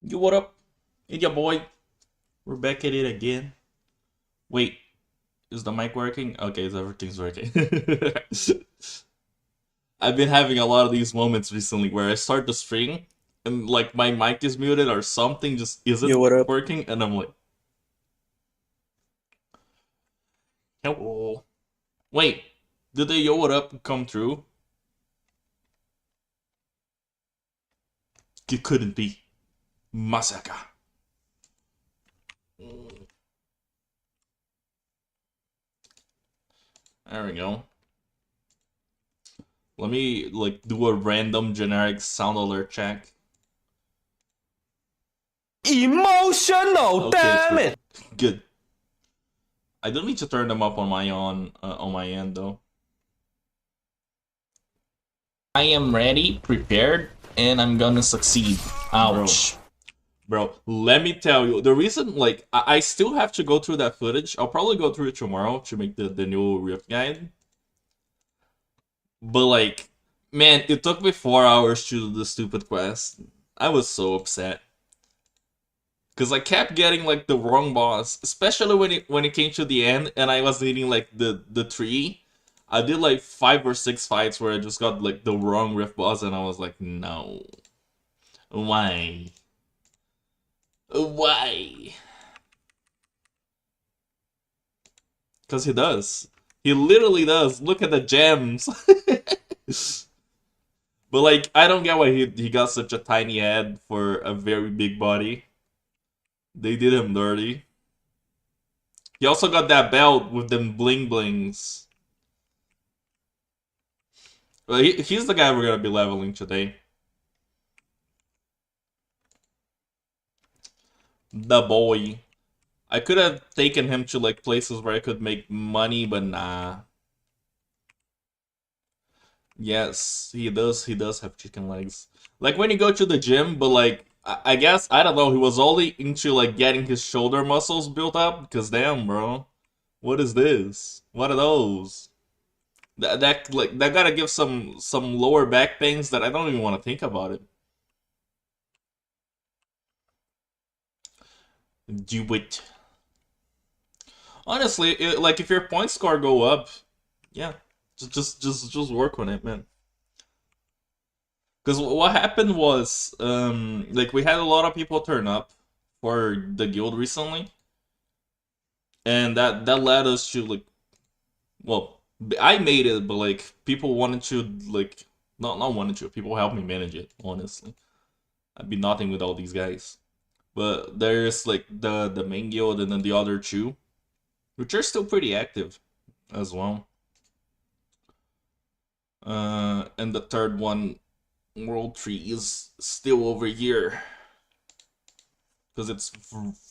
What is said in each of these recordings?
Yo, what up? It's your boy. We're back at it again. Wait, is the mic working? Okay, so everything's working. I've been having a lot of these moments recently where I start the stream and like my mic is muted or something just Yo, isn't what up? working, and I'm like, hello. Wait, did the yo what up come through? It couldn't be. Masaka. There we go. Let me like do a random generic sound alert check. Emotional, Okay, it's damn working. it! Good. I don't need to turn them up on my end though. I am ready, prepared, and I'm gonna succeed. Ouch. Bro, let me tell you, the reason, like, I still have to go through that footage. I'll probably go through it tomorrow to make the new Rift guide. But, like, man, it took me 4 hours to do the stupid quest. I was so upset. Because I kept getting, like, the wrong boss. Especially when it came to the end and I was needing, like, the tree. I did, like, 5 or 6 fights where I just got, like, the wrong Rift boss and I was like, no. Why? Why? Because he does. He literally does. Look at the gems. But like, I don't get why he got such a tiny head for a very big body. They did him dirty. He also got that belt with them bling blings. Well, he's the guy we're gonna be leveling today. The boy. I could have taken him to like places where I could make money, but nah. Yes, he does. He does have chicken legs. Like when you go to the gym, but like I guess I don't know. He was only into like getting his shoulder muscles built up. Cause damn, bro, what is this? What are those? That like that gotta give some lower back pains that I don't even want to think about it. Do it. Honestly, like if your point score go up, yeah, just work on it, man. Because what happened was, like we had a lot of people turn up for the guild recently, and that led us to like, well, I made it, but like people wanted to like, not wanted to. People helped me manage it. Honestly, I'd be nothing without these guys. But there's like the main guild and then the other two, which are still pretty active as well. And the third one, World Tree, is still over here because it's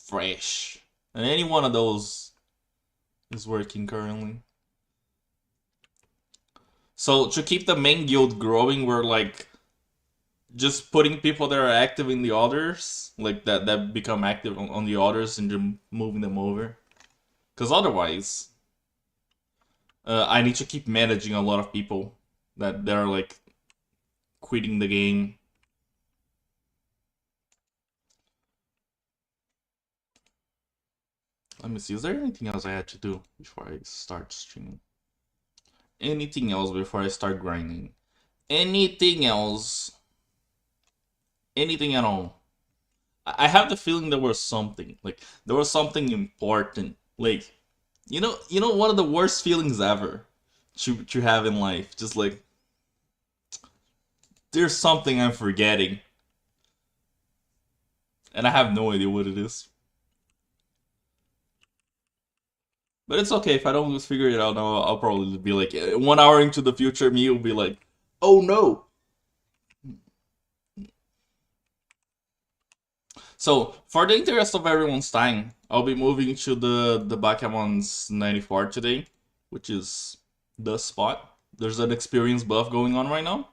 fresh. And any one of those is working currently. So to keep the main guild growing, we're like just putting people that are active in the others, like that become active on the others, and just moving them over. Because otherwise, I need to keep managing a lot of people that are like quitting the game. Let me see. Is there anything else I had to do before I start streaming? Anything else before I start grinding? Anything else? Anything at all? I have the feeling there was something. Like there was something important. Like one of the worst feelings ever to have in life. Just like there's something I'm forgetting, and I have no idea what it is. But it's okay if I don't figure it out now. I'll probably be like 1 hour into the future. Me will be like, oh no. So for the interest of everyone's time, I'll be moving to the Bakemon's 94 today, which is the spot. There's an experience buff going on right now.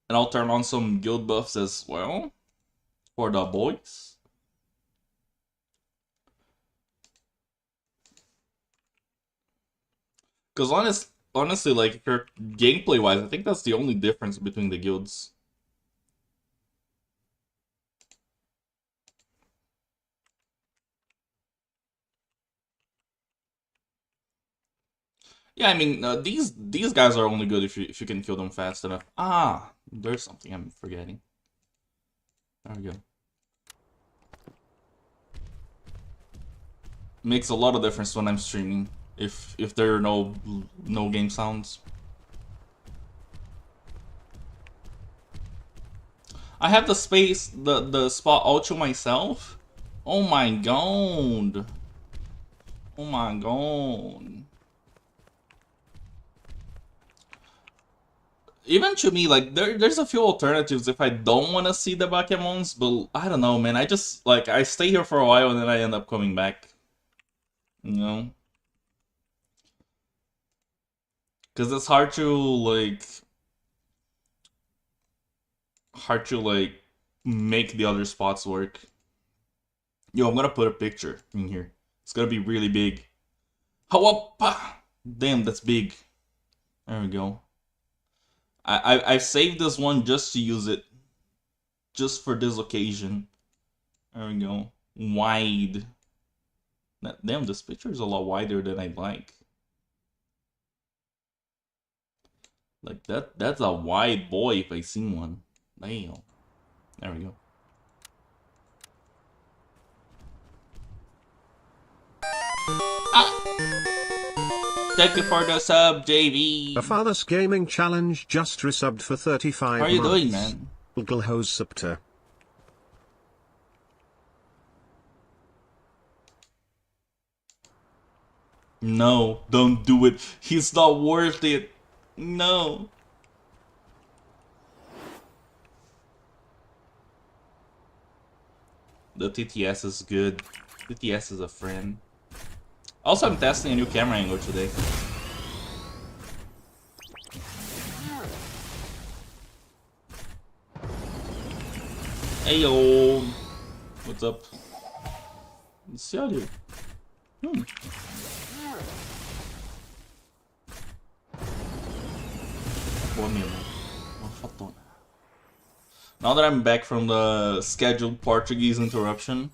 And I'll turn on some guild buffs as well for the boys. Because honestly, like if you're gameplay wise, I think that's the only difference between the guilds. Yeah, I mean, these guys are only good if you can kill them fast enough. Ah, there's something I'm forgetting. There we go. Makes a lot of difference when I'm streaming. If there are no game sounds. I have the space, the spot all to myself. Oh my god. Oh my god. Even to me, like, there's a few alternatives if I don't want to see the Bakemons, but I don't know, man. I just, like, I stay here for a while and then I end up coming back. You know? Because it's hard to, like, make the other spots work. Yo, I'm gonna put a picture in here. It's gonna be really big. Hawappa! Damn, that's big. There we go. I've saved this one just to use it. Just for this occasion. There we go. Wide. Damn, this picture is a lot wider than I'd like. Like, that's a wide boy if I seen one. Damn. There we go. Ah! Thank you for the sub, JV. A Father's Gaming Challenge just resubbed for 35 How are you months. doing, man? Uglehose Subter. No, don't do it. He's not worth it. No. The TTS is good. TTS is a friend. Also, I'm testing a new camera angle today. Hey yo, what's up? Sério? Boa mesmo. Uma fatona. Now that I'm back from the scheduled Portuguese interruption,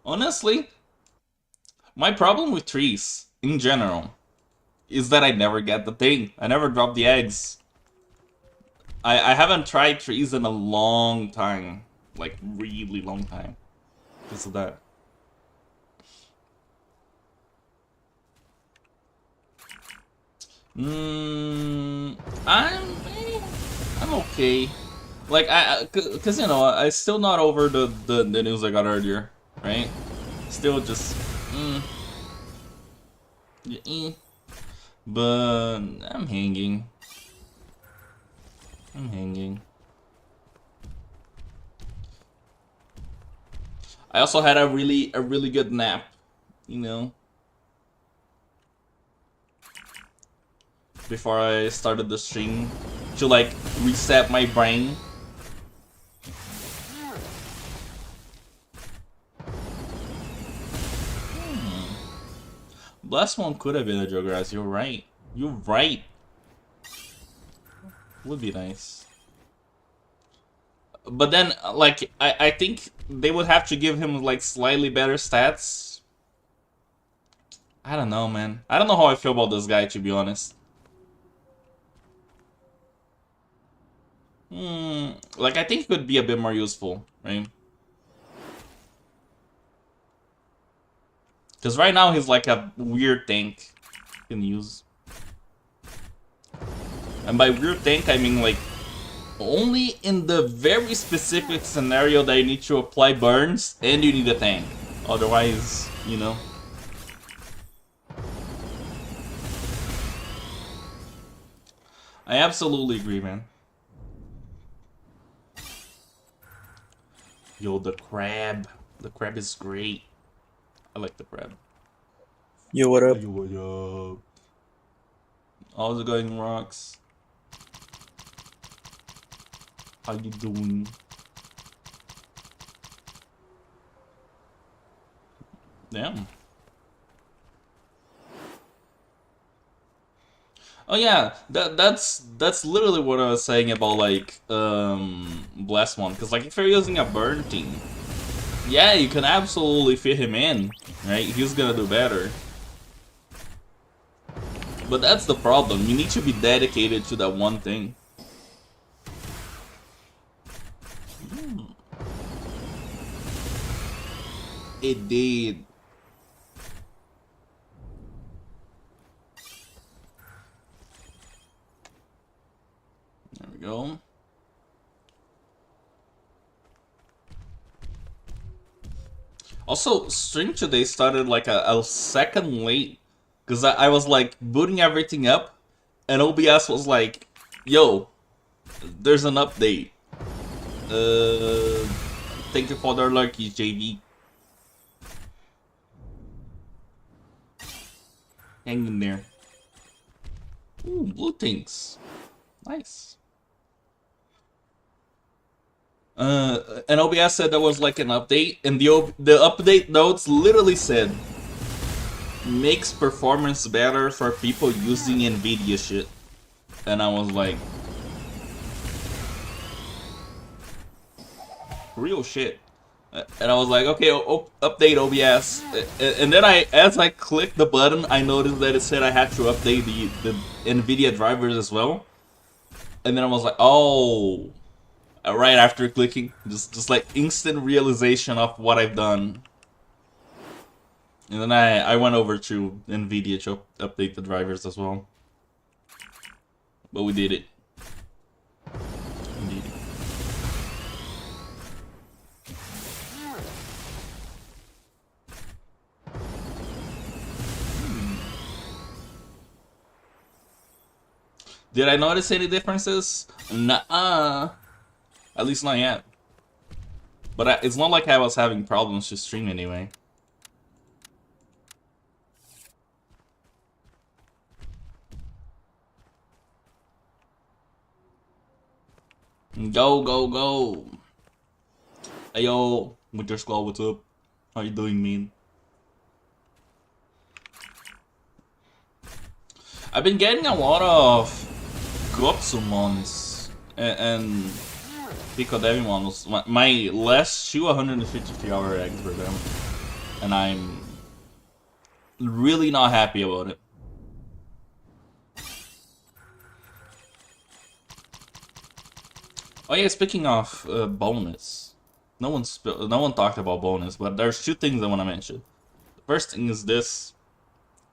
honestly, my problem with trees, in general, is that I never get the thing. I never drop the eggs. I haven't tried trees in a long time. Like, really long time. Because of that. I'm okay. Like, cause you know, I still not over the news I got earlier, right? Still just, but I'm hanging. I'm hanging. I also had a really good nap, you know, before I started the stream to like reset my brain. Last one could have been a Jogras. You're right. You're right. Would be nice. But then, like, I think they would have to give him, like, slightly better stats. I don't know, man. I don't know how I feel about this guy, to be honest. Like, I think he could be a bit more useful, right? Because right now he's like a weird tank you can use. And by weird tank, I mean, like, only in the very specific scenario that you need to apply burns and you need a tank. Otherwise, you know. I absolutely agree, man. Yo, the crab. The crab is great. I like the crab. Yo, what up? Yo, what up? How's it going, Rocks? How you doing? Damn. Oh yeah, that's literally what I was saying about like Blast one, because like if you're using a burn team, Yeah, you can absolutely fit him in, right? He's gonna do better. But that's the problem. You need to be dedicated to that one thing. It did. There we go. Also, stream today started like a second late. Because I was like booting everything up. And OBS was like, yo, there's an update. Uh, Thank you for the lucky JV. Hang in there. Ooh, blue things. Nice. And OBS said there was like an update, and the update notes literally said makes performance better for people using Nvidia shit. And I was like, real shit. And I was like, okay, update OBS. And then as I clicked the button, I noticed that it said I had to update the Nvidia drivers as well. And then I was like, oh. Right after clicking, just like instant realization of what I've done. And then I went over to Nvidia to update the drivers as well. But we did it. Indeed. Did I notice any differences? Nuh-uh. At least not yet. But it's not like I was having problems to stream anyway. Go, go, go. Hey, yo. Winter Skull, what's up? How you doing, man? I've been getting a lot of Gotsumons and Pico Devimons. My last 253-hour eggs were them. And I'm really not happy about it. Oh yeah, speaking of bonus. No one talked about bonus, but there's two things I want to mention. The first thing is this.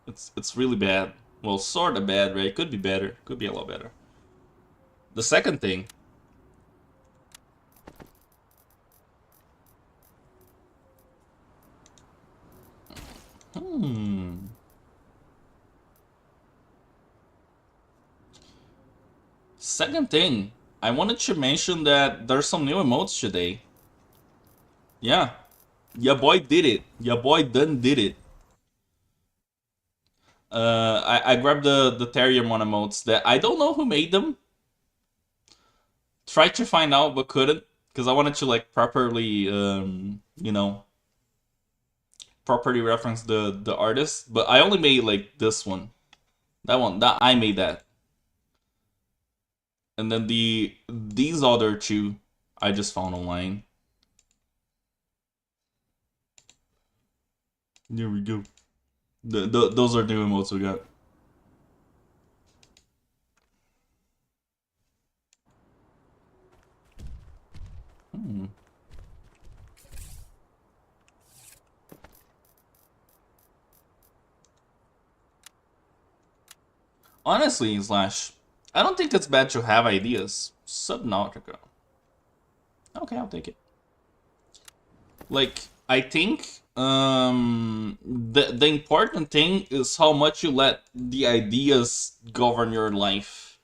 It's really bad. Well, sort of bad, right? Could be better. Could be a lot better. The second thing. Second thing. I wanted to mention that there's some new emotes today. Yeah. Your boy did it. Your boy done did it. I grabbed the Terriermon emotes that I don't know who made them. Tried to find out but couldn't. Because I wanted to like properly, you know, properly reference the artist. But I only made like this one. That I made that. And then these other two I just found online. There we go. Those are new emotes we got. Honestly, Slash, I don't think it's bad to have ideas. Subnautica. Okay, I'll take it. Like, I think the important thing is how much you let the ideas govern your life.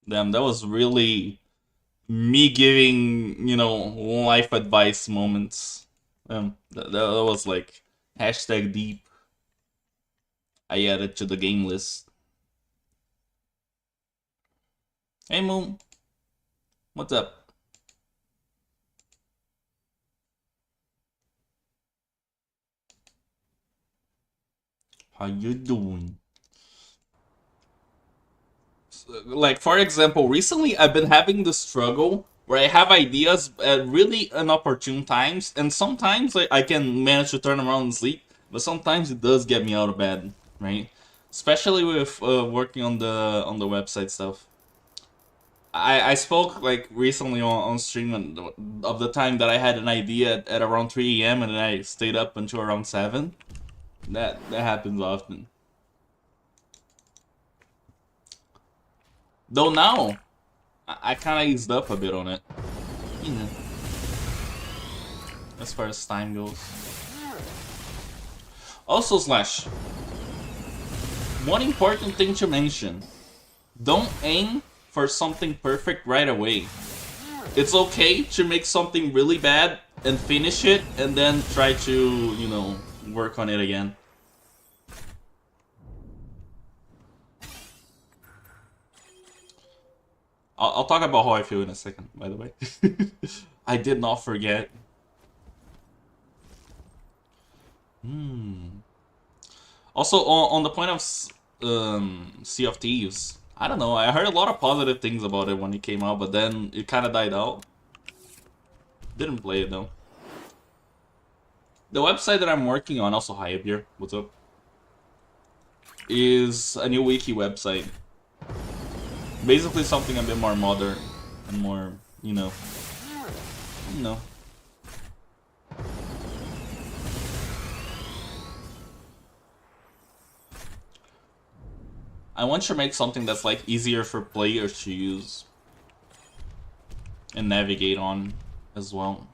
Damn, that was really me giving, you know, life advice moments. That was like hashtag deep. I added to the game list. Hey Moon, what's up? How you doing? Like, for example, recently I've been having the struggle where I have ideas at really inopportune times, and sometimes I can manage to turn around and sleep, but sometimes it does get me out of bed, right? Especially with working on the website stuff. I spoke like recently on stream of the time that I had an idea at around 3 a.m. and then I stayed up until around 7. That happens often. Though now, I kind of eased up a bit on it. You know, as far as time goes. Also, Slash, one important thing to mention. Don't aim for something perfect right away. It's okay to make something really bad and finish it and then try to, you know, work on it again. I'll talk about how I feel in a second, by the way. I did not forget. Also, on the point of Sea of Thieves, I don't know, I heard a lot of positive things about it when it came out, but then it kind of died out. Didn't play it though. The website that I'm working on, also hi Beer, what's up? Is a new wiki website. Basically something a bit more modern and more, you know. I want to make something that's like easier for players to use and navigate on as well.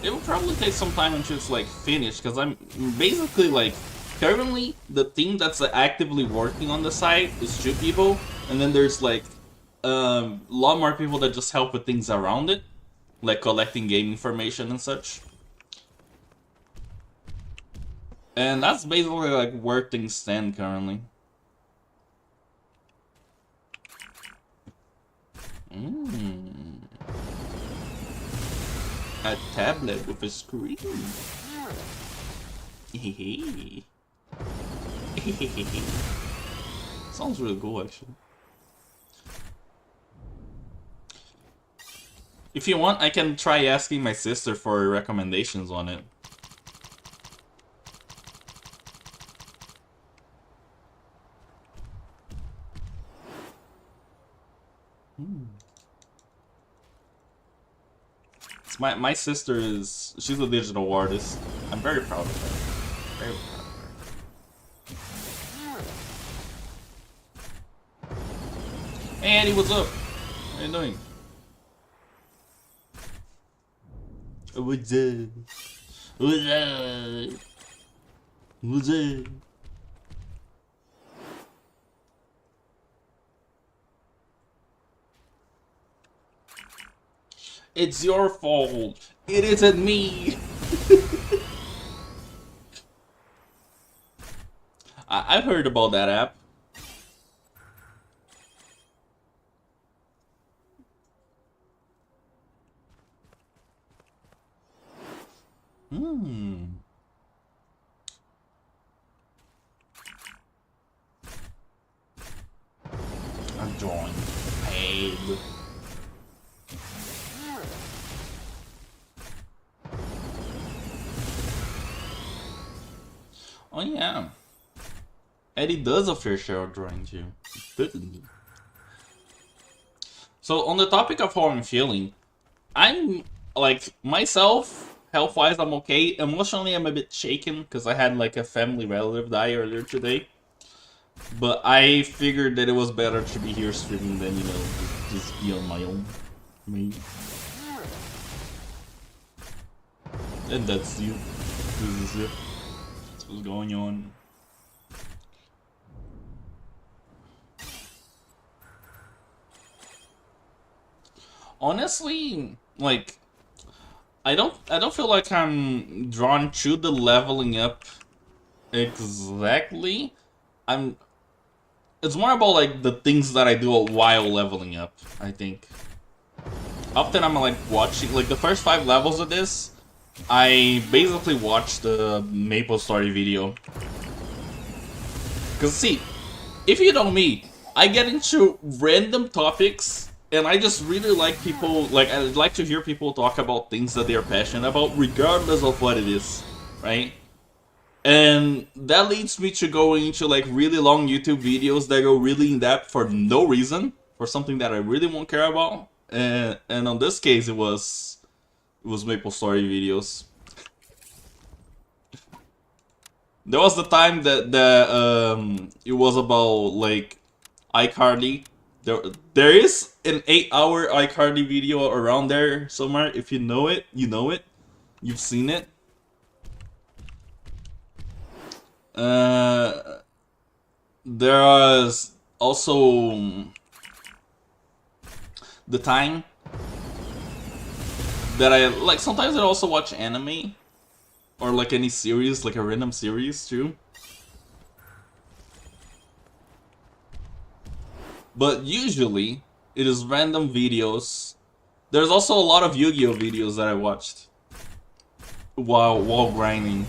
It will probably take some time until it's like finished, because I'm basically like currently the team that's actively working on the site is 2 people, and then there's like a lot more people that just help with things around it, like collecting game information and such. And that's basically like where things stand currently. A tablet with a screen. Sounds really cool, actually. If you want, I can try asking my sister for recommendations on it. It's my sister she's a digital artist. I'm very proud of her. Very proud of her. Hey Eddie, what's up? How you doing? What's up? What's up? What's up? It's your fault. It isn't me. I've heard about that app. I'm joined. Paid. Oh yeah. Eddie does a fair share of drawing too. Doesn't he? So on the topic of how I'm feeling, I'm like myself, health-wise I'm okay. Emotionally I'm a bit shaken because I had like a family relative die earlier today. But I figured that it was better to be here streaming than, you know, just be on my own. Me. And that's you. This is it. That's what's going on. Honestly, like I don't feel like I'm drawn to the leveling up exactly. It's more about like the things that I do while leveling up, I think. Often I'm like watching like the first 5 levels of this, I basically watched the Maple Story video. Cause see, if you know me, I get into random topics and I just really like people, like I like to hear people talk about things that they're passionate about regardless of what it is, right? And that leads me to go into like really long YouTube videos that go really in depth for no reason, for something that I really won't care about. And on this case it was Maple Story videos. There was the time that it was about like iCarly. There is an 8-hour iCarly video around there somewhere. If you know it, you know it. You've seen it. There was also the time that I like. Sometimes I also watch anime or like any series, like a random series too. But usually it is random videos. There's also a lot of Yu-Gi-Oh videos that I watched while grinding.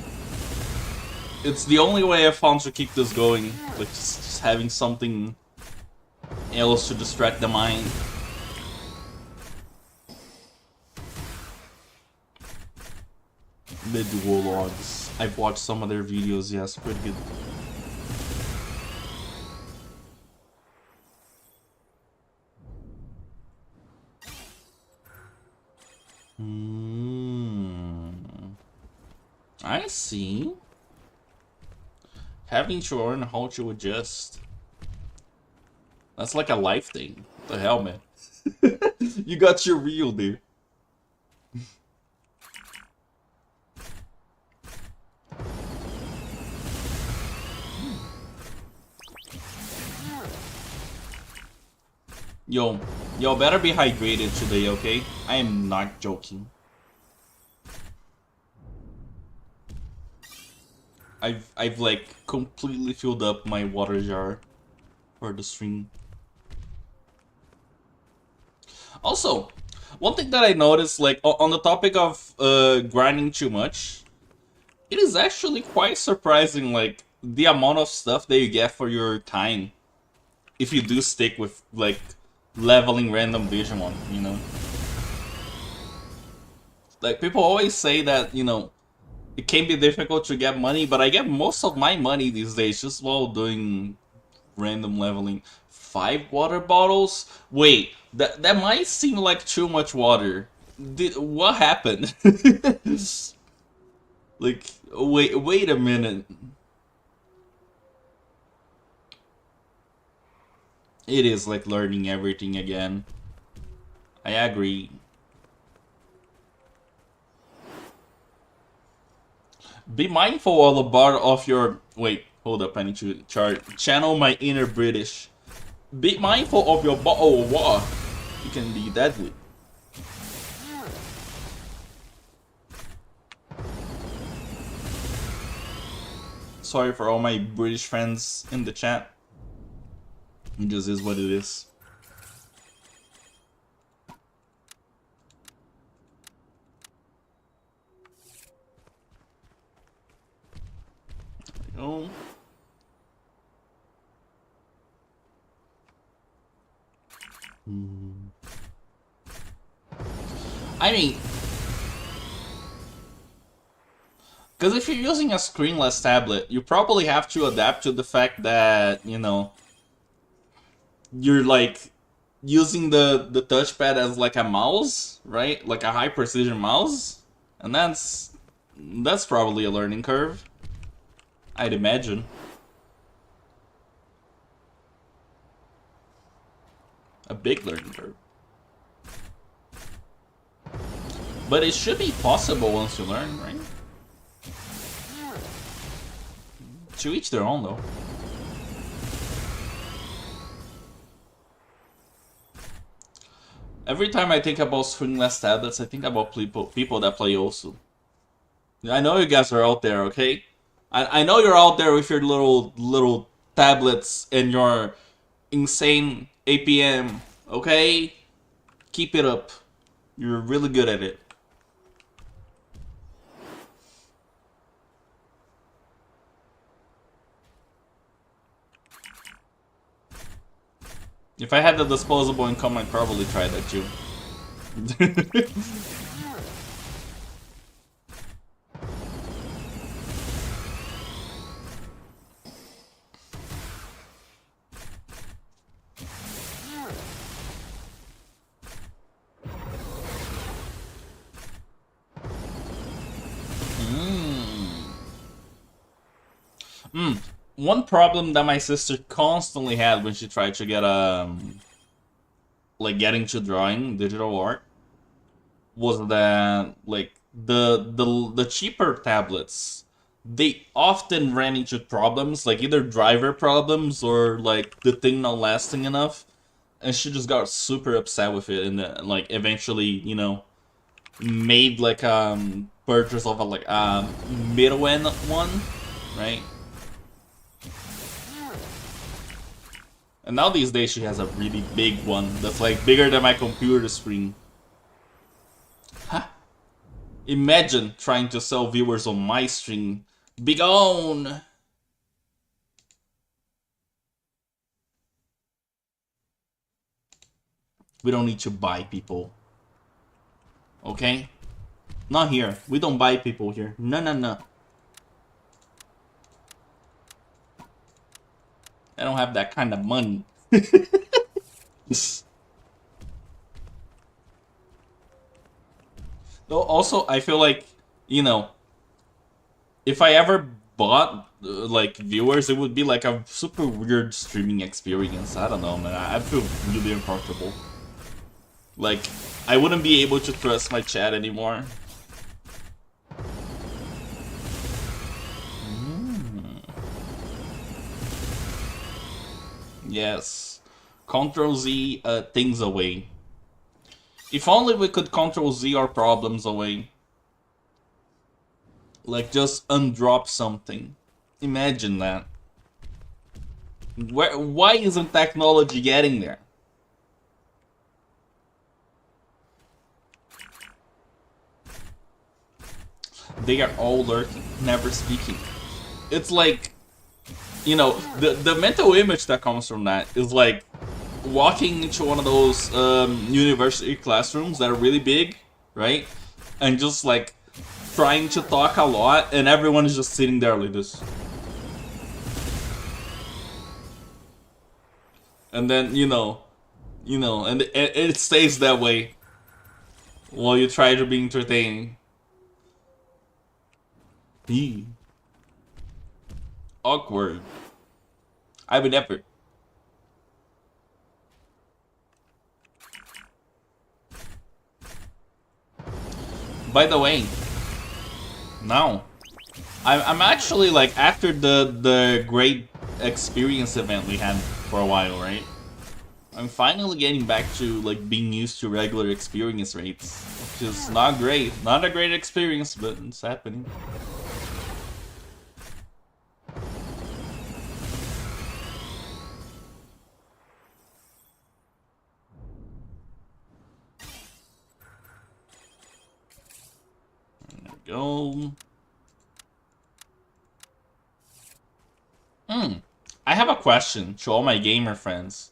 It's the only way I found to keep this going, like just having something else to distract the mind. The duologues. I've watched some of their videos, yes, pretty good. I see. Having to learn how to adjust. That's like a life thing. What the hell, man? You got your reel, dude. Yo, better be hydrated today, okay? I am not joking. I've like completely filled up my water jar for the stream. Also, one thing that I noticed, like on the topic of grinding too much, it is actually quite surprising, like the amount of stuff that you get for your time if you do stick with like leveling random Digimon, you know? Like people always say that, you know, it can be difficult to get money, but I get most of my money these days just while doing random leveling. 5 water bottles? Wait, that might seem like too much water. What happened? Like, wait a minute. It is like learning everything again. I agree. Be mindful of the bar of your... Wait, hold up, I need to channel my inner British. Be mindful of your bottle of water. You can be deadly. Sorry for all my British friends in the chat. It just is what it is. There we go. I mean, because if you're using a screenless tablet, you probably have to adapt to the fact that, you know, you're like using the touchpad as like a mouse, right? Like a high precision mouse, and that's probably a learning curve, I'd imagine. A big learning curve. But it should be possible once you learn, right? To each their own, though. Every time I think about screenless tablets, I think about people that play Osu. I know you guys are out there, okay? I know you're out there with your little tablets and your insane APM, okay? Keep it up. You're really good at it. If I had the disposable income, I'd probably try that too. One problem that my sister constantly had when she tried to get like getting to drawing digital art was that like the cheaper tablets, they often ran into problems, like either driver problems or like the thing not lasting enough, and she just got super upset with it, and like eventually, you know, made like purchase of a like middle end one, right? And now these days she has a really big one that's like bigger than my computer screen. Huh? Imagine trying to sell viewers on my stream. Big on! We don't need to buy people. Okay? Not here. We don't buy people here. No, no, no. I don't have that kind of money. Though also, I feel like, you know, if I ever bought like viewers, it would be like a super weird streaming experience. I don't know, man. I feel really uncomfortable. Like, I wouldn't be able to trust my chat anymore. Yes. Control Z things away. If only we could Control Z our problems away. Like just undrop something. Imagine that. Why isn't technology getting there? They are all lurking, never speaking. It's like, you know, the mental image that comes from that is like walking into one of those university classrooms that are really big, right? And just like trying to talk a lot, and everyone is just sitting there like this. And then, you know, and it stays that way while you try to be entertaining. Awkward. I would never. By the way, now I'm actually like after the great experience event we had for a while, right? I'm finally getting back to like being used to regular experience rates, which is not great. Not a great experience, but it's happening. There we go. I have a question to all my gamer friends.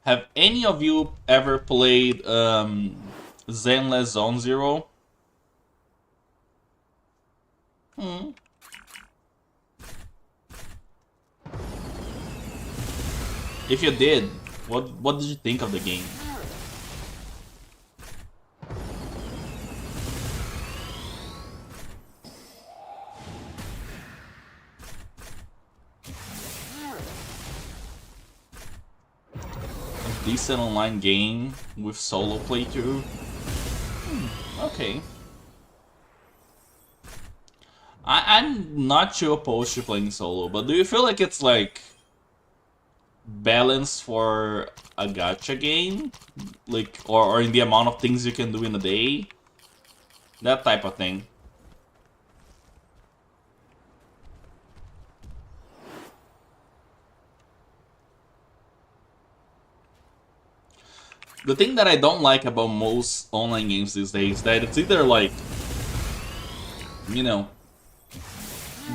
Have any of you ever played Zenless Zone Zero? If you did, what did you think of the game? A decent online game with solo playthrough? Okay. I'm not too opposed to playing solo, but do you feel like it's like balanced for a gacha game? Like, or in the amount of things you can do in a day? That type of thing. The thing that I don't like about most online games these days is that it's either like, you know,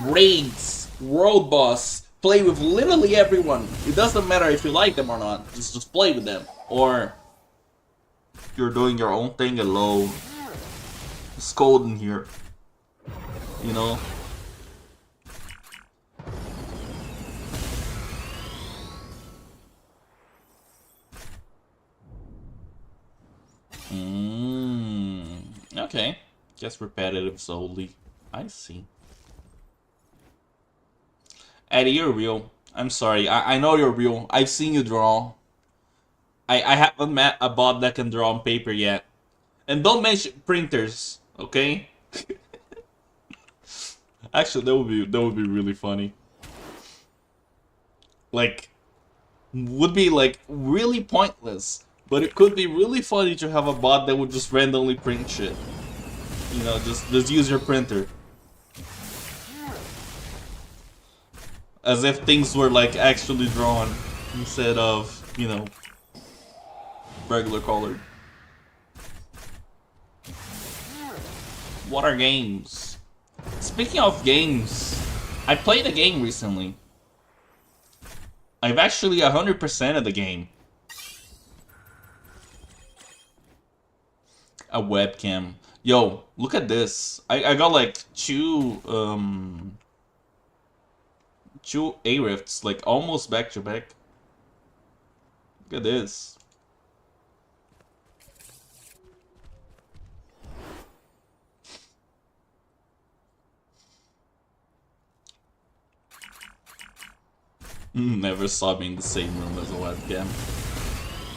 raids, world boss, Play with literally everyone. It doesn't matter if you like them or not. Just play with them. Or you're doing your own thing alone. It's cold in here. You know? Okay. Guess repetitive solely. I see. Eddie, you're real. I'm sorry. I know you're real. I've seen you draw. I haven't met a bot that can draw on paper yet. And don't mention printers, okay? Actually, that would be really funny. Like, would be like really pointless, but it could be really funny to have a bot that would just randomly print shit. You know, just use your printer. As if things were like actually drawn instead of, you know, regular colored. What are games? Speaking of games, I played a game recently. I've actually 100% of the game. A webcam. Yo, look at this. I got like two A-rifts, like almost back to back. Look at this. Never saw me in the same room as a webcam.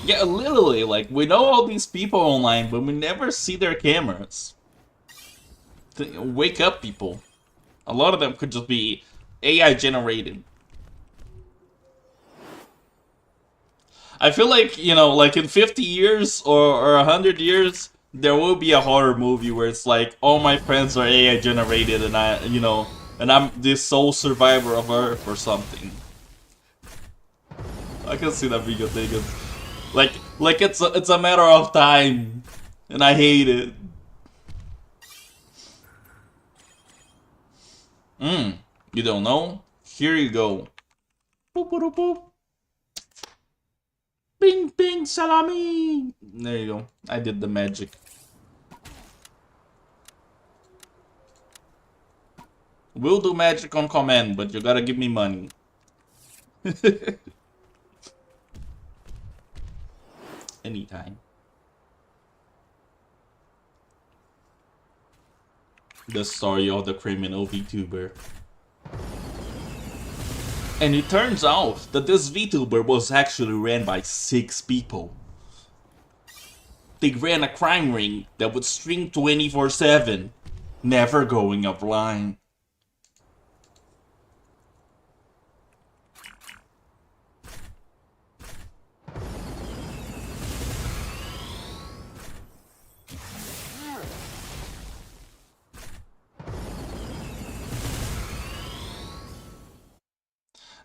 Yeah, literally, like, we know all these people online, but we never see their cameras. Wake up, people. A lot of them could just be AI generated. I feel like, you know, like in 50 years or 100 years, there will be a horror movie where it's like, all my friends are AI generated and and I'm the sole survivor of Earth or something. I can see that being a thing. Like it's a matter of time, and I hate it. You don't know? Here you go. Boop boop boop. Bing bing salami. There you go. I did the magic. We'll do magic on command, but you gotta give me money. Anytime. The story of the criminal VTuber. And it turns out that this VTuber was actually ran by 6 people. They ran a crime ring that would stream 24/7, never going offline.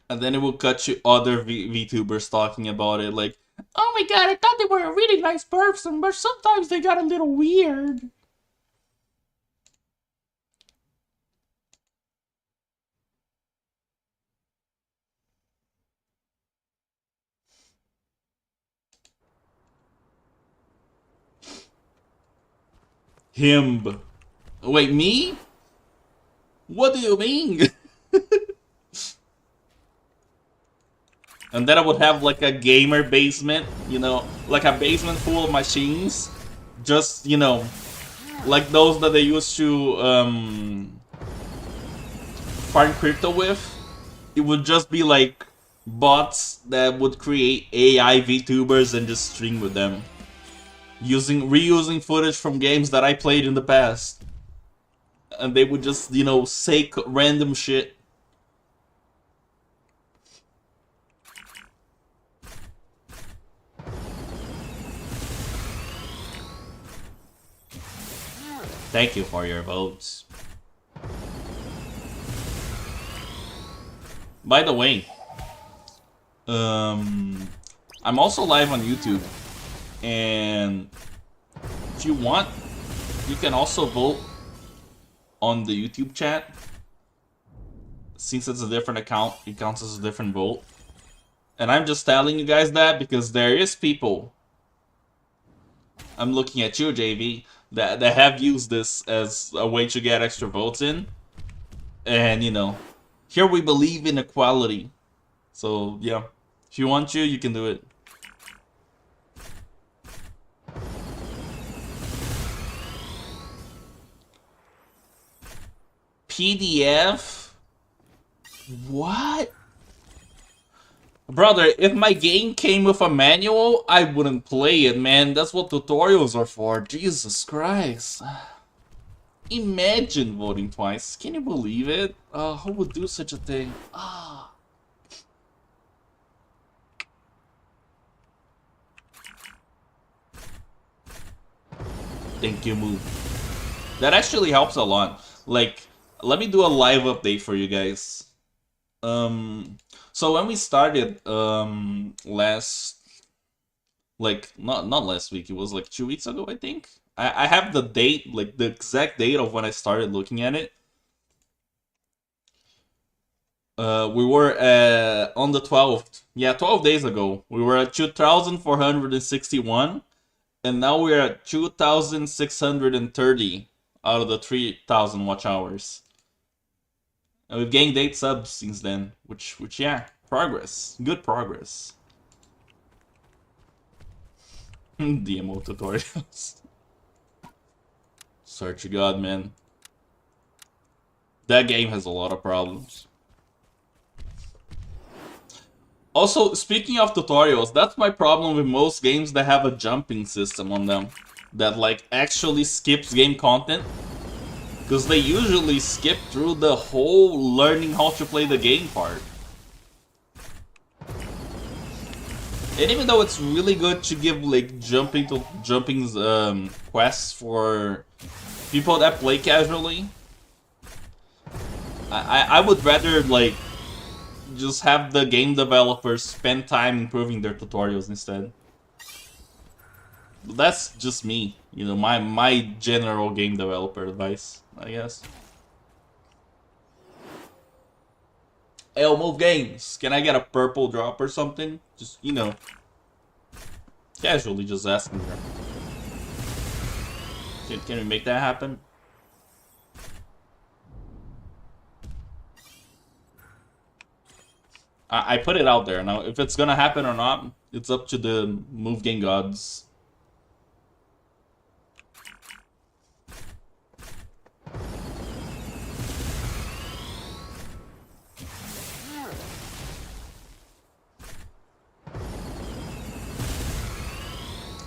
And then it will cut to other VTubers talking about it, like, oh my god, I thought they were a really nice person, but sometimes they got a little weird. Him. Wait, me? What do you mean? And then I would have like a gamer basement, you know, like a basement full of machines. Just, you know, like those that they used to farm crypto with. It would just be like bots that would create AI VTubers and just stream with them. Reusing footage from games that I played in the past. And they would just, you know, say random shit. Thank you for your votes. By the way, I'm also live on YouTube, and if you want, you can also vote on the YouTube chat. since it's a different account, it counts as a different vote. And I'm just telling you guys that because there is people, I'm looking at you, JV, that have used this as a way to get extra votes in. And, you know, here we believe in equality. So, yeah. If you want to, you can do it. PDF? What? Brother, if my game came with a manual, I wouldn't play it, man. That's what tutorials are for. Jesus Christ. Imagine voting twice. Can you believe it? Who would do such a thing? Thank you, move. That actually helps a lot. Like, let me do a live update for you guys. So when we started, not last week, it was like 2 weeks ago, I think. I have the date, like the exact date of when I started looking at it. We were on the 12th. Yeah, 12 days ago. We were at 2,461, and now we're at 2,630 out of the 3,000 watch hours. And we've gained 8 subs since then, which yeah, progress. Good progress. DMO tutorials. Swear to God, man. That game has a lot of problems. Also, speaking of tutorials, that's my problem with most games that have a jumping system on them. That, like, actually skips game content. Because they usually skip through the whole learning how to play the game part. And even though it's really good to give, like, jumping quests for people that play casually, I would rather, like, just have the game developers spend time improving their tutorials instead. That's just me, you know, my general game developer advice, I guess. Move games. Can I get a purple drop or something? Just, you know, casually just asking her. Can we make that happen? I put it out there. Now, if it's gonna happen or not, it's up to the move game gods.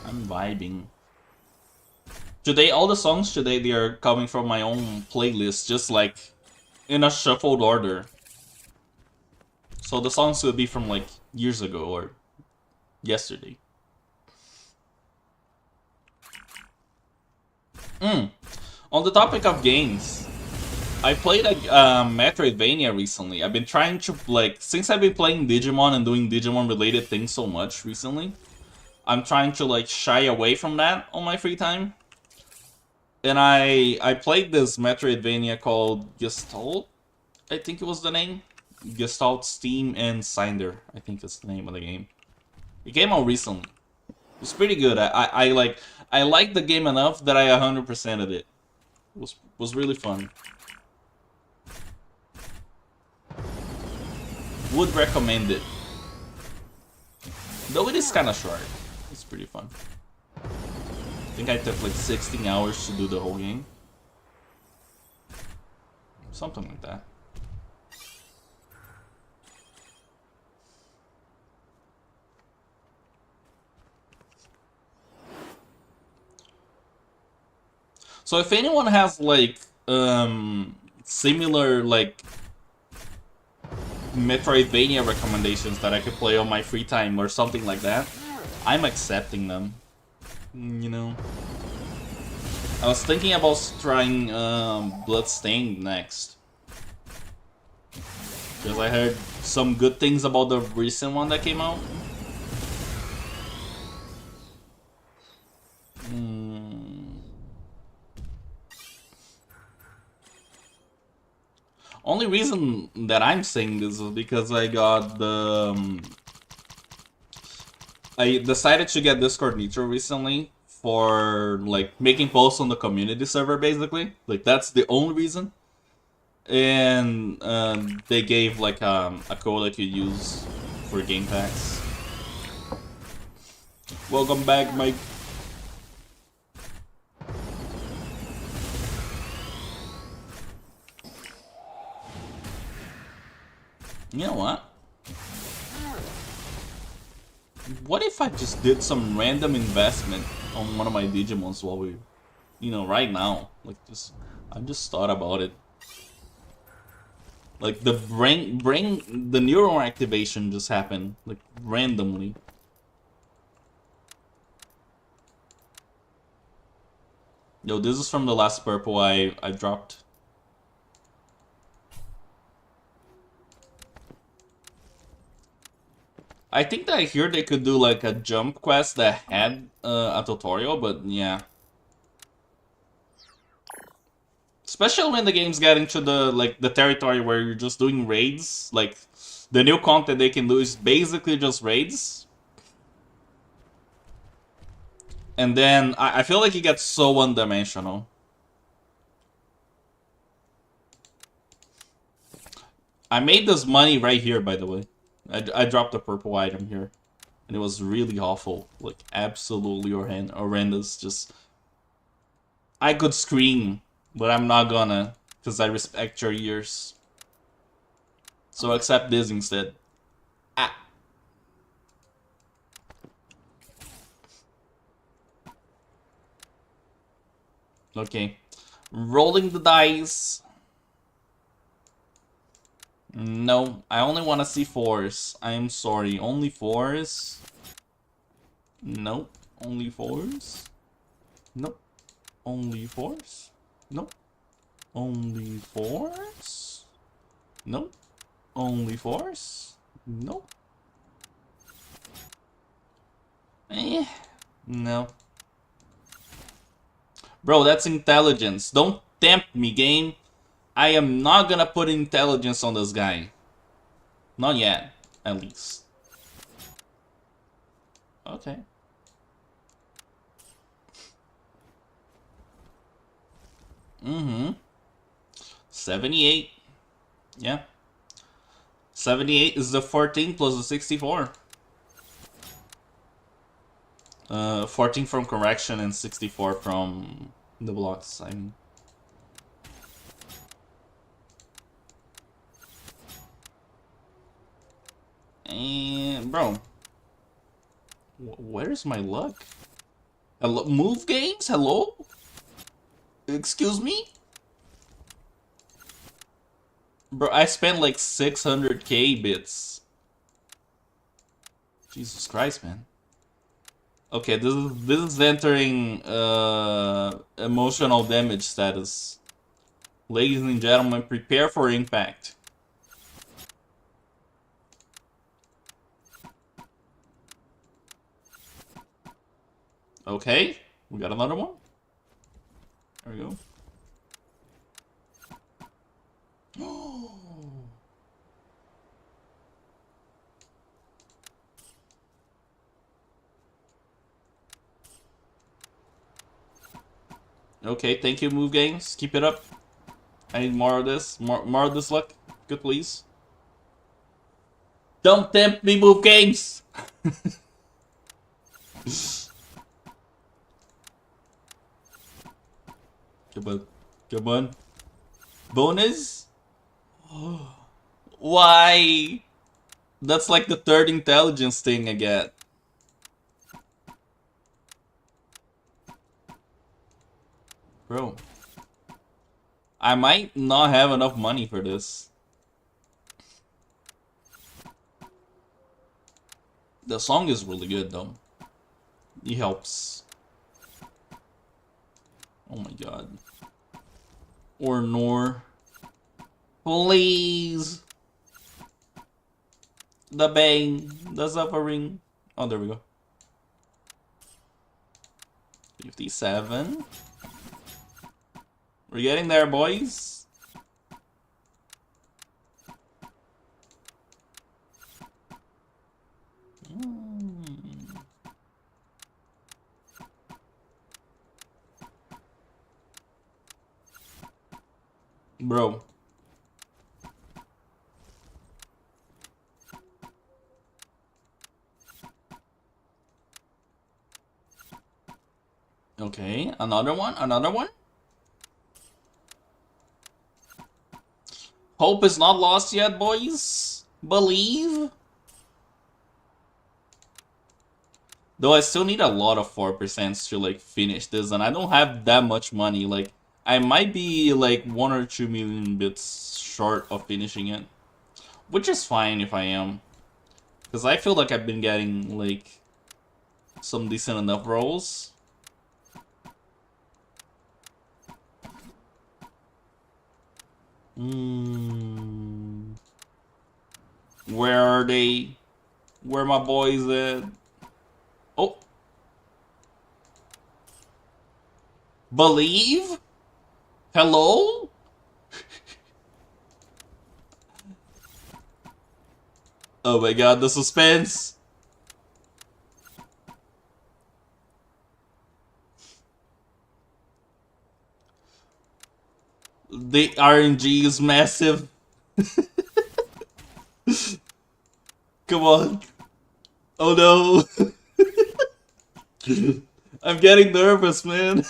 I'm vibing. Today, all the songs today, they are coming from my own playlist, just like in a shuffled order. So the songs will be from like years ago or yesterday. On the topic of games, I played a Metroidvania recently. I've been trying to, like, since I've been playing Digimon and doing Digimon related things so much recently, I'm trying to, like, shy away from that on my free time. And I played this Metroidvania called Gestalt, I think it was the name. Gestalt, Steam, and Cinder, I think is the name of the game. It came out recently. It was pretty good. I liked the game enough that I 100%ed it. It was really fun. Would recommend it. Though it is kind of short. It's pretty fun. I think I took like 16 hours to do the whole game. Something like that. So if anyone has like similar like Metroidvania recommendations that I could play on my free time or something like that, I'm accepting them. You know, I was thinking about trying Bloodstained next because I heard some good things about the recent one that came out. Only reason that I'm saying this is because I got the... I decided to get Discord Nitro recently for, like, making posts on the community server, basically. Like, that's the only reason. And they gave, like, a code that you use for game packs. Welcome back, Mike. You know what? What if I just did some random investment on one of my Digimons while we, you know, right now? Like, I just thought about it. Like, the the neural activation just happened, like, randomly. Yo, this is from the last purple I dropped. I think that here they could do like a jump quest that had a tutorial, but yeah. Especially when the game's getting to the territory where you're just doing raids. Like, the new content they can do is basically just raids. And then I feel like it gets so one-dimensional. I made this money right here, by the way. I dropped a purple item here. And it was really awful. Like, absolutely horrendous. Just... I could scream, but I'm not gonna. Because I respect your ears. So accept this instead. Ah. Okay. Rolling the dice. No, I only want to see 4s. I'm sorry, only 4s? Nope, only 4s? Nope, only 4s? Nope, only 4s? Nope, only 4s? Nope. No. Bro, that's intelligence. Don't tempt me, game. I am not gonna put intelligence on this guy. Not yet, at least. Okay. Mm-hmm. 78. Yeah. 78 is the 14 plus the 64. 14 from correction and 64 from the blocks, I mean. And, bro. Where's my luck? Hello? Move games? Hello? Excuse me? Bro, I spent like 600k bits. Jesus Christ, man. Okay, this is entering emotional damage status. Ladies and gentlemen, prepare for impact. Okay, we got another one. There we go. Okay, thank you, Move Games. Keep it up. I need more of this. More of this luck. Good, please. Don't tempt me, Move Games! Come on. Come on. Bonus? Why? That's like the third intelligence thing I get. Bro. I might not have enough money for this. The song is really good though. It helps. Oh my god. Or nor. Please. The pain. The suffering. Oh, there we go. 57. We're getting there, boys. Bro. Okay, another one, another one. Hope is not lost yet, boys. Believe. Though I still need a lot of 4% to like finish this, and I don't have that much money. Like, I might be like 1 or 2 million bits short of finishing it. Which is fine if I am. Because I feel like I've been getting like some decent enough rolls. Where are they? Where my boys at? Oh. Believe? Hello? Oh my god, the suspense. The RNG is massive. Come on. Oh no. I'm getting nervous, man.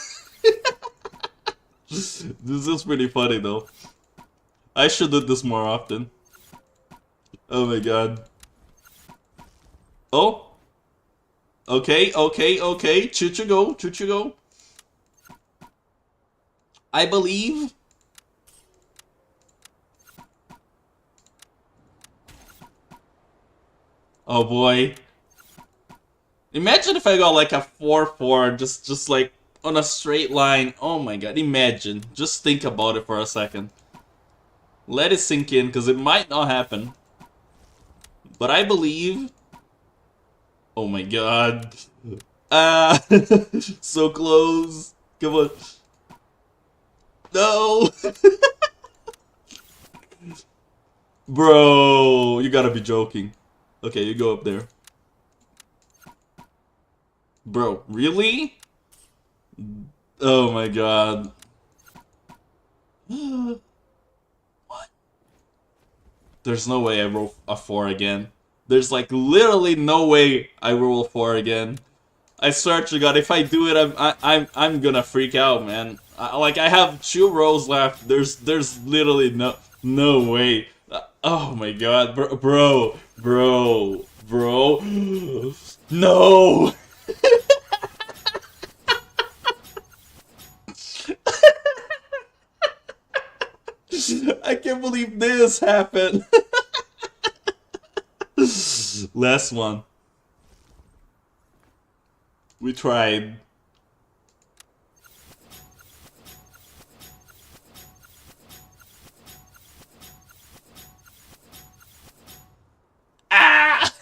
This is pretty funny though. I should do this more often. Oh my god. Oh. Okay, okay, okay. Choo-choo go, choo-choo go. I believe. Oh boy. Imagine if I got like a 4-4 just like on a straight line. Oh my god, imagine. Just think about it for a second. Let it sink in, because it might not happen. But I believe... Oh my god. Ah, so close. Come on. No! Bro, you gotta be joking. Okay, you go up there. Bro, really? Oh my god. What? There's no way I roll a 4 again. There's like literally no way I roll a 4 again. I swear to God, if I do it, I'm gonna freak out, man. Like I have 2 rolls left. There's literally no way. Oh my God, bro. No. I can't believe this happened. Last one. We tried. Ah!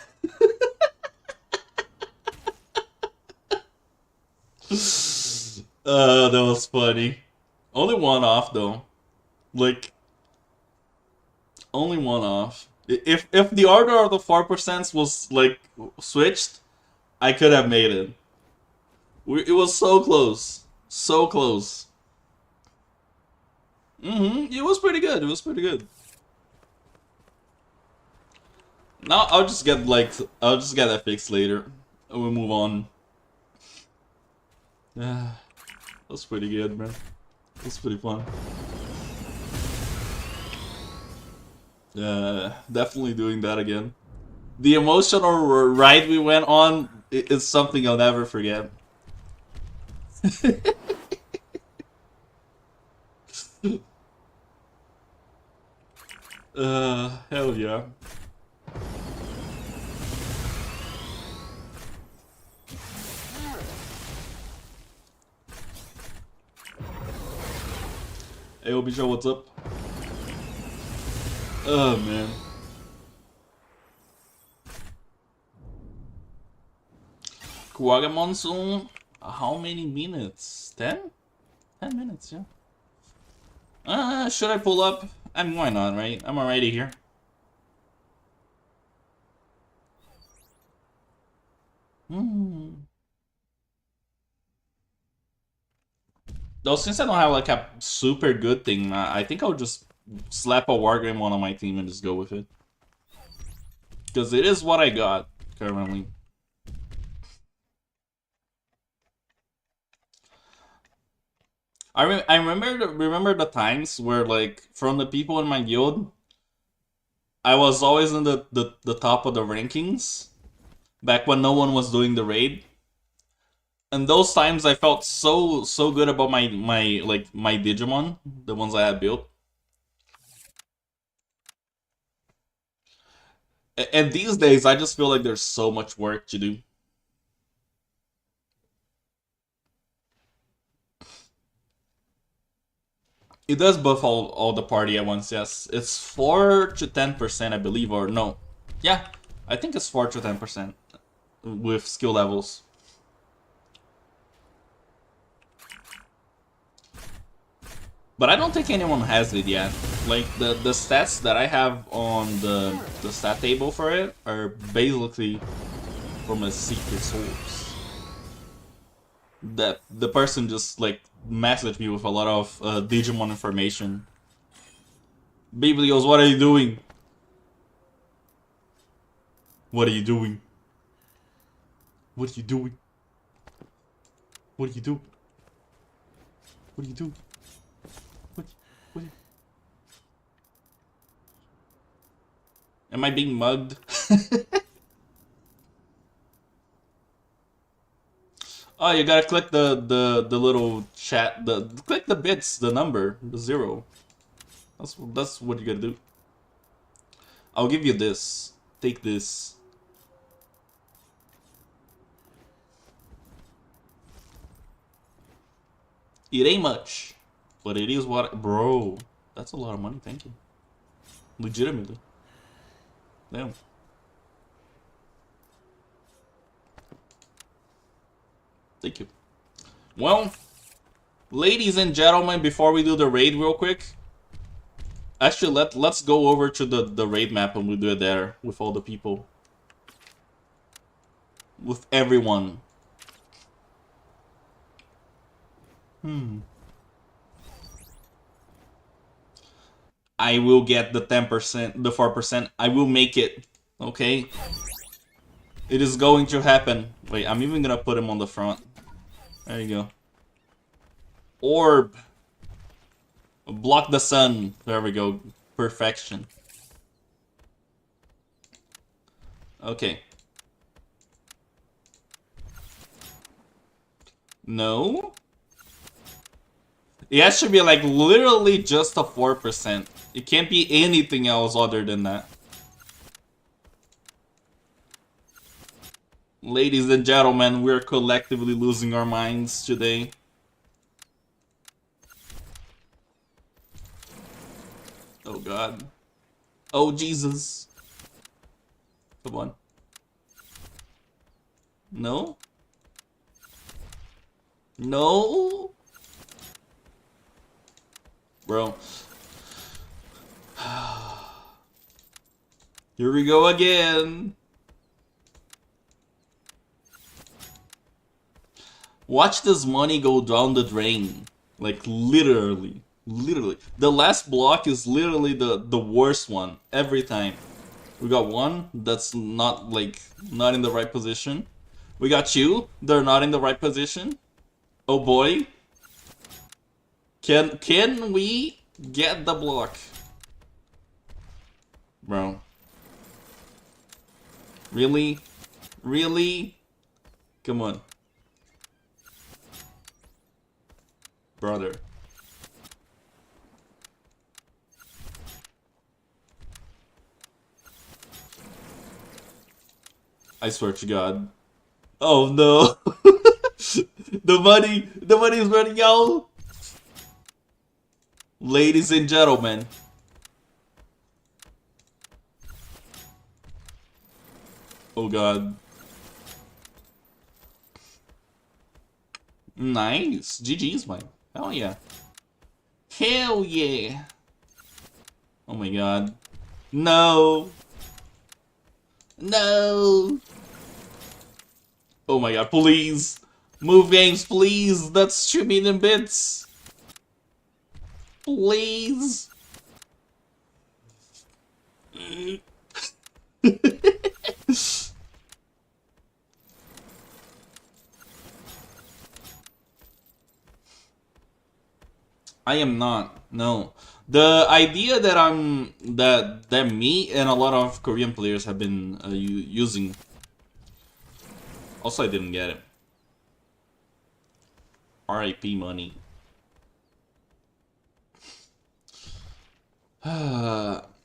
That was funny. Only one off though. Like, only one off. If the order of the 4% was like switched, I could have made it. It was so close, so close. It was pretty good. It was pretty good. Now I'll just get that fixed later, and we'll move on. Yeah, that's pretty good, man. That's pretty fun. Definitely doing that again. The emotional ride we went on is something I'll never forget. Hell yeah. Hey, OBJ, what's up? Oh, man. Kuwaga Monsoon, how many minutes? 10? 10 minutes, yeah. Should I pull up? I mean, why not, right? I'm already here. Though since I don't have like a super good thing, I think I'll just slap a Wargame on my team and just go with it. Because it is what I got currently. I remember the times where like from the people in my guild, I was always in the top of the rankings back when no one was doing the raid. And those times I felt so good about my Digimon, the ones I had built. And these days I just feel like there's so much work to do. It does buff all the party at once, yes. It's 4 to 10%, I believe, or no. Yeah, I think it's 4 to 10% with skill levels. But I don't think anyone has it yet. Like, the stats that I have on the stat table for it are basically from a secret source. That the person just, like, messaged me with a lot of Digimon information. Biblios, what are you doing? What are you doing? What are you doing? What are you doing? What are you doing? What Am I being mugged? Oh, you gotta click the little chat. Click the bits, the number, the 0. That's what you gotta do. I'll give you this. Take this. It ain't much, but it is what, bro. That's a lot of money. Thank you. Legitimately. Damn. Thank you. Well, ladies and gentlemen, before we do the raid real quick, actually let's go over to the raid map and we'll do it there with all the people. With everyone. I will get the 10%, the 4%. I will make it. Okay? It is going to happen. Wait, I'm even gonna put him on the front. There you go. Orb. Block the sun. There we go. Perfection. Okay. No? It has to be like literally just a 4%. It can't be anything else other than that. Ladies and gentlemen, we're collectively losing our minds today. Oh god. Oh Jesus. Come on. No? No? Bro. Here we go again. Watch this money go down the drain. Like, literally. Literally. The last block is literally the worst one. Every time. We got one that's not, like, not in the right position. We got two. They're not in the right position. Oh boy. Can we get the block? Bro. Really? Really? Come on. Brother. I swear to God. Oh no. the money is running out. Ladies and gentlemen. Oh god. Nice. GG's, man. Hell yeah. Hell yeah. Oh my god. No. No. Oh my god, please. Move games, please. That's 2 million bits. Please. I am not. No. The idea that that me and a lot of Korean players have been using. Also, I didn't get it. RIP money.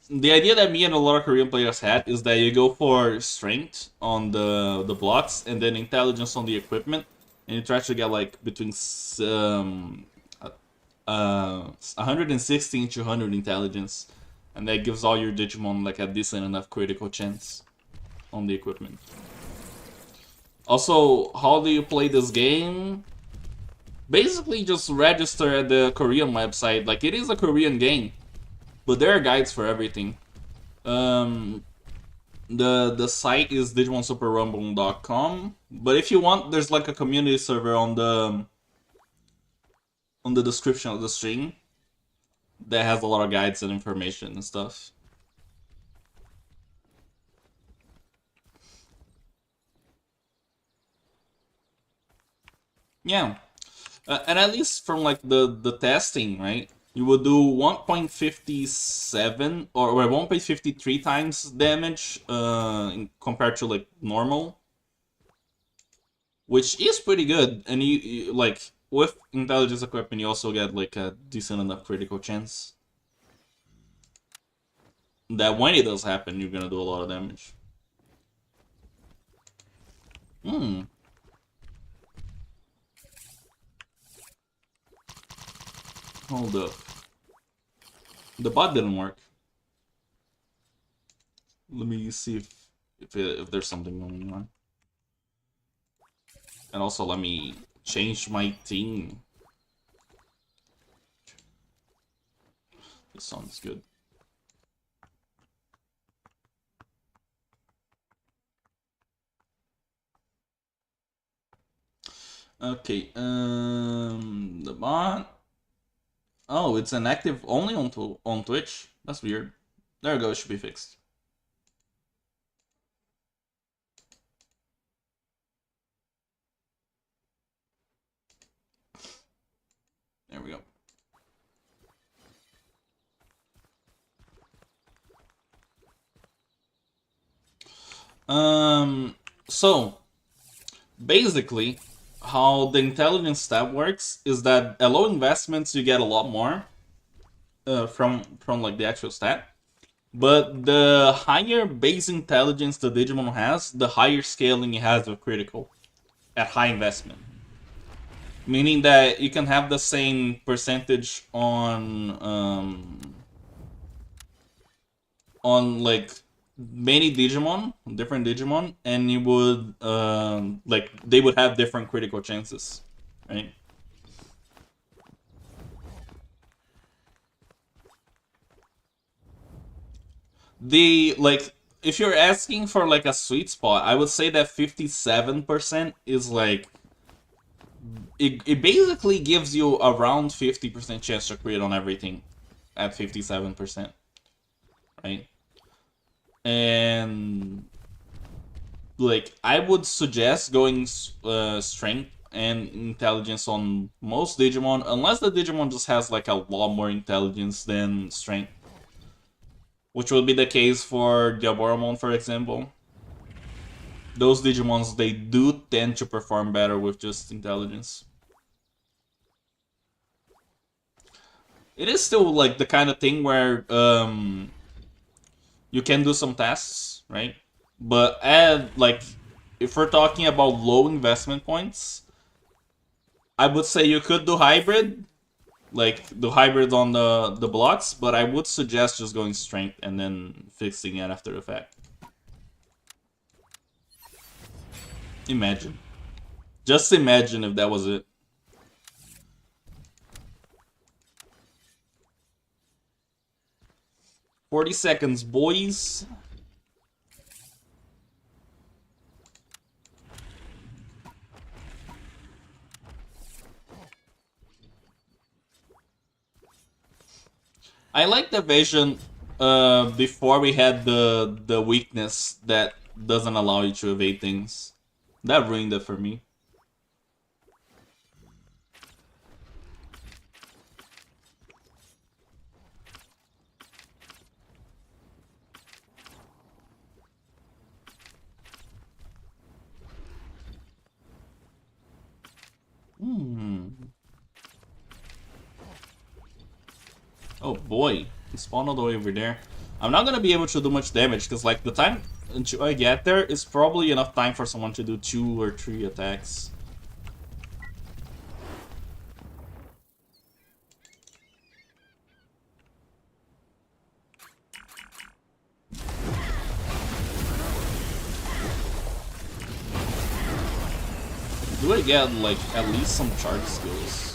The idea that me and a lot of Korean players had is that you go for strength on the blocks and then intelligence on the equipment, and you try to get like between 160 and 200 intelligence, and that gives all your Digimon like a decent enough critical chance on the equipment. Also, how do you play this game? Basically, just register at the Korean website. Like, it is a Korean game, but there are guides for everything. The site is digimonsuperrumble.com, but if you want, there's like a community server on the description of the stream that has a lot of guides and information and stuff. Yeah, and at least from like the testing, right? You would do 1.57 or 1.53 times damage compared to like normal, which is pretty good. And you like with intelligence equipment, you also get like a decent enough critical chance that when it does happen, you're gonna do a lot of damage. Hmm. Hold up. The bot didn't work. Let me see if there's something going on. And also let me change my thing. This sounds good. Okay, the bot. Oh, it's inactive only on Twitch. That's weird. There we go. It should be fixed. There we go. So basically, how the intelligence stab works is that at low investments you get a lot more from like the actual stat. But the higher base intelligence the Digimon has, the higher scaling it has with critical at high investment. Meaning that you can have the same percentage on like many Digimon, different Digimon, and you would like they would have different critical chances, right? The like if you're asking for like a sweet spot, I would say that 57% is like it basically gives you around 50% chance to crit on everything at 57%, right? And like I would suggest going strength and intelligence on most Digimon, unless the Digimon just has like a lot more intelligence than strength, which would be the case for Diaboromon, for example. Those Digimons, they do tend to perform better with just intelligence. It is still like the kind of thing where you can do some tasks, right? But add like if we're talking about low investment points, I would say you could do hybrid, like do hybrid on the blocks, but I would suggest just going strength and then fixing it after the fact. Imagine. Just imagine if that was it. 40 seconds, boys. I like the vision before we had the weakness that doesn't allow you to evade things. That ruined it for me. Oh boy, he spawned all the way over there. I'm not gonna be able to do much damage because like the time until I get there is probably enough time for someone to do 2 or 3 attacks. Do I get like at least some charge skills?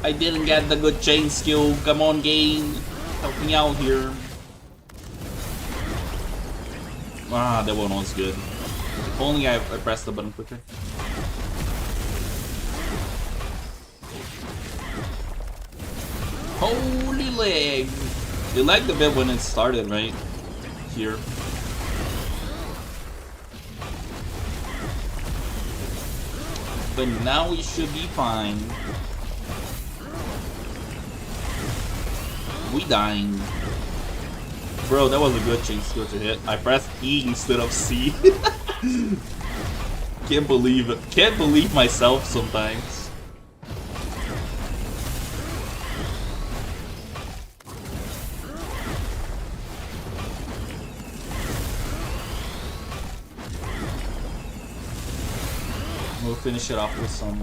I didn't get the good chain skill. Come on, game. Help me out here. Ah, that one was good. If only I pressed the button quicker. Holy leg! It lagged a bit when it started, right? Here. But now we should be fine. We dying. Bro, that was a good chain skill to hit. I pressed E instead of C. Can't believe it. Can't believe myself sometimes. We'll finish it off with some...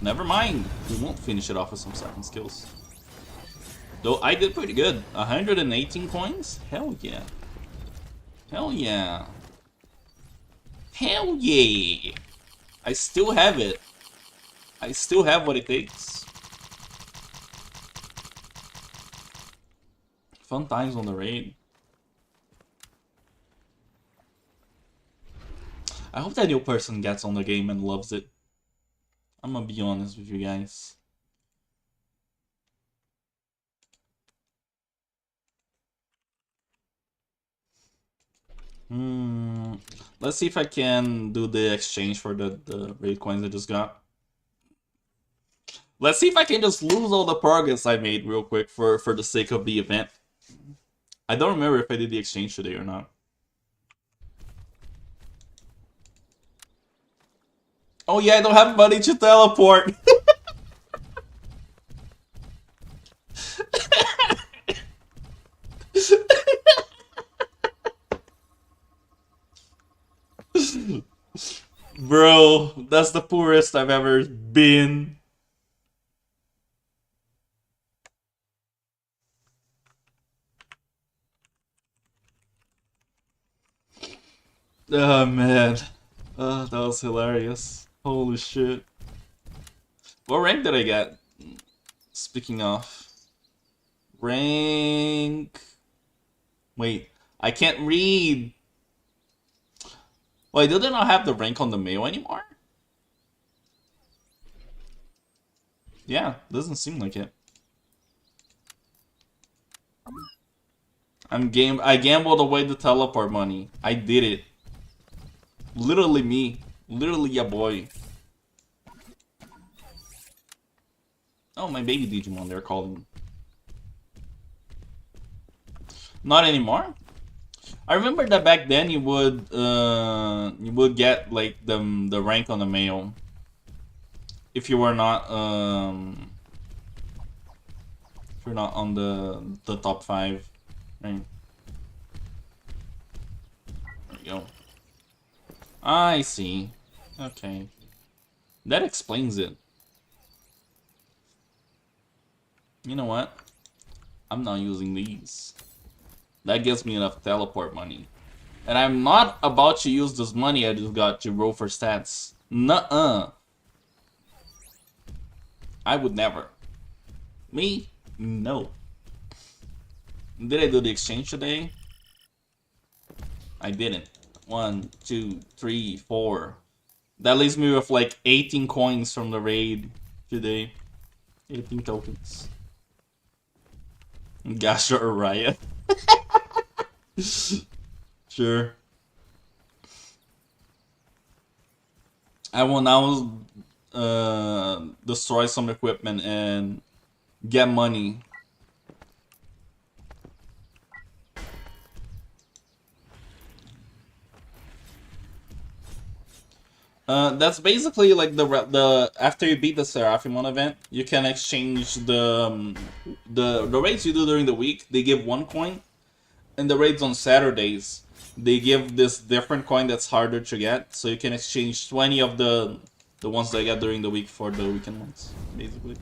Never mind. We won't finish it off with some second skills. Though I did pretty good. 118 coins? Hell yeah. Hell yeah. Hell yeah. I still have it. I still have what it takes. Fun times on the raid. I hope that new person gets on the game and loves it. I'm gonna be honest with you guys. Let's see if I can do the exchange for the raid coins I just got. Let's see if I can just lose all the progress I made real quick for the sake of the event. I don't remember if I did the exchange today or not. Oh yeah, I don't have money to teleport. Bro, that's the poorest I've ever been. Oh man. Oh, that was hilarious. Holy shit. What rank did I get? Speaking of. Rank... Wait, I can't read. Wait, do they not have the rank on the mail anymore? Yeah, doesn't seem like it. I gambled away the teleport money. I did it. Literally me. Literally ya boy. Oh, my baby Digimon, they're calling. Not anymore? I remember that back then you would get like the rank on the mail if you were not if you're not on the top 5, right? There we go. I see. Okay, that explains it. You know what? I'm not using these. That gives me enough teleport money. And I'm not about to use this money I just got to roll for stats. Nuh-uh. I would never. Me? No. Did I do the exchange today? I didn't. 1, 2, 3, 4. That leaves me with like 18 coins from the raid today. 18 tokens. Gasha or Riot. Sure. I will now destroy some equipment and get money. That's basically like the after you beat the Seraphimon event, you can exchange the raids you do during the week. They give 1 coin, and the raids on Saturdays they give this different coin that's harder to get. So you can exchange 20 of the ones that I get during the week for the weekend ones, basically.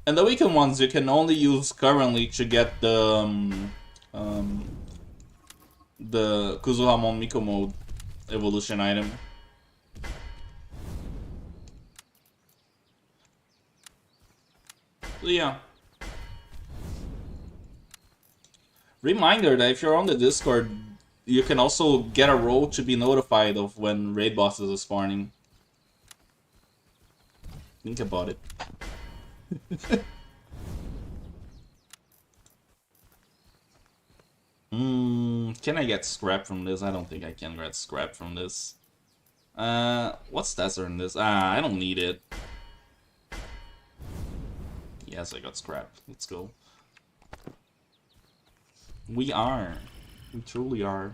And the weekend ones you can only use currently to get the Kuzuhamon Miko mode evolution item. So yeah. Reminder that if you're on the Discord, you can also get a role to be notified of when raid bosses are spawning. Think about it. Can I get scrap from this? I don't think I can get scrap from this. What stats are in this? I don't need it. Yes, I got scrap. Let's go. We are. We truly are.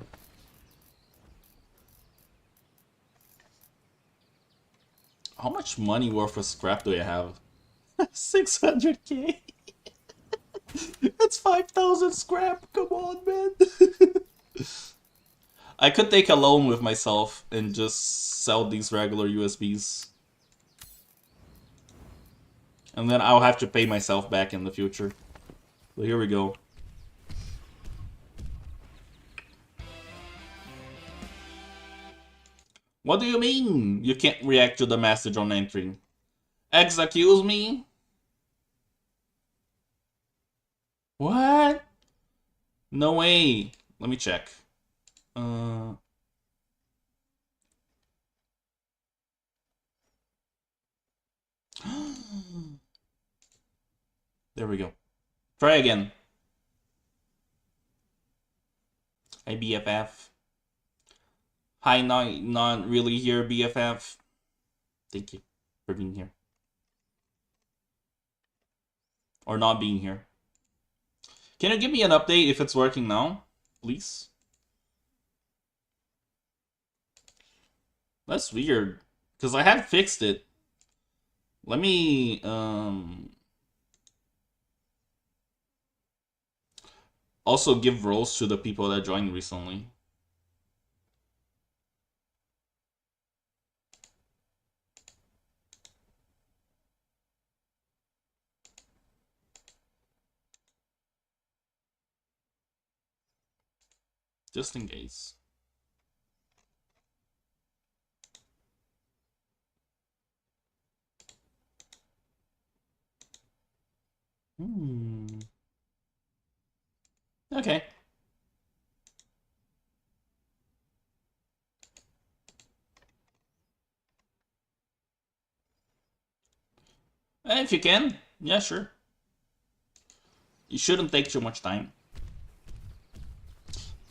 How much money worth of scrap do I have? 600k. That's 5,000 scrap. Come on, man. I could take a loan with myself and just sell these regular USBs. And then I'll have to pay myself back in the future. So here we go. What do you mean? You can't react to the message on entering. Excuse me? What? No way. Let me check. There we go. Try again. Hi, BFF. Hi, not really here, BFF. Thank you for being here. Or not being here. Can you give me an update if it's working now? Please? That's weird. Because I had fixed it. Let me, also give roles to the people that joined recently. Just in case. Okay. If you can, yeah, sure. You shouldn't take too much time.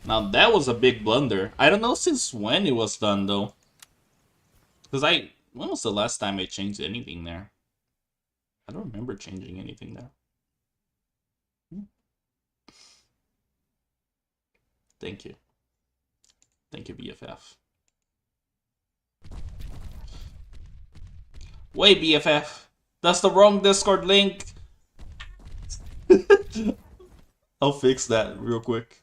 Now that was a big blunder. I don't know since when it was done though. Because when was the last time I changed anything there? I don't remember changing anything there. Thank you. Thank you, BFF. Wait, BFF. That's the wrong Discord link. I'll fix that real quick.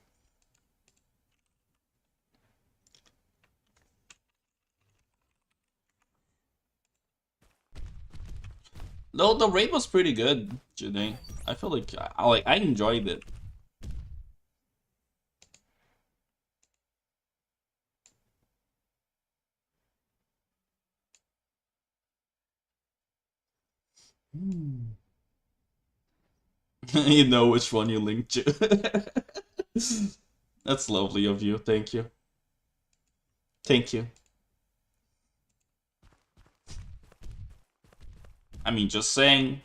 No, the raid was pretty good today. I feel like I enjoyed it. You know which one you linked to. That's lovely of you. Thank you. Thank you. I mean, just saying.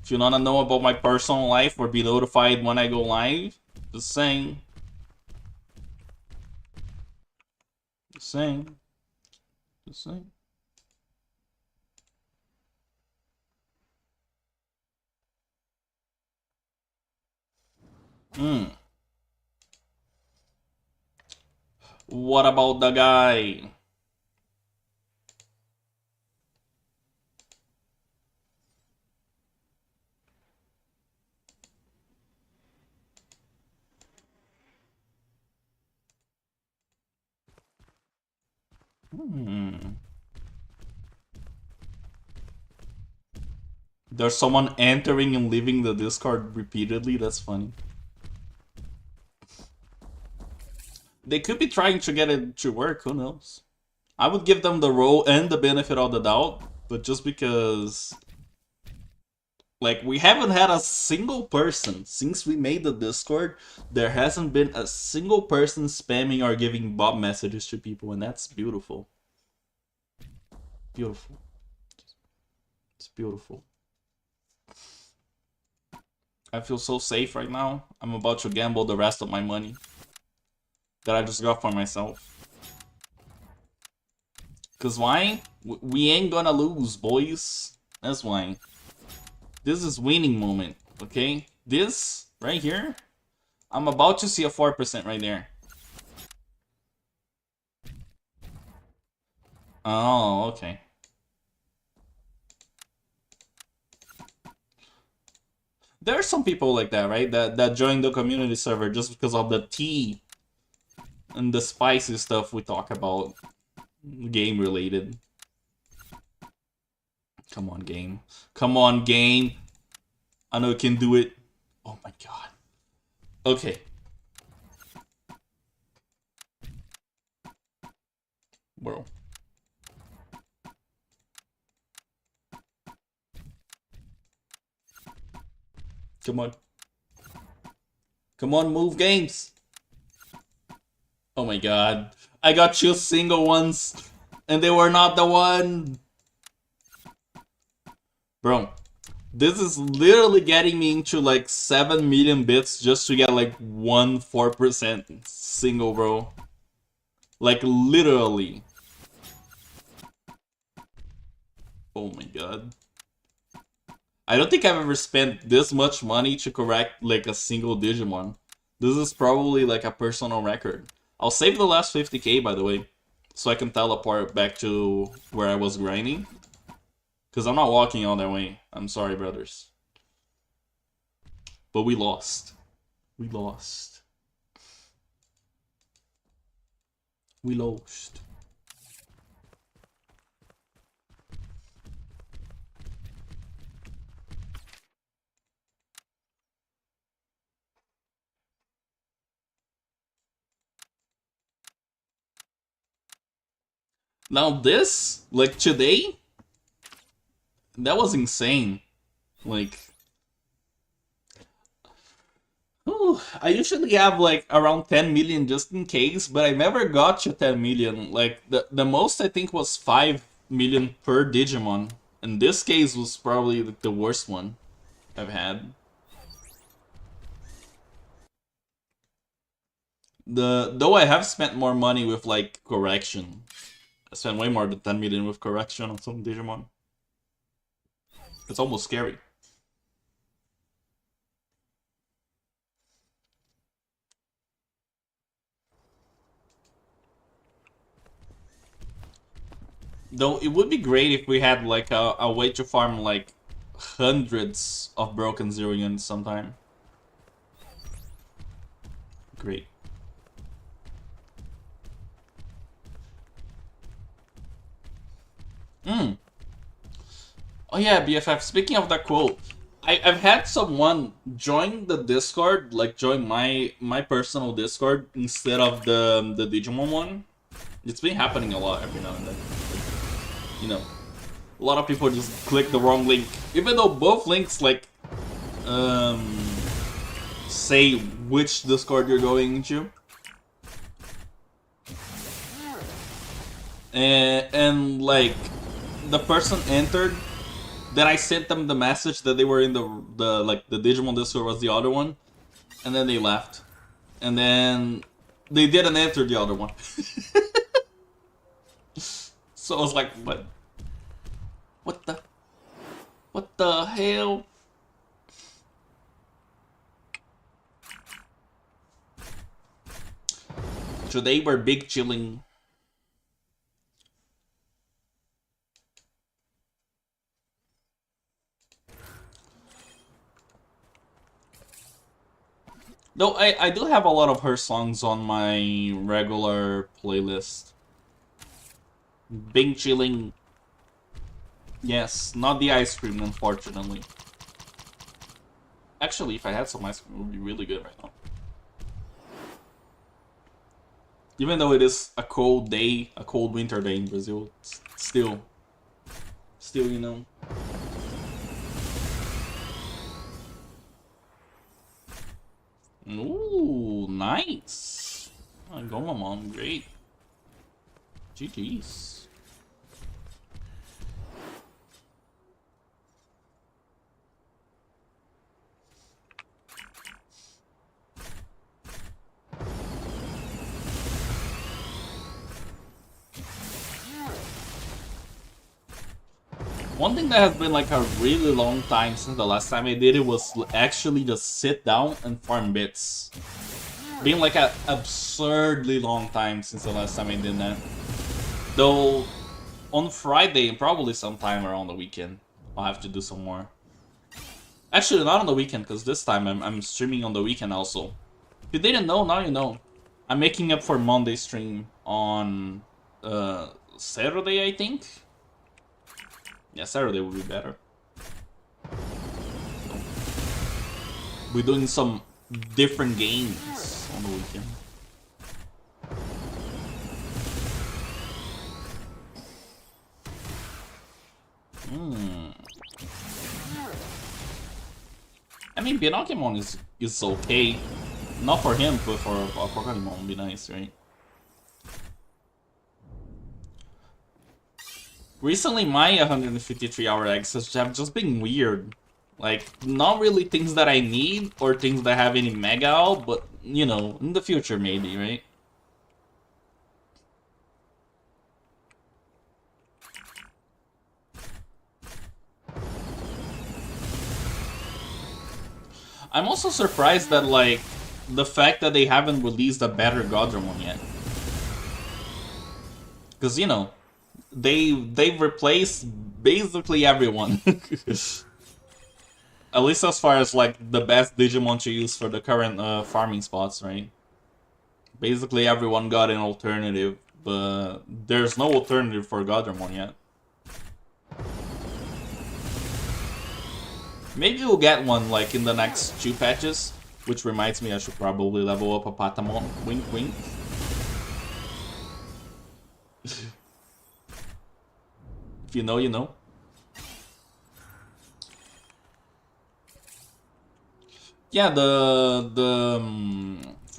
If you wanna know about my personal life or be notified when I go live, just saying. Just saying. Just saying. What about the guy? There's someone entering and leaving the Discord repeatedly. That's funny. They could be trying to get it to work. Who knows? I would give them the role and the benefit of the doubt, but just because, like, we haven't had a single person since we made the Discord. There hasn't been a single person spamming or giving bot messages to people, and that's beautiful. Beautiful. It's beautiful. I feel so safe right now. I'm about to gamble the rest of my money that I just got for myself. Cause why? We ain't gonna lose, boys. That's why. This is winning moment, okay? This right here, I'm about to see a 4% right there. Oh, okay. There are some people like that, right? That join the community server just because of the tea and the spicy stuff we talk about, game related. Come on, game. Come on, game. I know you can do it. Oh my god. Okay. Bro. Come on. Come on, move games. Oh my god. I got 2 single ones, and they were not the one. Bro, this is literally getting me into like 7 million bits just to get like 4% single, bro. Like literally. Oh my god. I don't think I've ever spent this much money to correct like a single Digimon. This is probably like a personal record. I'll save the last 50k, by the way, so I can teleport back to where I was grinding. Because I'm not walking all that way. I'm sorry, brothers. But we lost. We lost. We lost. Now this, like today, that was insane. Like, ooh, I usually have like around 10 million just in case, but I never got to 10 million. Like the most I think was 5 million per Digimon. And this case was probably like, the worst one I've had. Though I have spent more money with like correction. I spent way more than 10 million with correction on some Digimon. It's almost scary. Though it would be great if we had like a way to farm like hundreds of broken zero units sometime. Great. Oh yeah, BFF, speaking of that quote, I've had someone join the Discord, like join my personal Discord instead of the Digimon one. It's been happening a lot every now and then. You know, a lot of people just click the wrong link, even though both links like say which Discord you're going into. And like the person entered, then I sent them the message that they were in the Digimon Discord was the other one, and then they left, and then they didn't enter the other one. So I was like, what the hell? Today we're big chilling. Though I do have a lot of her songs on my regular playlist. Big chilling. Yes, not the ice cream, unfortunately. Actually, if I had some ice cream, it would be really good right now. Even though it is a cold day, a cold winter day in Brazil, still, you know. Ooh, nice. Go, my mom, great. GG's. One thing that has been like a really long time since the last time I did it was actually just sit down and farm bits. Been like an absurdly long time since the last time I did that. Though on Friday and probably sometime around the weekend, I'll have to do some more. Actually, not on the weekend, because this time I'm streaming on the weekend also. If you didn't know, now you know. I'm making up for Monday stream on Saturday, I think. Yeah, Saturday will be better. We're doing some different games on the weekend. I mean, Pinocchimon is okay. Not for him, but for Pokemon would be nice, right? Recently, my 153-hour access have just been weird. Like, not really things that I need or things that have any mega out, but, you know, in the future maybe, right? I'm also surprised that, like, the fact that they haven't released a better Godramon yet. Because, you know, they've replaced basically everyone. At least as far as, like, the best Digimon to use for the current farming spots, right? Basically everyone got an alternative, but there's no alternative for Godramon yet. Maybe we'll get one, like, in the next 2 patches. Which reminds me, I should probably level up a Patamon. Wink, wink. If you know, you know. Yeah, for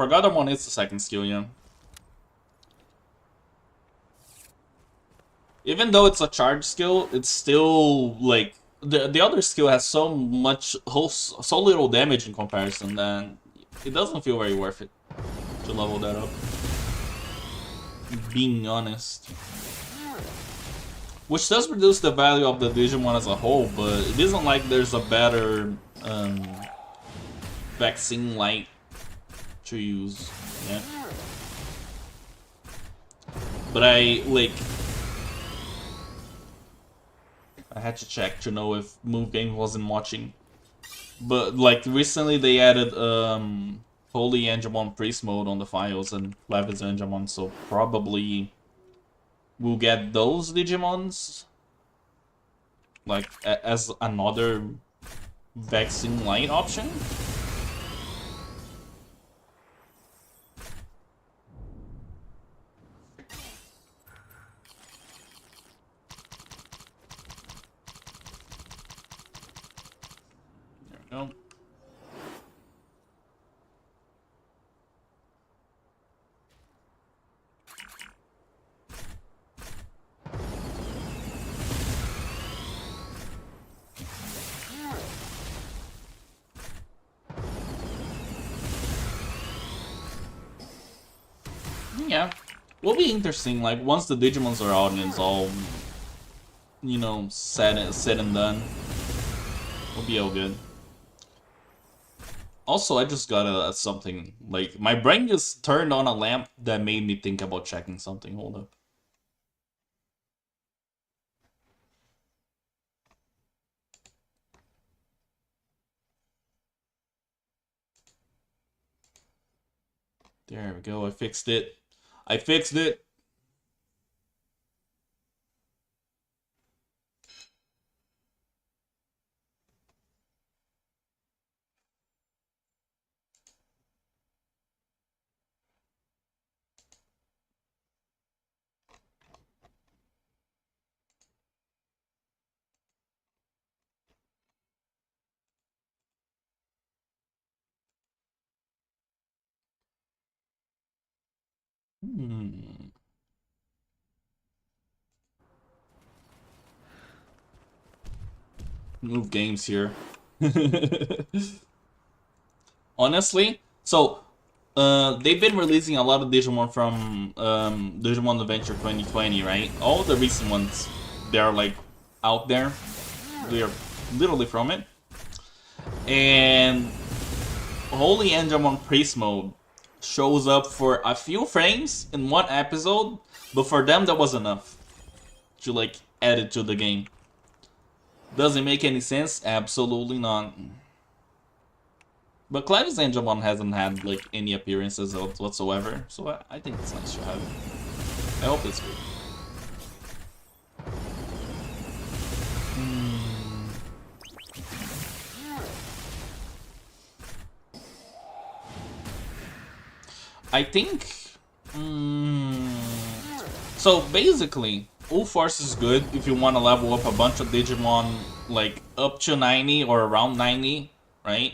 Godamon, it's the second skill, yeah. Even though it's a charge skill, it's still, like, the other skill has so little damage in comparison that it doesn't feel very worth it to level that up. Being honest. Which does reduce the value of the Digimon as a whole, but it isn't like there's a better vaccine light to use. Yeah. But I had to check to know if Move Game wasn't watching. But like recently they added Holy Angemon Priest mode on the files and Levis Angemon, so probably we'll get those Digimons like as another vaccine light option. There we go. yeah, will be interesting. Like once the Digimons are out and it's all, you know, said and done, will be all good. Also, I just got something. Like my brain just turned on a lamp that made me think about checking something. Hold up. There we go. I fixed it. I fixed it. Hmm. Move games here. Honestly, so they've been releasing a lot of Digimon from Digimon Adventure 2020, right? All the recent ones, they're like out there. They're literally from it. And Holy Angemon Priest mode shows up for a few frames in one episode, but for them that was enough to like add it to the game. Does it make any sense? Absolutely not. But Clavis Angemon hasn't had like any appearances whatsoever, so I think it's nice to have it. I hope it's good. I think. So basically, Full Force is good if you want to level up a bunch of Digimon like up to 90 or around 90, right?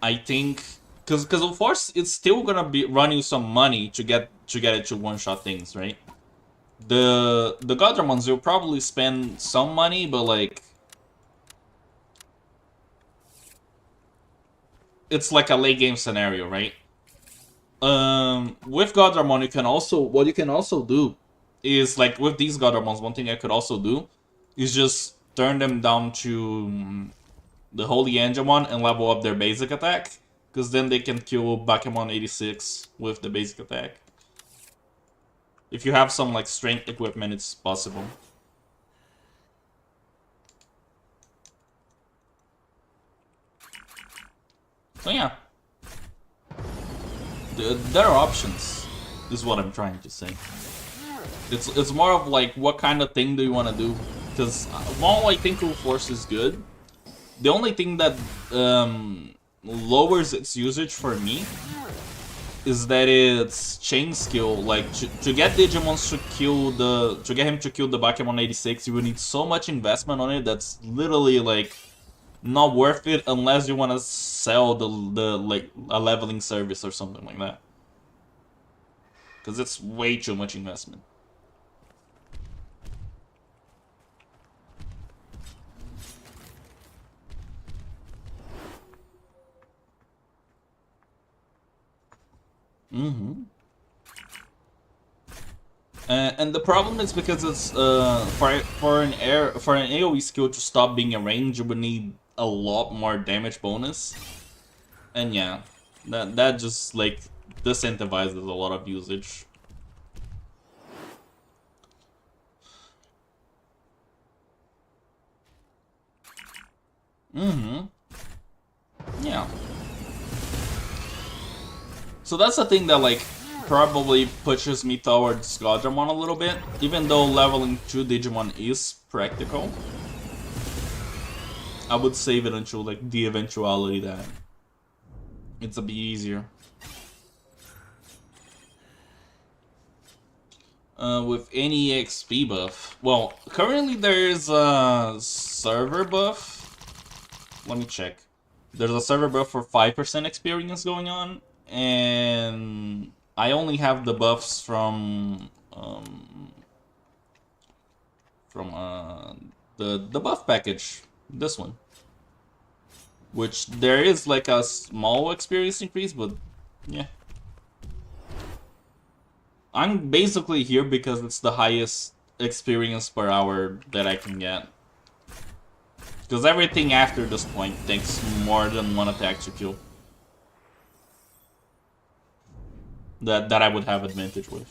I think because Full Force it's still gonna be run you some money to get it to one shot things, right? The Godramons you'll probably spend some money, but like it's like a late game scenario, right? With Godramon, what you can also do is like with these Godramons, one thing I could also do is just turn them down to the Holy Angemon and level up their basic attack, because then they can kill Bakemon 86 with the basic attack. If you have some like strength equipment, it's possible. So yeah. There are options, is what I'm trying to say. It's more of like, what kind of thing do you want to do? Because while I think Full Force is good, the only thing that lowers its usage for me is that it's chain skill. Like to get Digimons to get him to kill the Bakemon 86, you would need so much investment on it that's literally like not worth it unless you want to sell the like a leveling service or something like that. Because it's way too much investment. And the problem is because it's for an AoE skill to stop being a range, you would need a lot more damage bonus. And yeah, that just like disincentivizes a lot of usage. Yeah. So that's the thing that like probably pushes me towards Godramon a little bit, even though leveling 2 Digimon is practical. I would save it until like the eventuality that it's a bit easier. With any XP buff. Well, currently there is a server buff. Let me check. There's a server buff for 5% experience going on, and I only have the buffs from the buff package. This one, which there is like a small experience increase, but yeah. I'm basically here because it's the highest experience per hour that I can get. Because everything after this point takes more than one attack to kill. That I would have advantage with.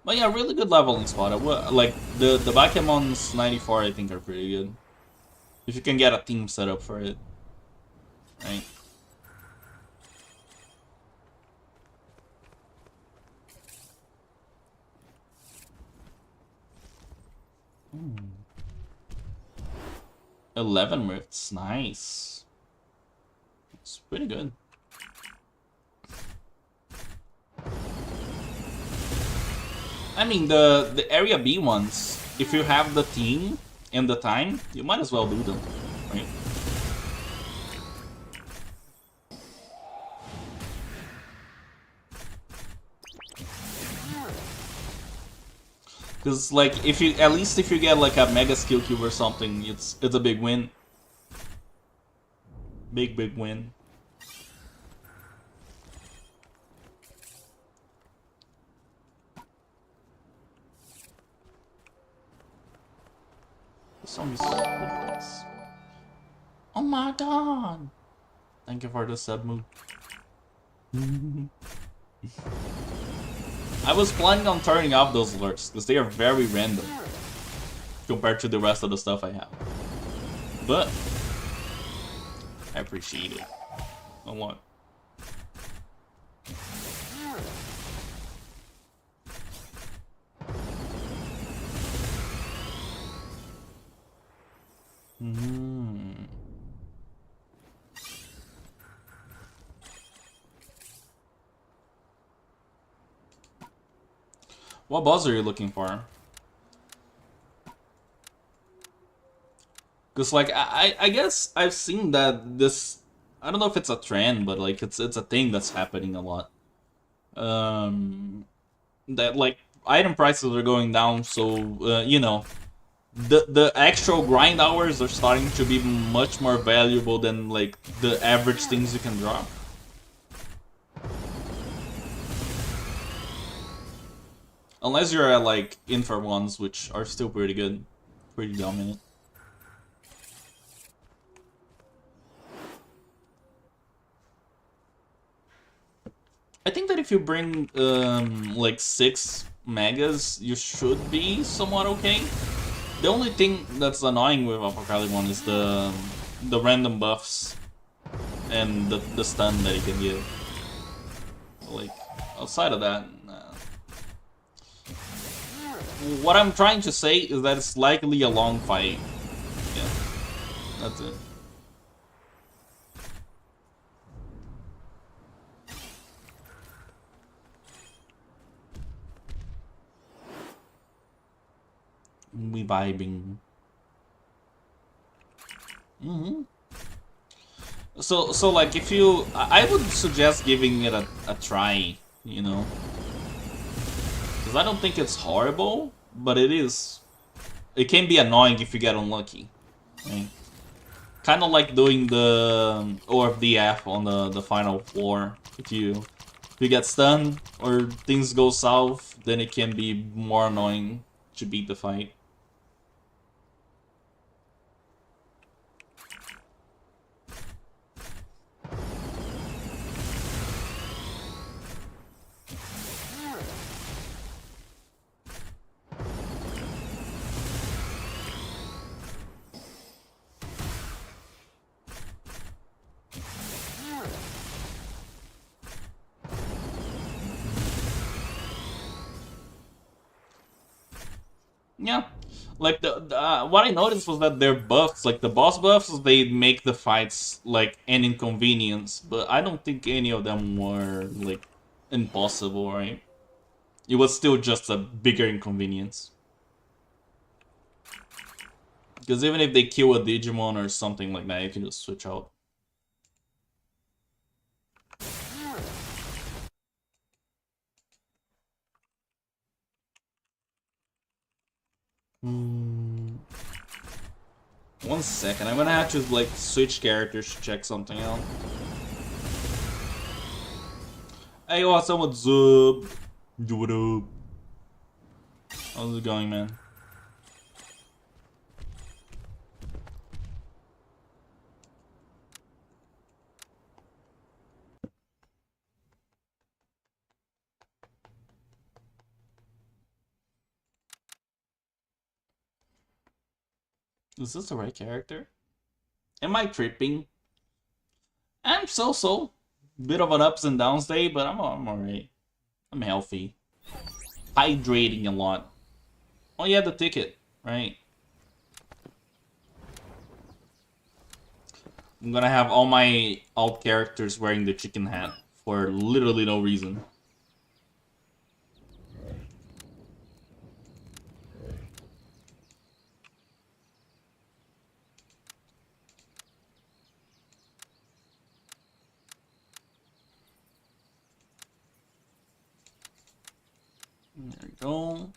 But yeah, really good leveling spot. Like the Bakemon's 94 I think are pretty good. If you can get a team set up for it. Right? Hmm. 11 rifts, nice. It's pretty good. I mean, the area B ones, if you have the team and the time, you might as well do them, right? Because like, if you at least if you get like a mega skill cube or something, it's a big win. Big win. The song is so nice. Oh my god! Thank you for the sub move. I was planning on turning off those alerts because they are very random compared to the rest of the stuff I have. But I appreciate it a lot. What boss are you looking for? Because like I guess I've seen that this, I don't know if it's a trend, but like it's a thing that's happening a lot. That like item prices are going down, so you know, the actual grind hours are starting to be much more valuable than like the average things you can drop. Unless you're at like Infer ones, which are still pretty good, pretty dominant. I think that if you bring like 6 megas, you should be somewhat okay. The only thing that's annoying with Apocalypse is the random buffs and the stun that you can give. Like outside of that, nah. What I'm trying to say is that it's likely a long fight. Yeah, that's it. We vibing. So like if you, I would suggest giving it a try, you know, because I don't think it's horrible, but it is. It can be annoying if you get unlucky. Right? Kind of like doing the OFDF on the final floor. If you get stunned or things go south, then it can be more annoying to beat the fight. Yeah, like what I noticed was that their buffs, like the boss buffs, they make the fights like an inconvenience, but I don't think any of them were like impossible, right? It was still just a bigger inconvenience. Because even if they kill a Digimon or something like that, you can just switch out. 1 second, I'm gonna have to like switch characters to check something out. Hey, awesome, what's up? What up? How's it going, man? Is this the right character? Am I tripping? I'm so. Bit of an ups and downs day, but I'm alright. I'm healthy. Hydrating a lot. Oh yeah, the ticket, right? I'm gonna have all my alt characters wearing the chicken hat for literally no reason. There we go.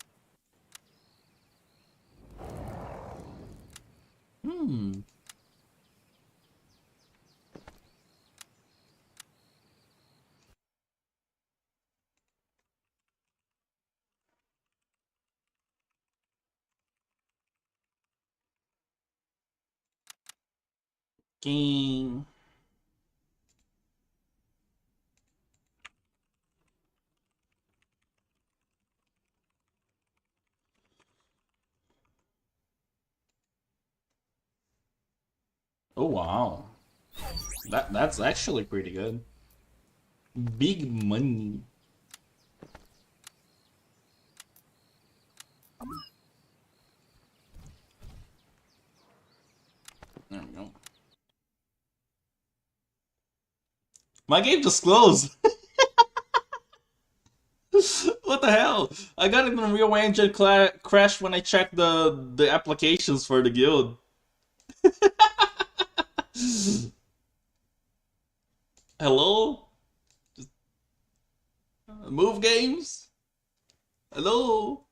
Game. Oh wow. That's actually pretty good. Big money. There we go. My game just closed. What the hell? I got it in Real Engine crash when I checked the applications for the guild. Hello? Move games? Hello?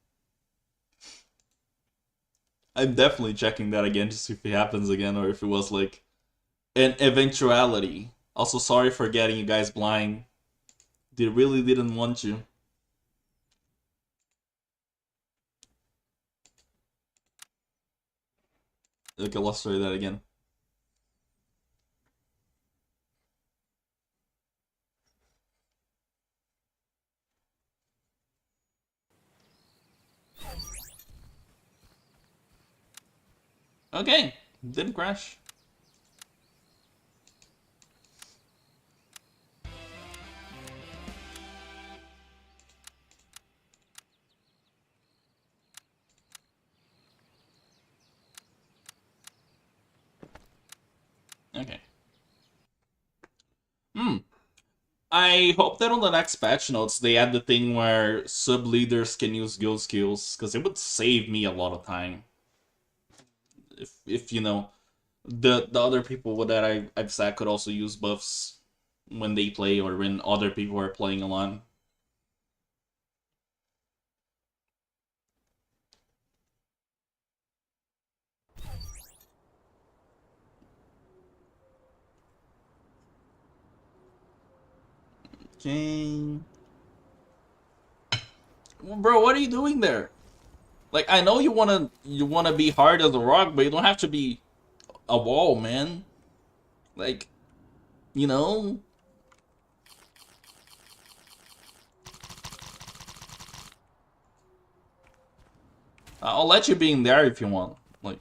I'm definitely checking that again to see if it happens again or if it was like an eventuality. Also, sorry for getting you guys blind. They really didn't want you. Okay, let's try that again. Okay, didn't crash. Okay. I hope that on the next patch notes they add the thing where sub leaders can use guild skills, because it would save me a lot of time. If you know, the other people that I've said could also use buffs when they play or when other people are playing along. Okay. Well, bro, what are you doing there? Like, I know you wanna be hard as a rock, but you don't have to be a wall, man. Like, you know. I'll let you be in there if you want. Like,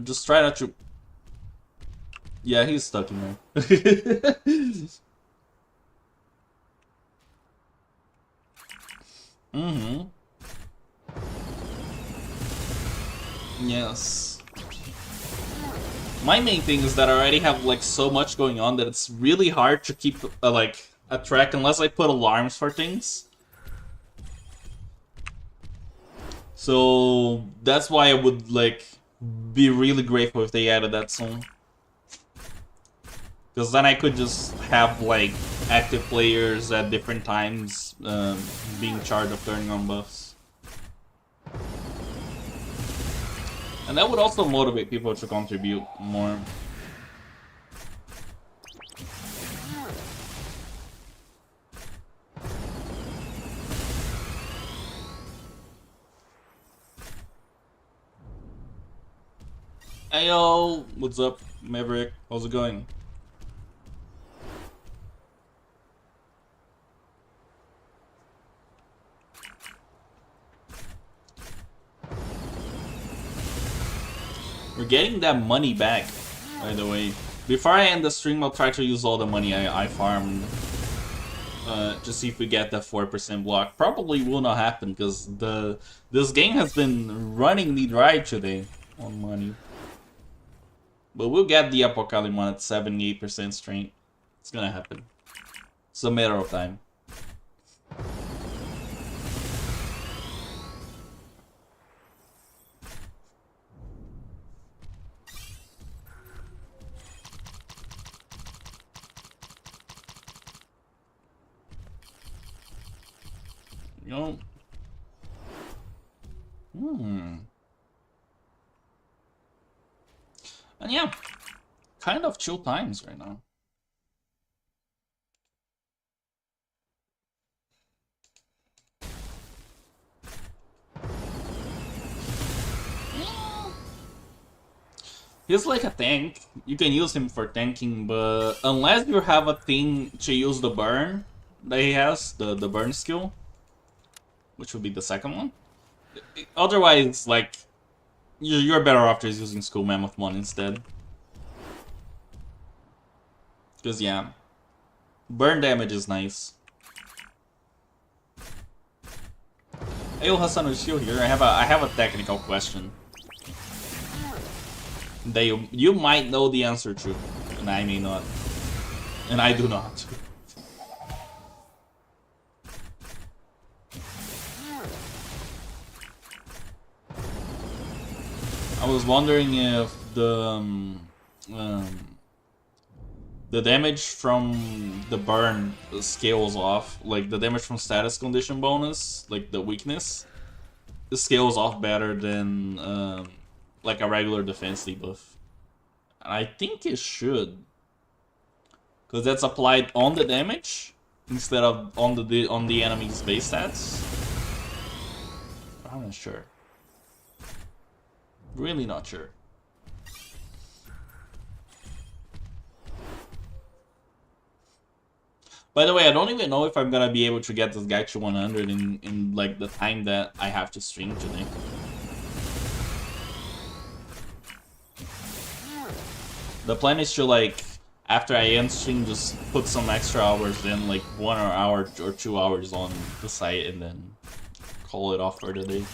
just try not to. Yeah, he's stuck in there. Mm-hmm. Yes. My main thing is that I already have like so much going on that it's really hard to keep like a track unless I put alarms for things. So that's why I would like be really grateful if they added that soon. Because then I could just have like active players at different times being charged of turning on buffs. And that would also motivate people to contribute more. Hey yo, what's up, Maverick? How's it going? We're getting that money back, by the way. Before I end the stream, I'll try to use all the money I farmed. To see if we get that 4% block. Probably will not happen, because this game has been running me dry today on money. But we'll get the Apocalypse at 78% strength. It's gonna happen. It's a matter of time. You know? And yeah, kind of chill times right now. He's like a tank. You can use him for tanking, but unless you have a thing to use the burn that he has, the burn skill, which would be the second one. Otherwise, like, you're better off just using Skull Mammoth 1 instead. Because, yeah, burn damage is nice. Hey, Hassan, is still here. I have a technical question that you might know the answer to, and I may not, and I do not. I was wondering if the damage from the burn scales off, like the damage from status condition bonus, like the weakness, it scales off better than like a regular defense debuff. And I think it should, because that's applied on the damage instead of on the enemy's base stats. I'm not sure. Really not sure. By the way, I don't even know if I'm gonna be able to get this guy to 100 in like the time that I have to stream today. The plan is to, like, after I end stream, just put some extra hours in, like 1 hour or 2 hours on the site, and then call it off for the day.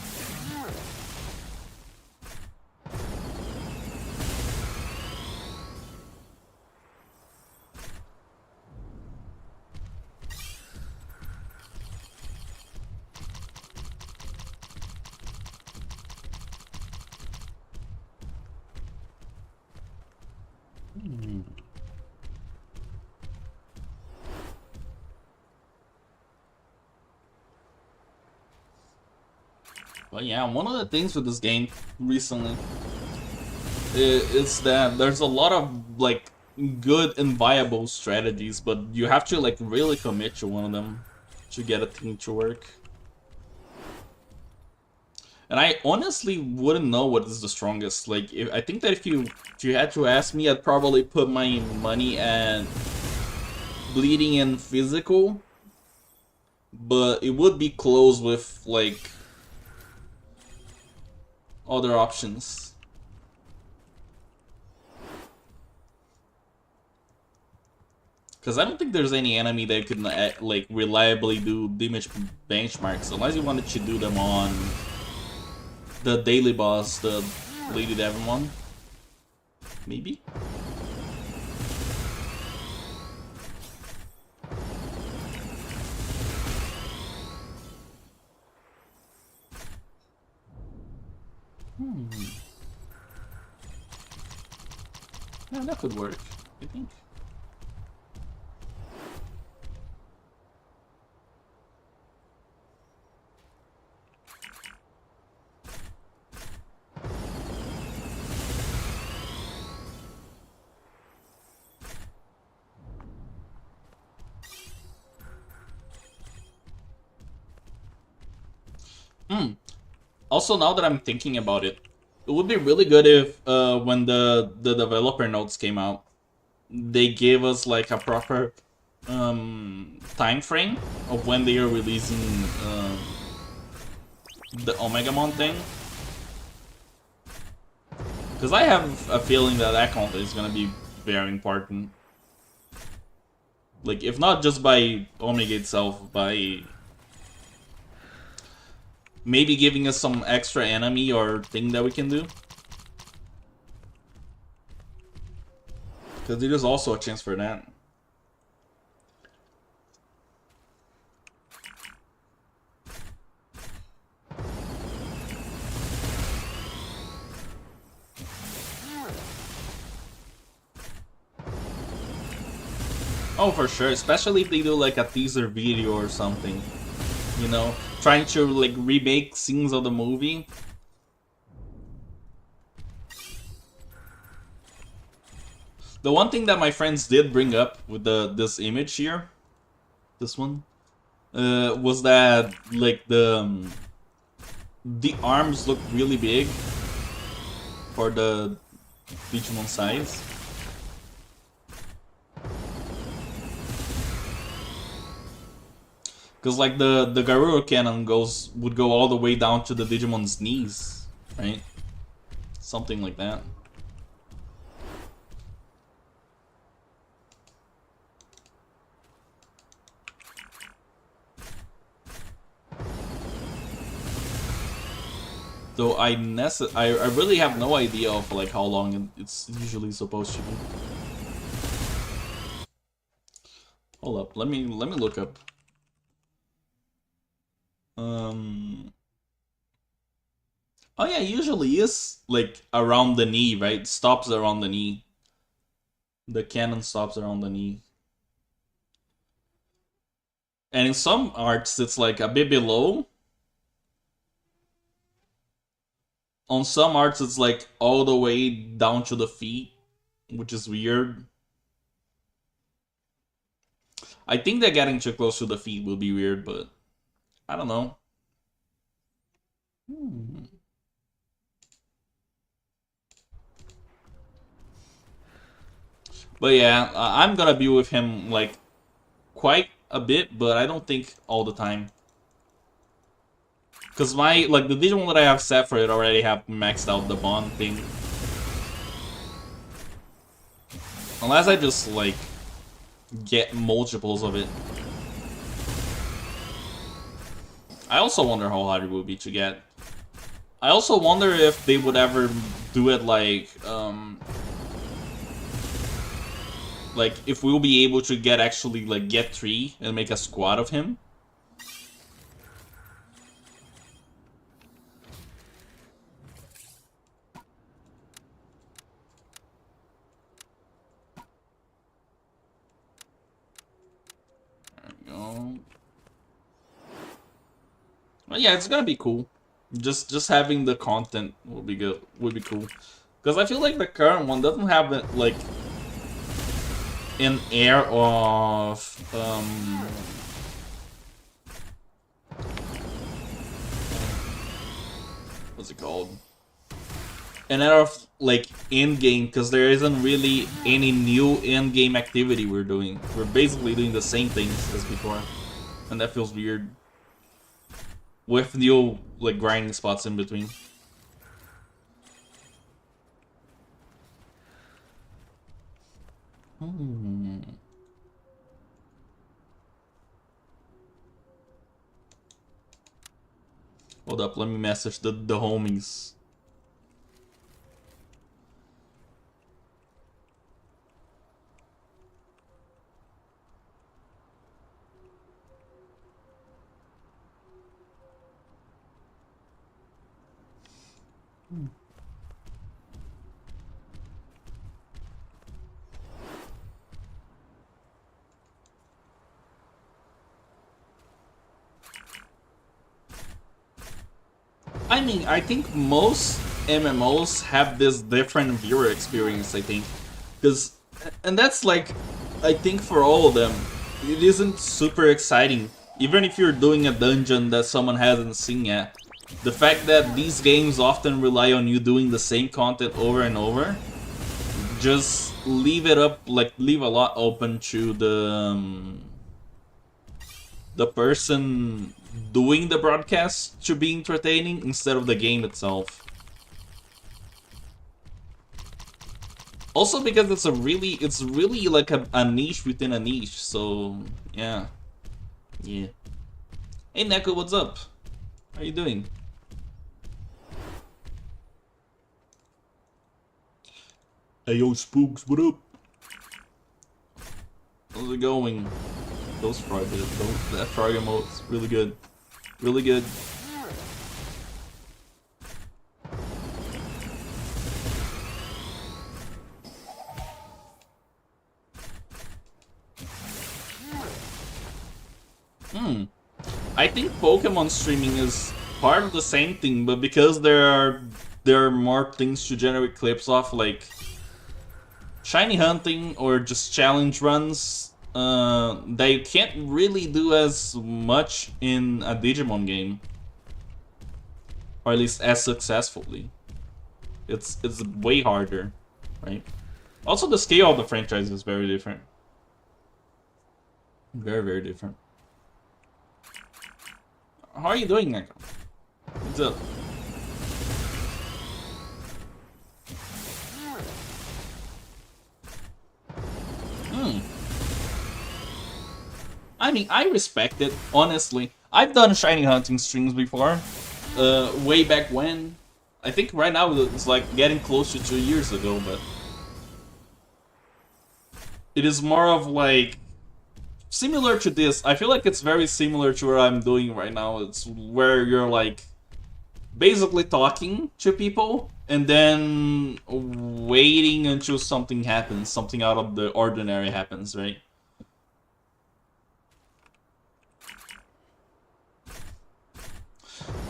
But yeah, one of the things with this game recently is that there's a lot of, like, good and viable strategies, but you have to, like, really commit to one of them to get a team to work. And I honestly wouldn't know what is the strongest. Like, I think that if you had to ask me, I'd probably put my money at bleeding and physical, but it would be close with, like, other options. Because I don't think there's any enemy that could, like, reliably do damage benchmarks, unless you wanted to do them on the daily boss, the Lady Devon one. Maybe? Yeah, that could work, I think. Also, now that I'm thinking about it, it would be really good if when the developer notes came out, they gave us like a proper time frame of when they are releasing the Omegamon thing. Because I have a feeling that that content is gonna be very important. Like, if not just by Omega itself, by maybe giving us some extra enemy or thing that we can do. Because there is also a chance for that. Oh, for sure. Especially if they do like a teaser video or something. You know? Trying to like remake scenes of the movie. The one thing that my friends did bring up with this image here, this one, was that like the arms look really big for the Digimon size. Because like the Garuru cannon would go all the way down to the Digimon's knees, right? Something like that. Though I really have no idea of like how long it's usually supposed to be. Hold up, let me look up. Oh yeah, usually is like around the knee, right? Stops around the knee. The cannon stops around the knee. And in some arts, it's like a bit below. On some arts, it's like all the way down to the feet, which is weird. I think that getting too close to the feet will be weird, but I don't know. But yeah, I'm gonna be with him like quite a bit, but I don't think all the time. Cause my like the Digimon that I have set for it already have maxed out the bond thing. Unless I just like get multiples of it. I also wonder how hard it would be to get. I also wonder if they would ever do it like if we'll be able to get actually like get 3 and make a squad of him. There we go. Well, yeah, it's gonna be cool. Just having the content will be good. Would be cool. Because I feel like the current one doesn't have it like an air of what's it called? An air of like in-game, because there isn't really any new in-game activity we're doing. We're basically doing the same things as before, and that feels weird. With new like grinding spots in between. Hold up, let me message the homies. I mean, I think most MMOs have this different viewer experience, I think. And that's like, I think for all of them, it isn't super exciting. Even if you're doing a dungeon that someone hasn't seen yet. The fact that these games often rely on you doing the same content over and over, just leave it up, like leave a lot open to the person doing the broadcast to be entertaining instead of the game itself. Also because it's really like a niche within a niche, so yeah. Yeah. Hey Neko, what's up? How are you doing? Hey yo Spooks, what up? How's it going? That frog emote's really good. Really good. I think Pokemon streaming is part of the same thing, but because there are more things to generate clips off, like shiny hunting or just challenge runs, that you can't really do as much in a Digimon game, or at least as successfully. It's way harder, right? Also, the scale of the franchise is very different. Very, very different. How are you doing, Neko? What's up? I mean, I respect it, honestly. I've done shiny hunting streams before, way back when. I think right now it's like getting close to 2 years ago, but it is more of like similar to this. I feel like it's very similar to what I'm doing right now. It's where you're like basically talking to people and then waiting until something happens, something out of the ordinary happens, right?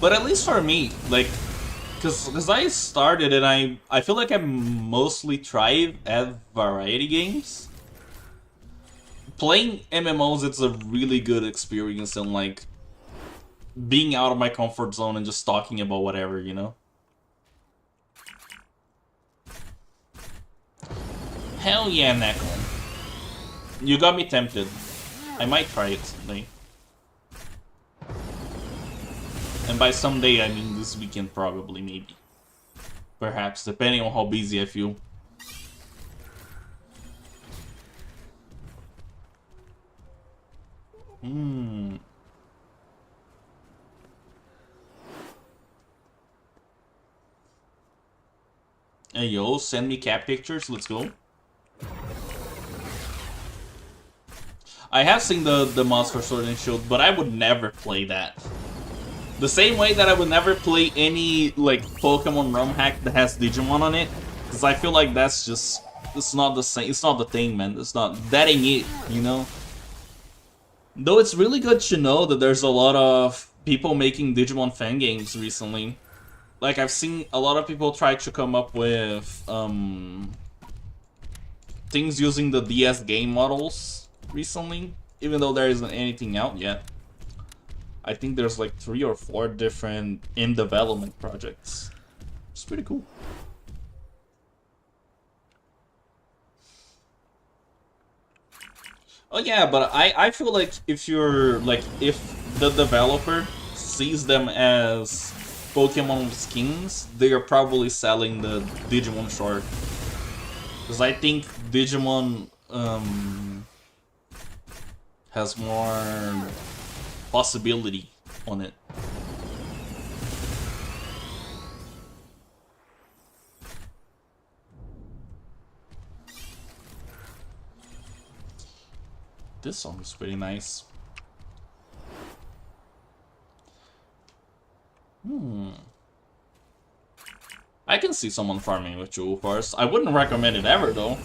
But at least for me, like, cause I started and I feel like I mostly thrive at variety games. Playing MMOs, it's a really good experience and like being out of my comfort zone and just talking about whatever, you know? Hell yeah, Neko. You got me tempted. I might try it someday. And by someday, I mean this weekend probably, maybe. Perhaps, depending on how busy I feel. Hey yo, send me cat pictures, let's go. I have seen the mods for Sword and Shield, but I would never play that. The same way that I would never play any, like, Pokemon ROM hack that has Digimon on it. Because I feel like that's just... It's not the same, it's not the thing, man. It's not... That ain't it, you know? Though it's really good to know that there's a lot of people making Digimon fan games recently. Like, I've seen a lot of people try to come up with, things using the DS game models recently, even though there isn't anything out yet. I think there's like 3 or 4 different in-development projects. It's pretty cool. Oh yeah, but I feel like if you're, like, if the developer sees them as Pokemon skins, they are probably selling the Digimon short. Because I think Digimon has more possibility on it. This song is pretty nice. I can see someone farming with Jewel Force. I wouldn't recommend it ever though.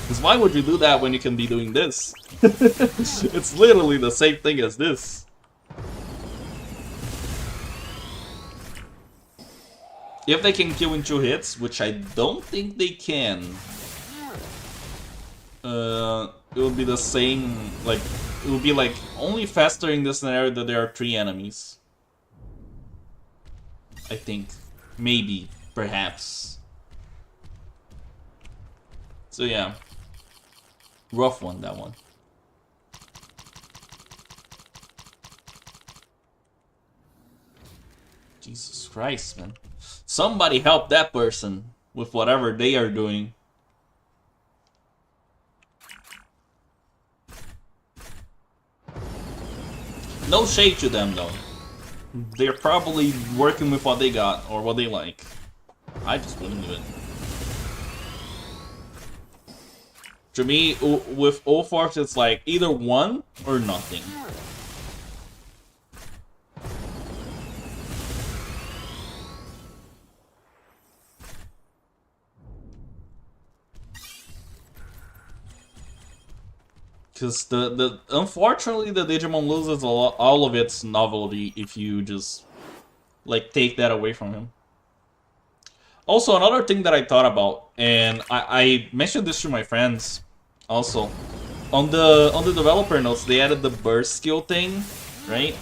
Because why would you do that when you can be doing this? It's literally the same thing as this. If they can kill in 2 hits, which I don't think they can, it would be the same, like, it would be like only faster in this scenario that there are 3 enemies. I think. Maybe. Perhaps. So yeah. Rough one, that one. Jesus Christ, man. Somebody help that person with whatever they are doing. No shade to them, though. They're probably working with what they got, or what they like. I just wouldn't do it. To me, with O-Force, it's like either one or nothing. Because unfortunately the Digimon loses all of its novelty if you just like take that away from him. Also, another thing that I thought about, and I mentioned this to my friends also, on the developer notes they added the burst skill thing, right?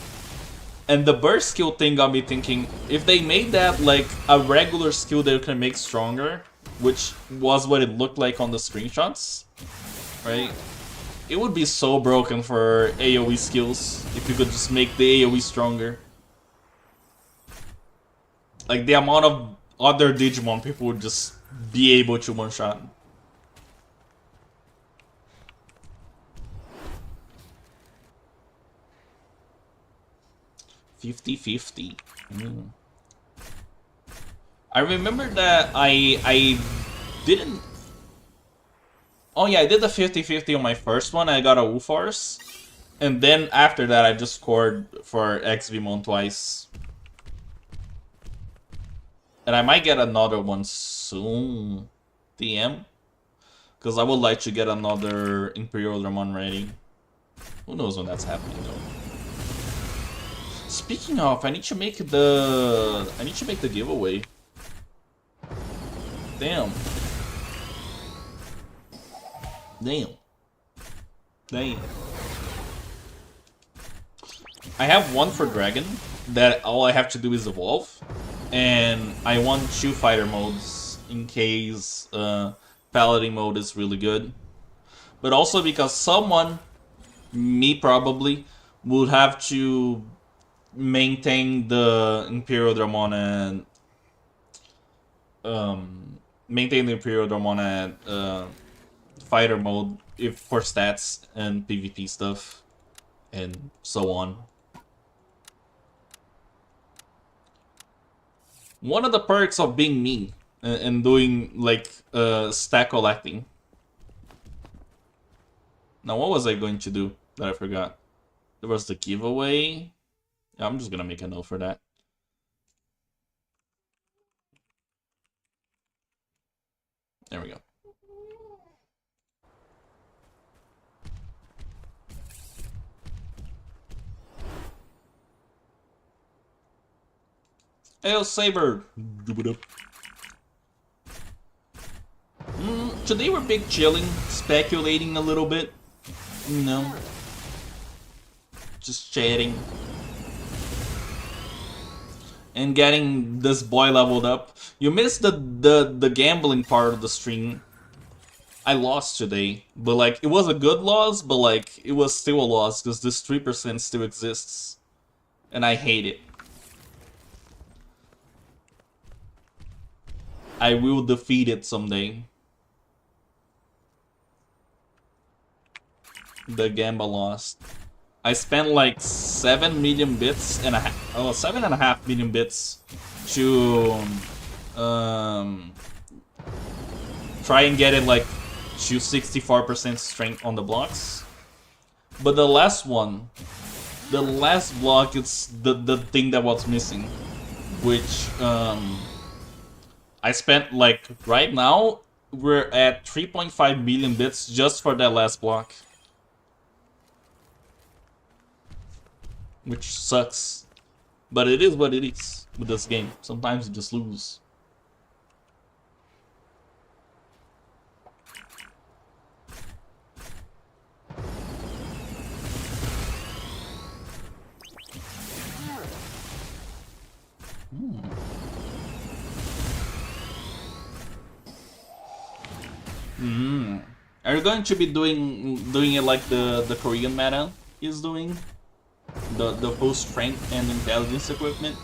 And the burst skill thing got me thinking, if they made that like a regular skill that you can make stronger, which was what it looked like on the screenshots, right? It would be so broken for AoE skills if you could just make the AoE stronger. Like the amount of other Digimon people would just be able to one-shot. $50-50. I remember that I didn't. Oh yeah, I did the 50-50 on my first one. I got a U-Force. And then after that, I just scored for XVmon twice. And I might get another one soon. DM. Because I would like to get another Imperial Dramon ready. Who knows when that's happening though. Speaking of, I need to make the giveaway. Damn. I have one for Dragon that all I have to do is evolve, and I want 2 fighter modes in case Paladin mode is really good. But also because someone, me probably, would have to maintain the Imperial Dramon and fighter mode if for stats and PvP stuff and so on. One of the perks of being me and doing like stack collecting. Now what was I going to do that I forgot? There was the giveaway. Yeah, I'm just gonna make a note for that. There we go. Hail Saber! Today we're big chilling, speculating a little bit. You know. Just chatting. And getting this boy leveled up. You missed the gambling part of the stream. I lost today, but like it was a good loss, but like it was still a loss because this 3% still exists. And I hate it. I will defeat it someday. The Gamba lost. I spent like 7 million bits and a half, 7.5 million bits to try and get it like to 64% strength on the blocks. But the last one, the last block, it's the thing that was missing, which I spent like right now we're at 3.5 million bits just for that last block. Which sucks. But it is what it is with this game. Sometimes you just lose. Are you going to be doing it like the Korean meta is doing? The full strength and intelligence equipment?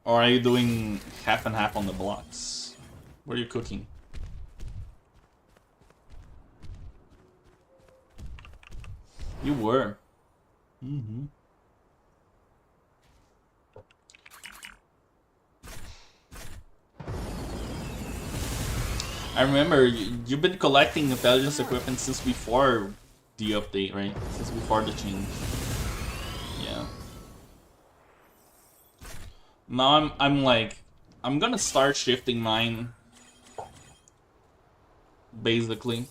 Or are you doing half and half on the blocks? What are you cooking? You were. I remember you've been collecting intelligence equipment since before the update, right? Since before the change. Yeah. Now I'm like, I'm gonna start shifting mine, basically.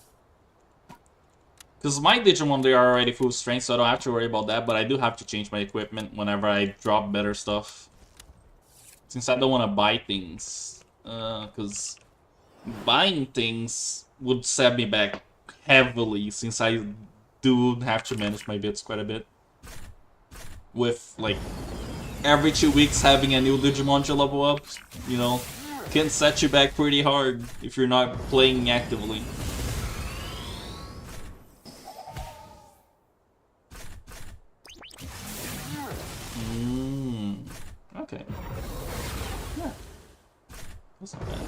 Because my Digimon, they are already full strength, so I don't have to worry about that, but I do have to change my equipment whenever I drop better stuff. Since I don't want to buy things. Because buying things would set me back heavily, since I do have to manage my bits quite a bit. With, like, every 2 weeks having a new Digimon to level up, you know, can set you back pretty hard if you're not playing actively. Okay. Yeah. That's not bad.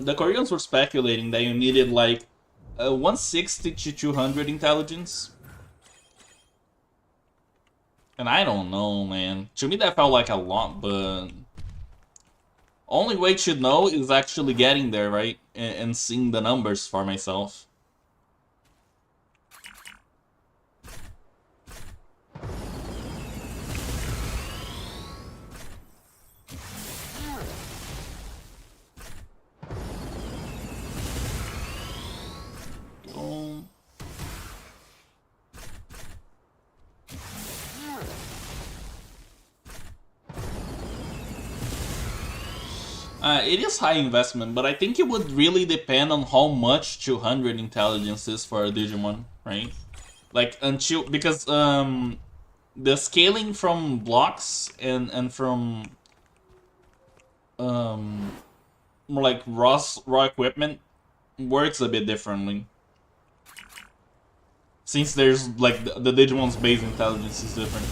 The Koreans were speculating that you needed like 160 to 200 intelligence. And I don't know, man. To me that felt like a lot, but only way to know is actually getting there, right? And seeing the numbers for myself. It is high investment, but I think it would really depend on how much 200 intelligence is for a Digimon, right? Like, until, because the scaling from blocks and from more like raw equipment works a bit differently. Since there's like the Digimon's base intelligence is different.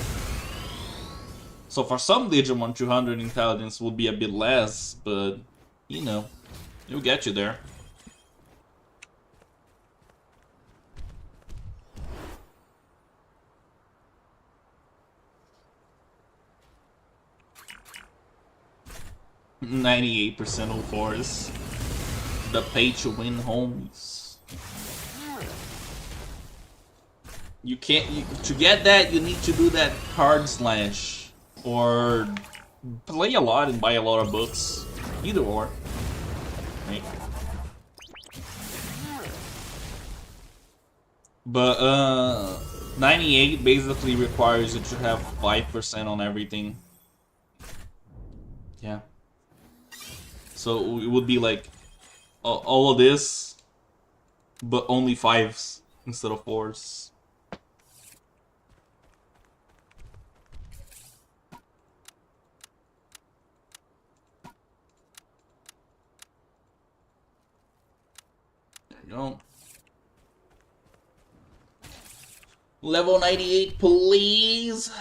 So for some Digimon, 200 intelligence would be a bit less, but you know, it'll get you there. %98% of fours. The pay to win homies. You can't, to get that, you need to do that card slash. Or play a lot and buy a lot of books. Either or. Right? But 98 basically requires you to have 5% on everything. Yeah. So it would be like all of this, but only 5s instead of 4s. Go. Level 98, please.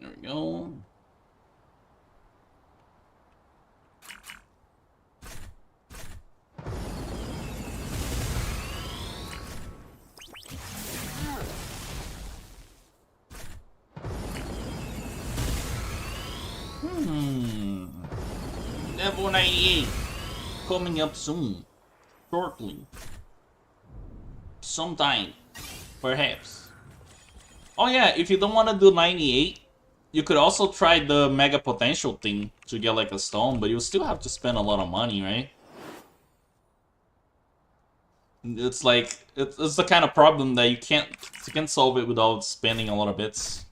There we go. Level 98 coming up soon, shortly, sometime, perhaps. Oh yeah, if you don't want to do 98, you could also try the Mega Potential thing to get like a stone, but you'll still have to spend a lot of money, right? It's like it's the kind of problem that you can't solve it without spending a lot of bits.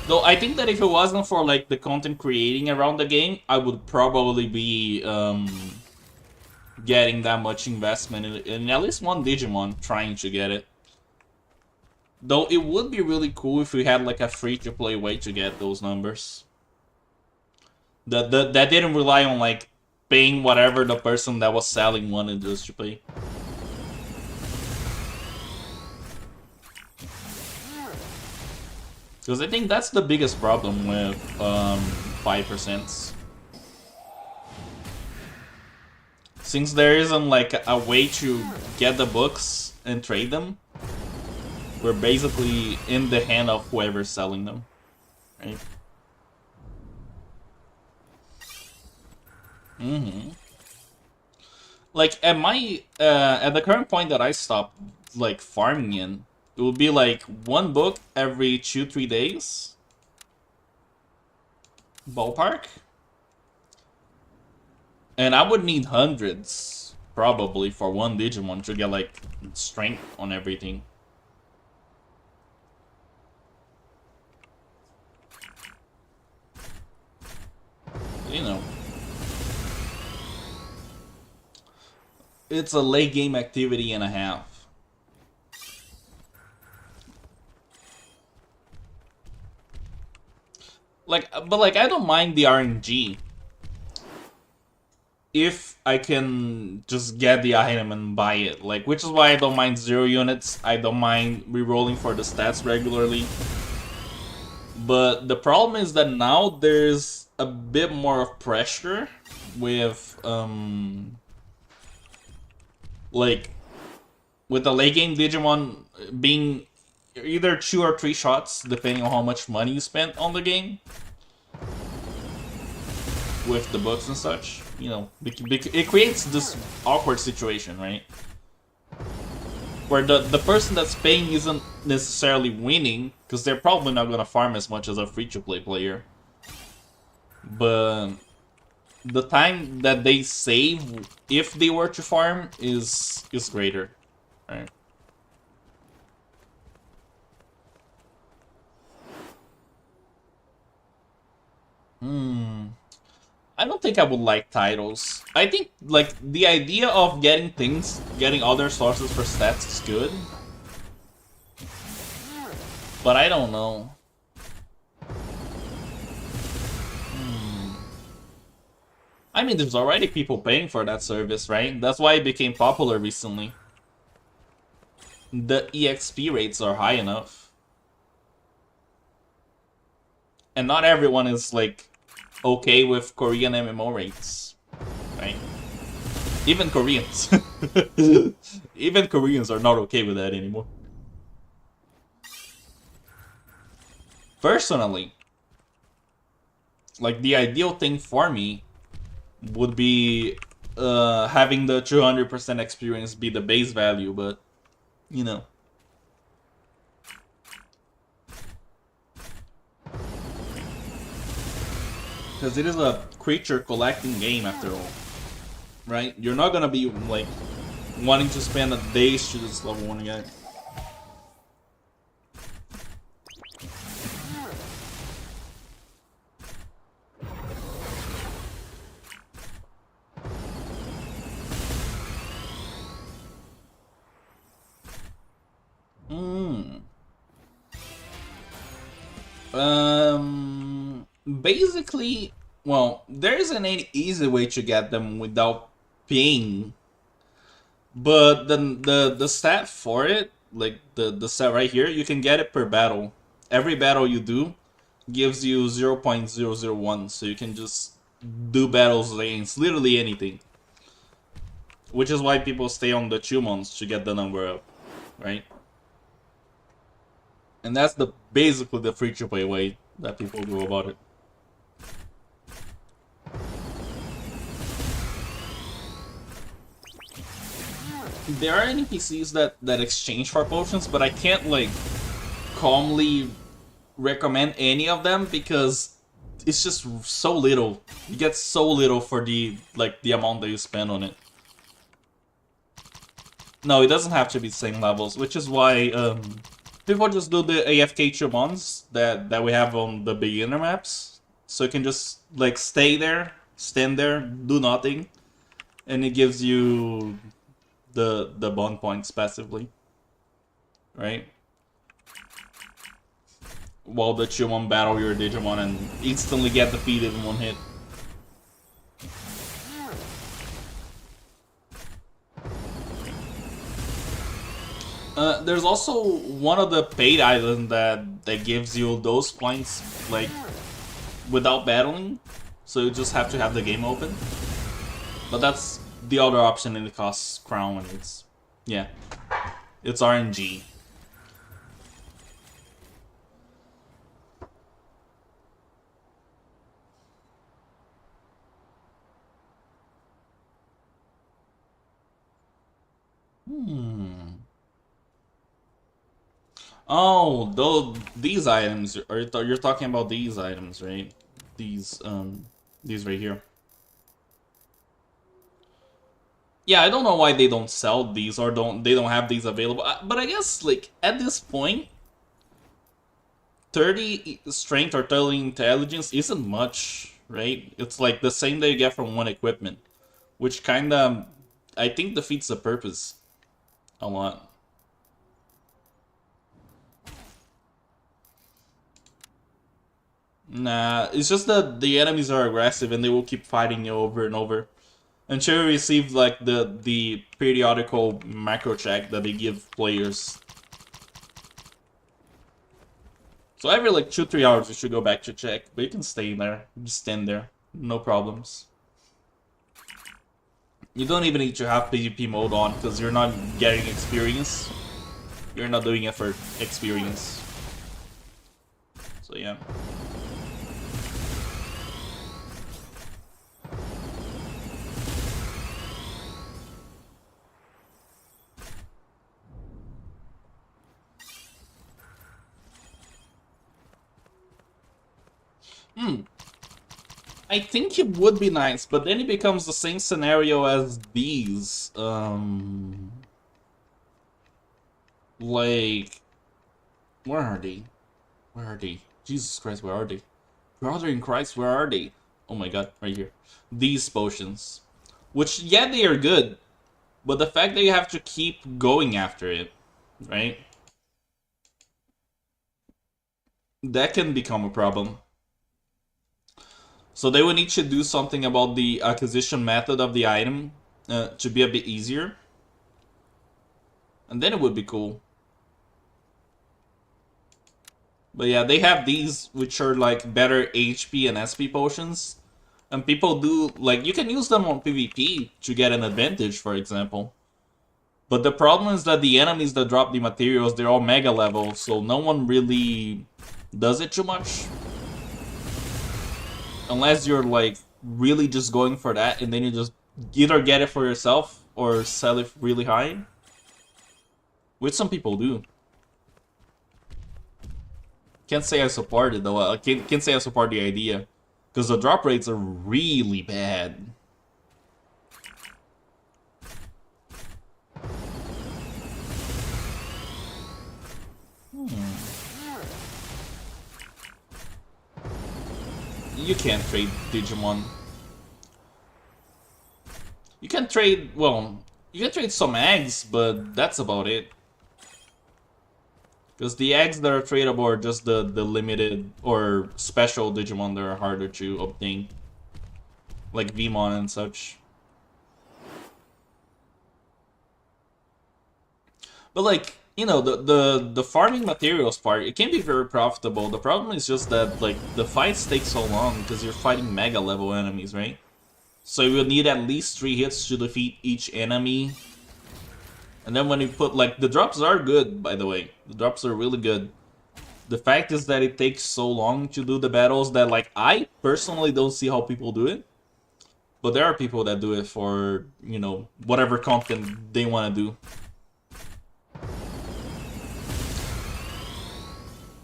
Though I think that if it wasn't for like the content creating around the game, I would probably be getting that much investment in at least one Digimon, trying to get it. Though it would be really cool if we had like a free-to-play way to get those numbers. That didn't rely on like paying whatever the person that was selling wanted us to pay. Because I think that's the biggest problem with 5%. Since there isn't like a way to get the books and trade them, we're basically in the hand of whoever's selling them, right? Like at the current point that I stopped like farming in, it would be like one book every 2-3 days. Ballpark. And I would need hundreds, probably, for one Digimon to get, like, strength on everything. You know. It's a late game activity and a half. But I don't mind the RNG. If I can just get the item and buy it. Like, which is why I don't mind 0 units. I don't mind rerolling for the stats regularly. But the problem is that now there's a bit more of pressure with, like, with the late game Digimon being either 2 or 3 shots, depending on how much money you spent on the game. With the books and such, you know, it creates this awkward situation, right? Where the person that's paying isn't necessarily winning, because they're probably not gonna farm as much as a free-to-play player. But the time that they save, if they were to farm, is greater, right? I don't think I would like titles. I think, like, the idea of getting other sources for stats is good. But I don't know. I mean, there's already people paying for that service, right? That's why it became popular recently. The EXP rates are high enough. And not everyone is, like, okay with Korean MMO rates, right? Even Koreans. Even Koreans are not okay with that anymore. Personally, like, the ideal thing for me would be having the 200% experience be the base value, but, you know. Because it is a creature collecting game after all, right? You're not gonna be, like, wanting to spend a day to this level 1 guy. Basically, well, there isn't any easy way to get them without paying. But the stat for it, like the stat right here, you can get it per battle. Every battle you do gives you 0.001, so you can just do battles against literally anything. Which is why people stay on the 2 months to get the number up, right? And that's basically the free-to-play way that people go about it. There are NPCs that exchange for potions, but I can't, like, calmly recommend any of them because it's just so little. You get so little for the amount that you spend on it. No, it doesn't have to be the same levels, which is why people just do the AFK Chumons that we have on the beginner maps. So you can just like stay there, stand there, do nothing, and it gives you the bond points passively, right? While the Chumon battle your Digimon and instantly get defeated in one hit. There's also one of the paid items that gives you those points like without battling, so you just have to have the game open. But that's the other option, and it costs crown, and it's it's RNG. Oh, these items. You're talking about these items, right? These right here. Yeah, I don't know why they don't sell these or they don't have these available. But I guess like at this point, 30 strength or 30 intelligence isn't much, right? It's like the same that you get from one equipment, which kind of I think defeats the purpose a lot. Nah, it's just that the enemies are aggressive and they will keep fighting you over and over until you receive like the periodical macro check that they give players. So every like 2-3 hours you should go back to check, but you can stay there, just stand there, no problems. You don't even need to have PvP mode on because you're not getting experience. You're not doing it for experience. So yeah. I think it would be nice, but then it becomes the same scenario as these. Like, where are they? Where are they? Jesus Christ, where are they? Brother in Christ, where are they? Oh my god, right here. These potions. Which, yeah, they are good, but the fact that you have to keep going after it, right? That can become a problem. So they would need to do something about the acquisition method of the item to be a bit easier. And then it would be cool. But yeah, they have these which are like better HP and SP potions. And people do, like, you can use them on PvP to get an advantage, for example. But the problem is that the enemies that drop the materials, they're all mega level, so no one really does it too much. Unless you're like really just going for that and then you just either get it for yourself or sell it really high. Which some people do. Can't say I support it though. I can't say I support the idea. Because the drop rates are really bad. You can't trade Digimon. You can trade, well, you can trade some eggs, but that's about it. Because the eggs that are tradable are just the limited or special Digimon that are harder to obtain. Like Vmon and such. But like, you know, the farming materials part, it can be very profitable. The problem is just that like the fights take so long because you're fighting mega level enemies, right? So you will need at least 3 hits to defeat each enemy. And then when you put, like, the drops are good, by the way. The drops are really good. The fact is that it takes so long to do the battles that, like, I personally don't see how people do it. But there are people that do it for, you know, whatever content they want to do.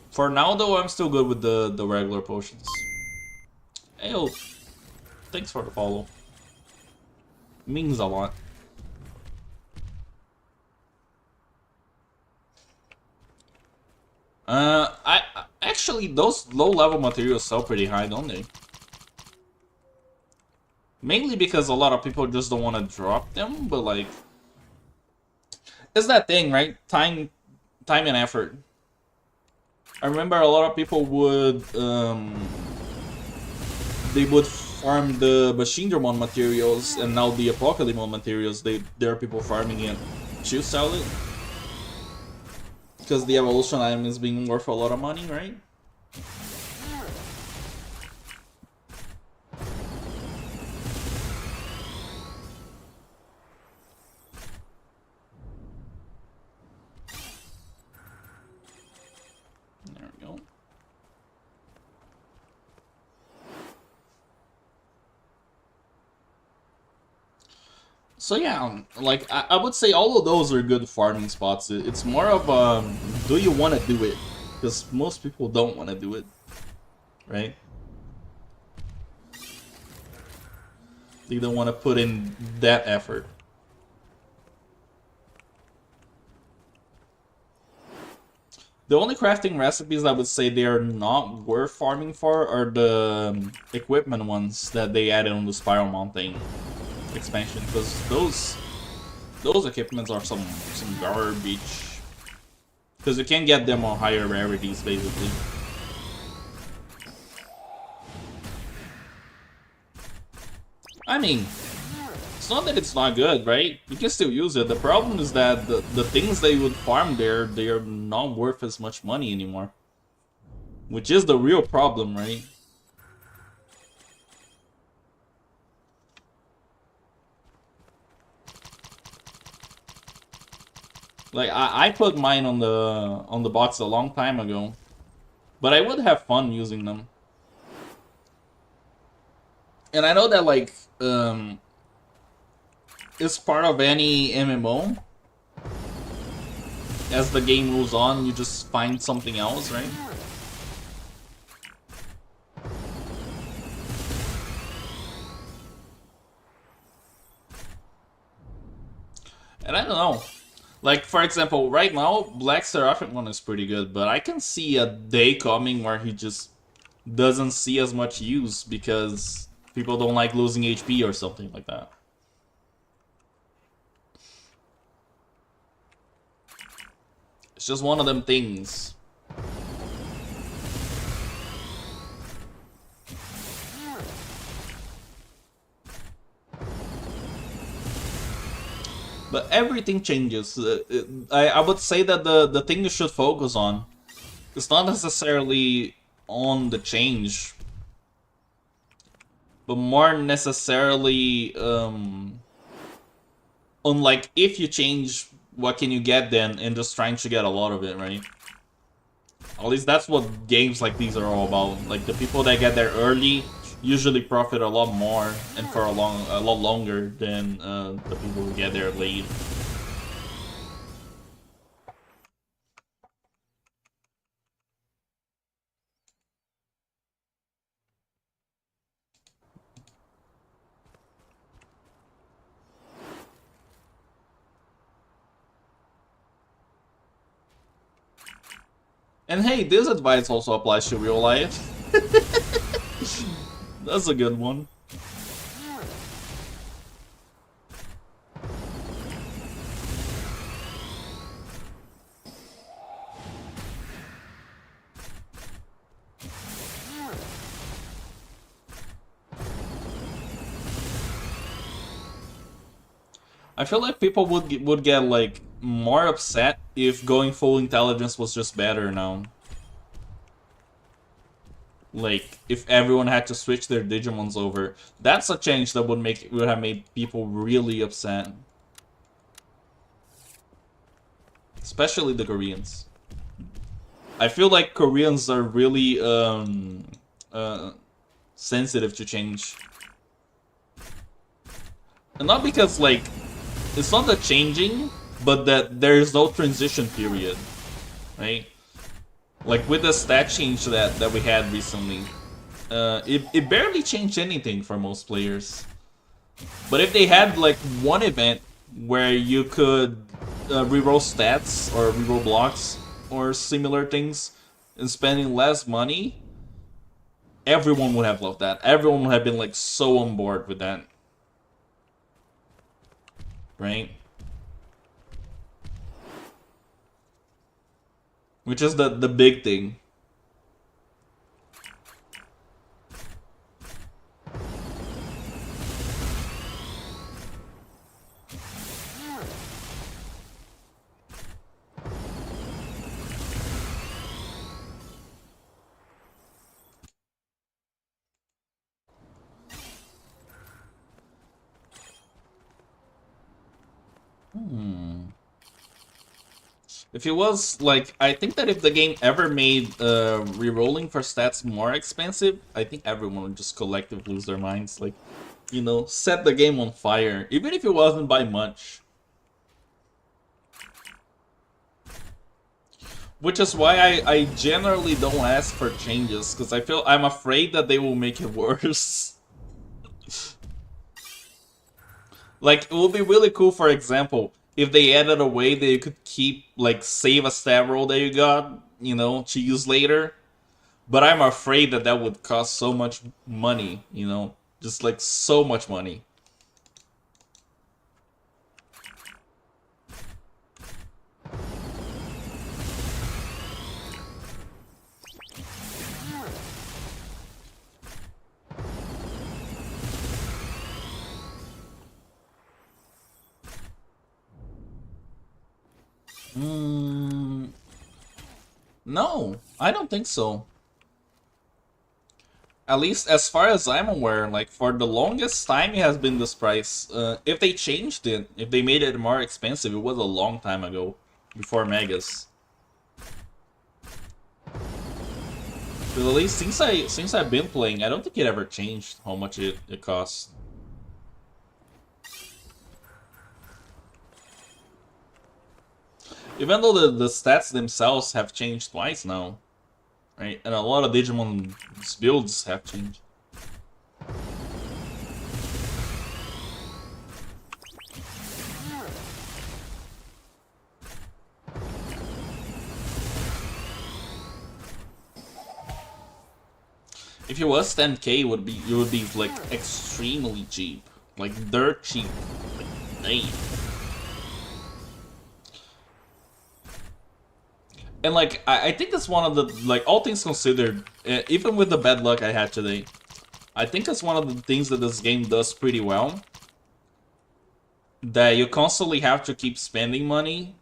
For now, though, I'm still good with the regular potions. Hey, thanks for the follow. Means a lot. I actually those low-level materials sell pretty high, don't they? Mainly because a lot of people just don't want to drop them, but like, it's that thing, right? Time and effort. I remember a lot of people would they would farm the Digimon materials, and now the Apocalypse materials. There are people farming it to sell it because the evolution item is being worth a lot of money, right? There we go. So yeah, like I would say all of those are good farming spots. It's more of do you want to do it? Because most people don't want to do it, right? They don't want to put in that effort. The only crafting recipes I would say they are not worth farming for are the equipment ones that they added on the Spiral Mountain expansion, because those equipments are some garbage. Because you can get them on higher rarities, basically. I mean, it's not that it's not good, right? You can still use it. The problem is that the things that you would farm there, they are not worth as much money anymore. Which is the real problem, right? Like I put mine on the box a long time ago, but I would have fun using them. And I know that like it's part of any MMO. As the game moves on, you just find something else, right? And I don't know. Like, for example, right now, Black Seraphic one is pretty good, but I can see a day coming where he just doesn't see as much use because people don't like losing HP or something like that. It's just one of them things. But everything changes. I would say that the thing you should focus on is not necessarily on the change, but more necessarily on like if you change, what can you get then, and just trying to get a lot of it, right? At least that's what games like these are all about. Like the people that get there early usually profit a lot more and for a lot longer than the people who get there late. And hey, this advice also applies to real life. That's a good one. I feel like people would get like more upset if going full intelligence was just better now. Like if everyone had to switch their Digimons over, that's a change that would have made people really upset, especially the Koreans. I feel like Koreans are really sensitive to change, and not because like it's not the changing, but that there is no transition period, right? Like with the stat change that we had recently, it barely changed anything for most players. But if they had like one event where you could reroll stats or reroll blocks or similar things, and spending less money, everyone would have loved that. Everyone would have been like so on board with that. Right? Which is the big thing. If it was like, I think that if the game ever made re-rolling for stats more expensive, I think everyone would just collectively lose their minds. Like, you know, set the game on fire, even if it wasn't by much. Which is why I generally don't ask for changes, because I'm afraid that they will make it worse. Like, it would be really cool, for example, if they added a way that you could keep, like, save a stat roll that you got, you know, to use later. But I'm afraid that that would cost so much money, you know? Just, like, so much money. No, I don't think so. At least as far as I'm aware, like for the longest time it has been this price. If they changed it, if they made it more expensive, it was a long time ago, before Megas. But at least since I've been playing, I don't think it ever changed how much it costs. Even though the stats themselves have changed twice now. Right? And a lot of Digimon's builds have changed. If it was 10k, it would be like extremely cheap. Like dirt cheap. Like, dang. And like I think it's one of the, like, all things considered, even with the bad luck I had today, I think it's one of the things that this game does pretty well. That you constantly have to keep spending money,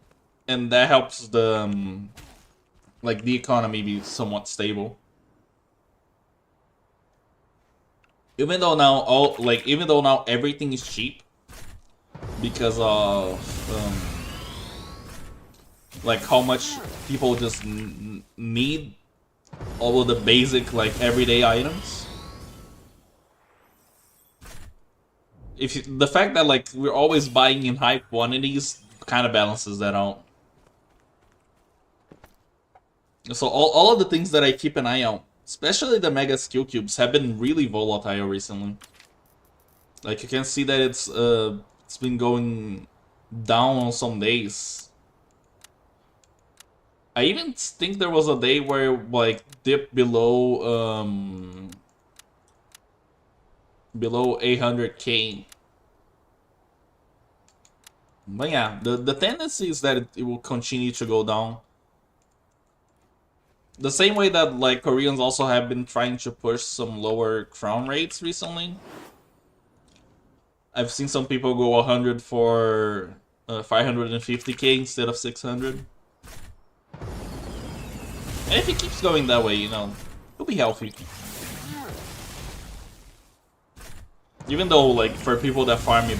and that helps the like the economy be somewhat stable. Even though now everything is cheap because of like how much people just need all of the basic, like, everyday items. The fact that, like, we're always buying in high quantities kind of balances that out. So all of the things that I keep an eye out, especially the mega skill cubes, have been really volatile recently. Like, you can see that it's been going down on some days. I even think there was a day where it, like, dipped below 800k. But yeah, the tendency is that it will continue to go down. The same way that, like, Koreans also have been trying to push some lower crown rates recently. I've seen some people go 100 for 550k instead of 600. And if it keeps going that way, you know, it'll be healthy. Even though, like, for people that farm, it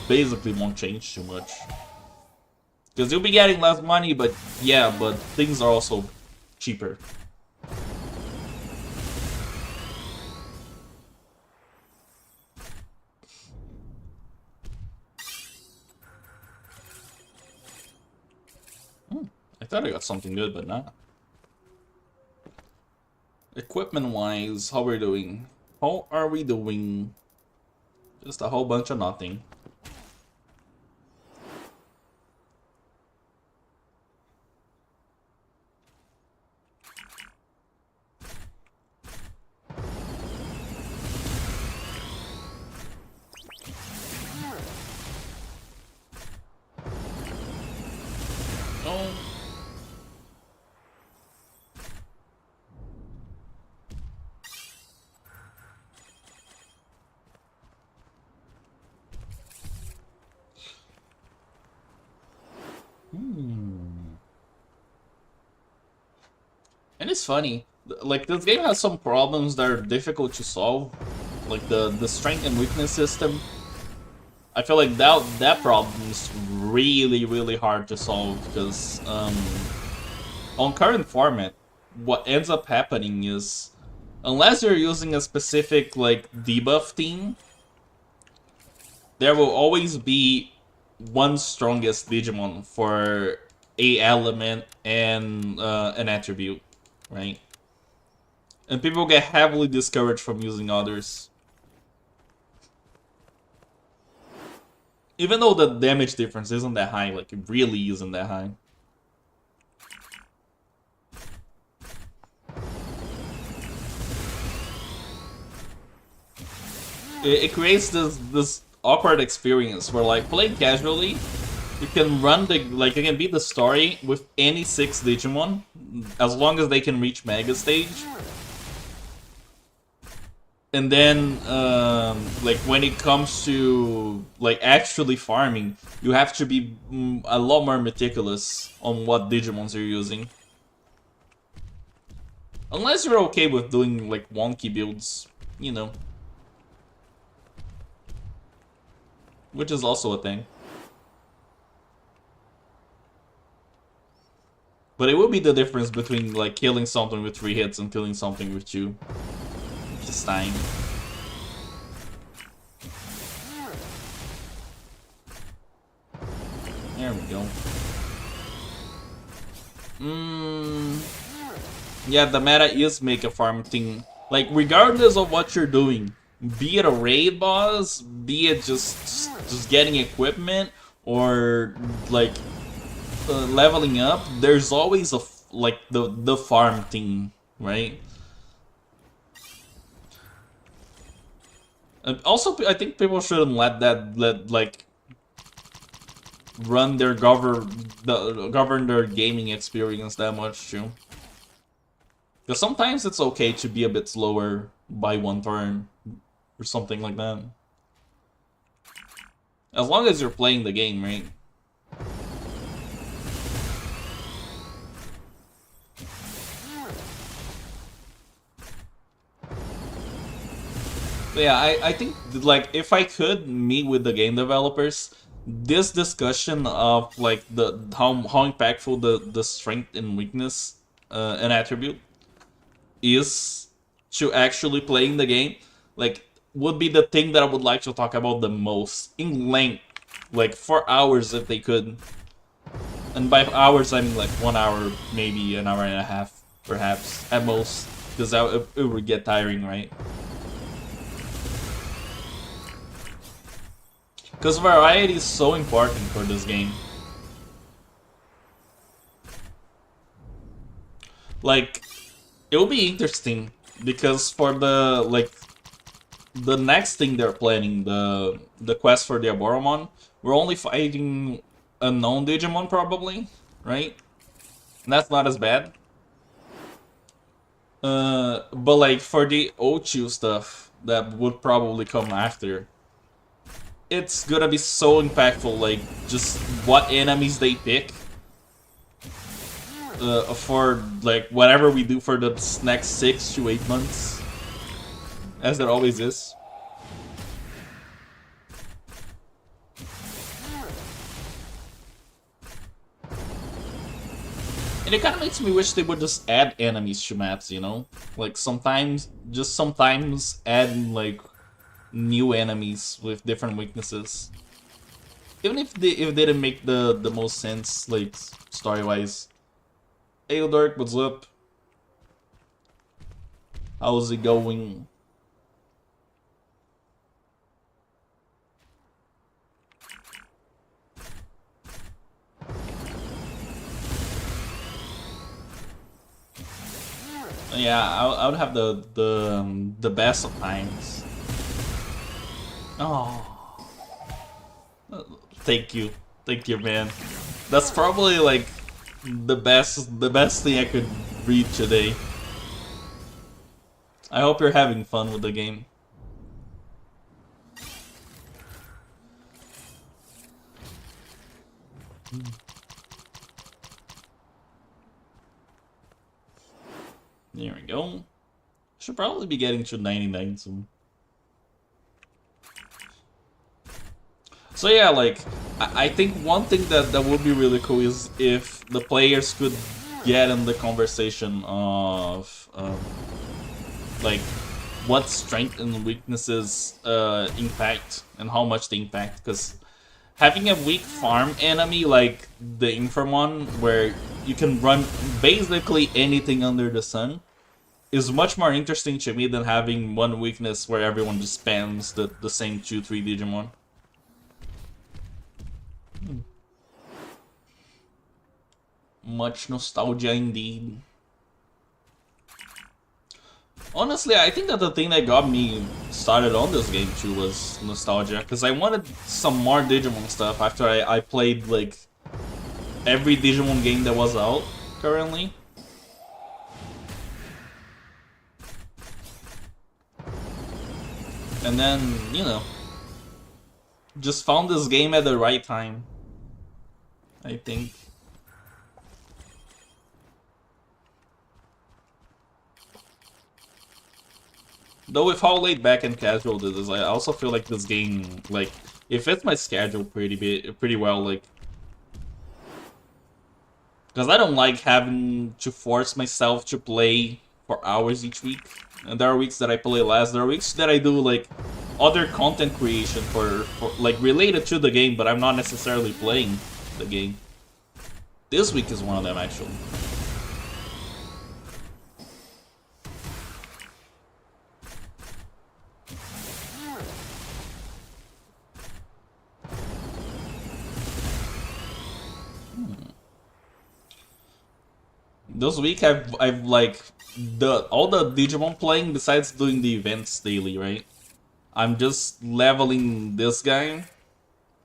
basically won't change too much. Because you'll be getting less money, but yeah, but things are also cheaper. I thought I got something good, but not. Equipment-wise, how we're doing? How are we doing? Just a whole bunch of nothing. And it's funny, like this game has some problems that are difficult to solve, like the strength and weakness system. I feel like that problem is really hard to solve because on current format, what ends up happening is unless you're using a specific like debuff team, there will always be one strongest Digimon for a element and an attribute, right? And people get heavily discouraged from using others. Even though the damage difference isn't that high, like it really isn't that high. It creates this awkward experience where like playing casually, you can run the you can beat the story with any 6 Digimon as long as they can reach Mega Stage. And then like when it comes to like actually farming, you have to be a lot more meticulous on what Digimons you're using. Unless you're okay with doing like wonky builds, you know. Which is also a thing. But it will be the difference between like killing something with 3 hits and killing something with 2. This time. There we go. Yeah, the meta is make a farm thing. Like, regardless of what you're doing, be it a raid boss, be it just getting equipment, or like leveling up, there's always a like the farm thing, right? Also, I think people shouldn't let like run their govern their gaming experience that much too. Because sometimes it's okay to be a bit slower by 1 turn or something like that. As long as you're playing the game, right? But yeah, I think like if I could meet with the game developers, this discussion of like the how impactful the strength and weakness an attribute is to actually playing the game, like would be the thing that I would like to talk about the most in length, like for hours if they could. And by hours I mean like 1 hour, maybe an hour and a half, perhaps at most, because it would get tiring, right? Because variety is so important for this game. Like, it will be interesting because for the like the next thing they're planning, the quest for the Aboromon, we're only fighting unknown Digimon probably, right? And that's not as bad. But like for the Ochu stuff that would probably come after, it's gonna be so impactful, like just what enemies they pick for like whatever we do for the next 6 to 8 months, as there always is. And it kind of makes me wish they would just add enemies to maps, you know? Like sometimes, just sometimes add like new enemies with different weaknesses. Even if they didn't make the most sense, like story-wise. Hey Dark, what's up? How's it going? Yeah, I would have the best of times. Oh, thank you, man. That's probably like the best thing I could read today. I hope you're having fun with the game. go. Should probably be getting to 99 soon. So yeah, like, I think one thing that would be really cool is if the players could get in the conversation of, like, what strength and weaknesses impact and how much they impact. Because having a weak farm enemy like the Infamon, where you can run basically anything under the sun, is much more interesting to me than having one weakness where everyone just spams the same 2-3 Digimon. Much nostalgia indeed. Honestly, I think that the thing that got me started on this game too was nostalgia, because I wanted some more Digimon stuff after I played like every Digimon game that was out currently. And then, you know, just found this game at the right time, I think. Though with how laid back and casual this is, I also feel like this game, like, it fits my schedule pretty well, like, because I don't like having to force myself to play for hours each week. And there are weeks that I play less. There are weeks that I do like other content creation for like related to the game, but I'm not necessarily playing the game. This week is one of them actually. This week I've like all the Digimon playing besides doing the events daily, right? I'm just leveling this guy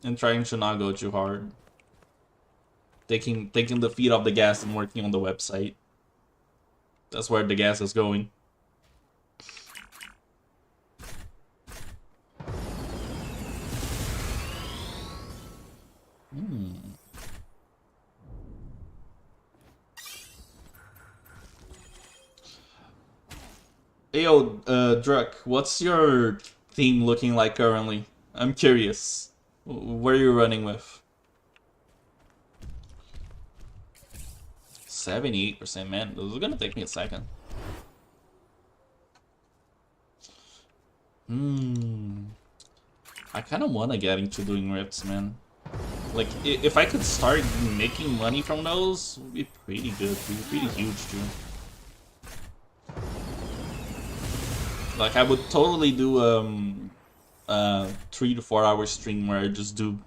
and trying to not go too hard. Taking the feet off the gas and working on the website. That's where the gas is going. Hey, yo, Druck, what's your team looking like currently? I'm curious. Where are you running with? 78%, man. This is gonna take me a second. I kind of want to get into doing rips, man. Like, if I could start making money from those, it would be pretty good. It would be pretty huge, too. Like, I would totally do a 3 to 4 hour stream where I just do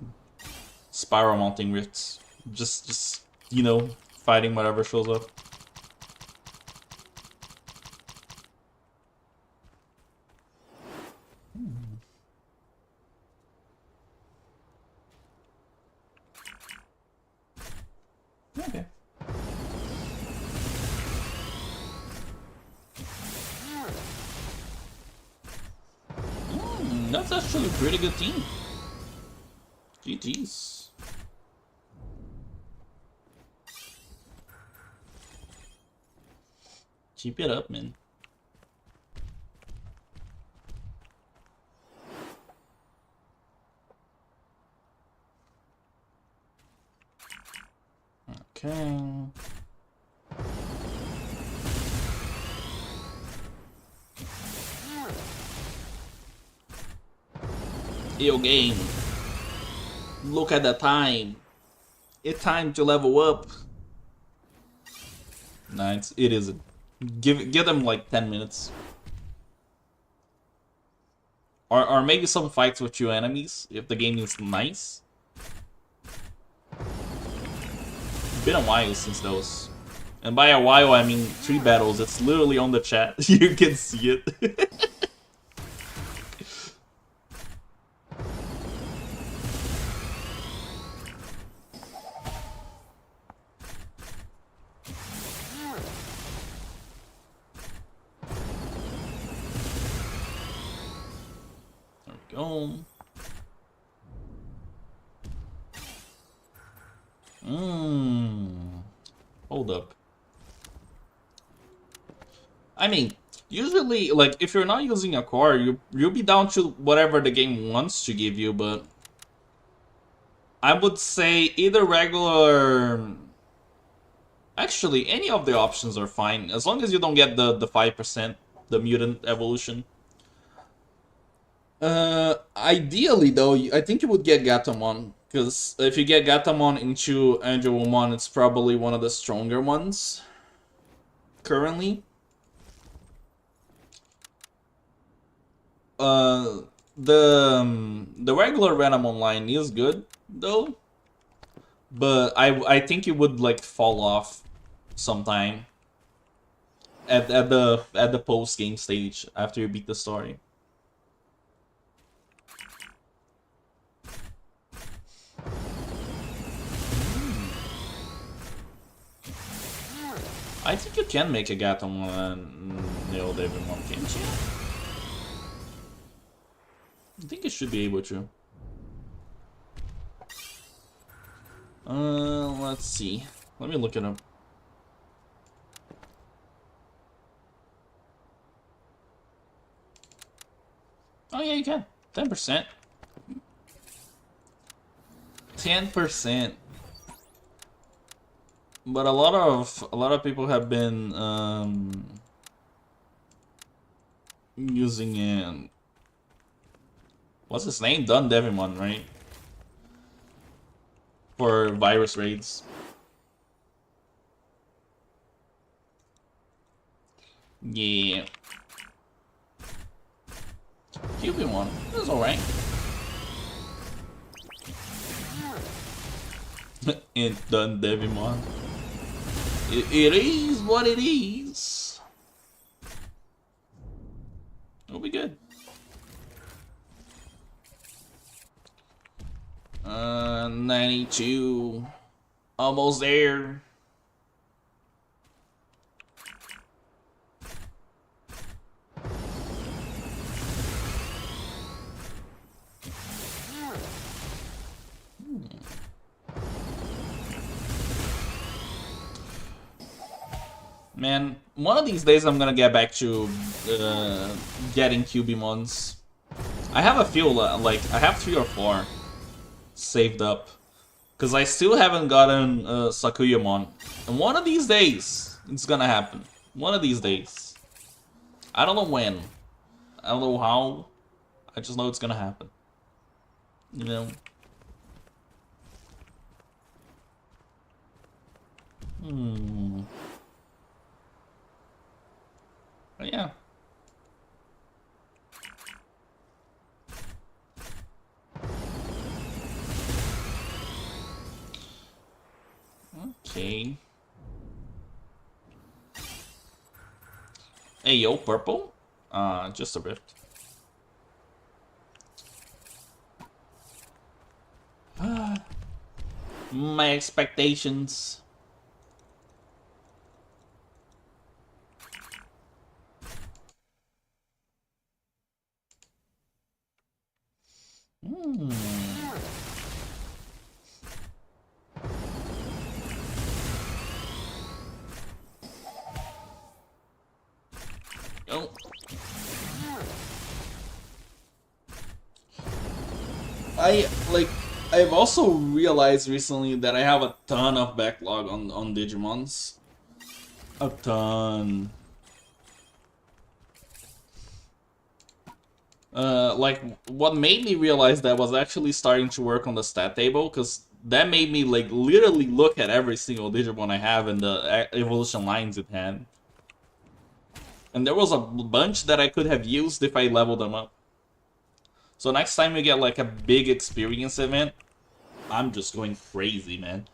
spiral mounting rifts. Just you know, fighting whatever shows up. Okay. That's actually a pretty good team. GG's. Keep it up, man. Okay. Yo, game. Look at the time. It's time to level up. Nah, it isn't. Give them like 10 minutes. Or maybe some fights with two enemies if the game is nice. Been a while since those. And by a while I mean 3 battles. It's literally on the chat. You can see it. Go. Hold up. I mean, usually, like, if you're not using a core, you'll be down to whatever the game wants to give you, but I would say either regular... Actually, any of the options are fine, as long as you don't get the 5%, the mutant evolution. Ideally, though, I think you would get Gatomon, because if you get Gatomon into Angelomon, it's probably one of the stronger ones currently. Uh, the regular Renamon line is good though, but I think it would like fall off sometime at the post game stage after you beat the story. I think you can make a Gatomon and nail Devimon, can't you? I think you should be able to. Let's see. Let me look it up. Oh yeah, you can. 10%. 10%. But a lot of people have been using what's his name? Dun Devimon, right? For virus raids. Yeah. Cubimon, that's alright. And Dun Devimon. It is what it is. It'll be good. 92. Almost there. Man, one of these days I'm gonna get back to getting Cubimons. I have a few, like, I have 3 or 4 saved up. Because I still haven't gotten Sakuyamon. And one of these days, it's gonna happen. One of these days. I don't know when. I don't know how. I just know it's gonna happen. You know? But yeah. Okay. Hey, yo, purple? Just a bit. My expectations. Oh. I've also realized recently that I have a ton of backlog on Digimons. A ton. Like, what made me realize that was actually starting to work on the stat table, because that made me, like, literally look at every single Digimon I have and the evolution lines it had. And there was a bunch that I could have used if I leveled them up. So next time you get, like, a big experience event, I'm just going crazy, man.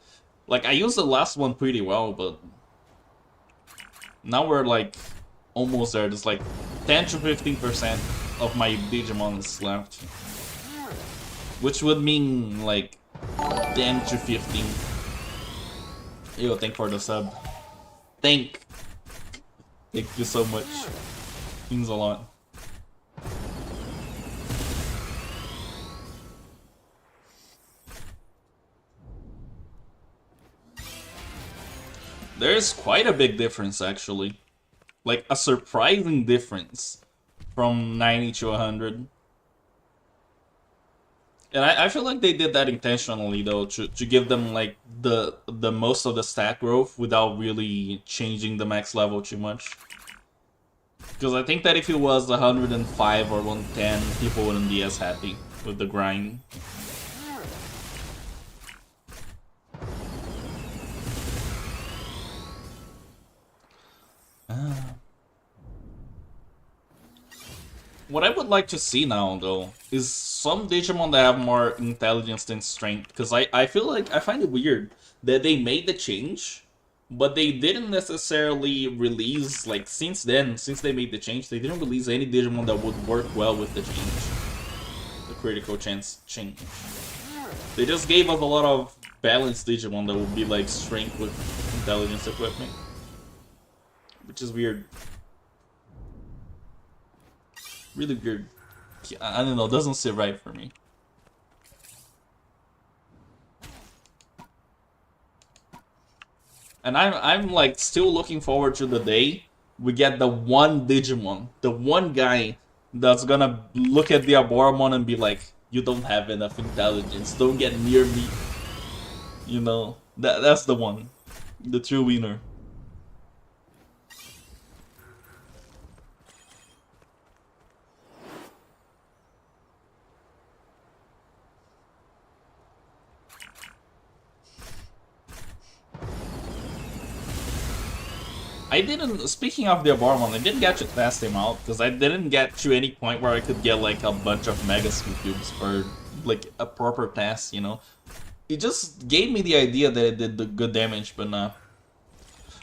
Like, I used the last one pretty well, but now we're, like, almost there. There's, like, 10 to 15% of my Digimons left. Which would mean, like, 10 to 15. Yo, thank for the sub. Thank you so much. Means a lot. There's quite a big difference, actually. Like a surprising difference from 90 to 100. And I feel like they did that intentionally though, to give them like the most of the stat growth without really changing the max level too much. Because I think that if it was 105 or 110, people wouldn't be as happy with the grind. What I would like to see now, though, is some Digimon that have more intelligence than strength. Because I feel like, I find it weird that they made the change, but they didn't necessarily release, like, since they made the change, they didn't release any Digimon that would work well with the change. The critical chance change. They just gave us a lot of balanced Digimon that would be, like, strength with intelligence equipment. Which is weird. Really weird. I don't know, it doesn't sit right for me. And I'm like still looking forward to the day we get the one Digimon, the one guy that's gonna look at the Aboromon and be like, you don't have enough intelligence, don't get near me. You know, that's the one. The true winner. I didn't, speaking of the Aboromon, I didn't get to test him out, because I didn't get to any point where I could get like a bunch of Mega Skill Cubes for like a proper test, you know? It just gave me the idea that it did the good damage, but nah.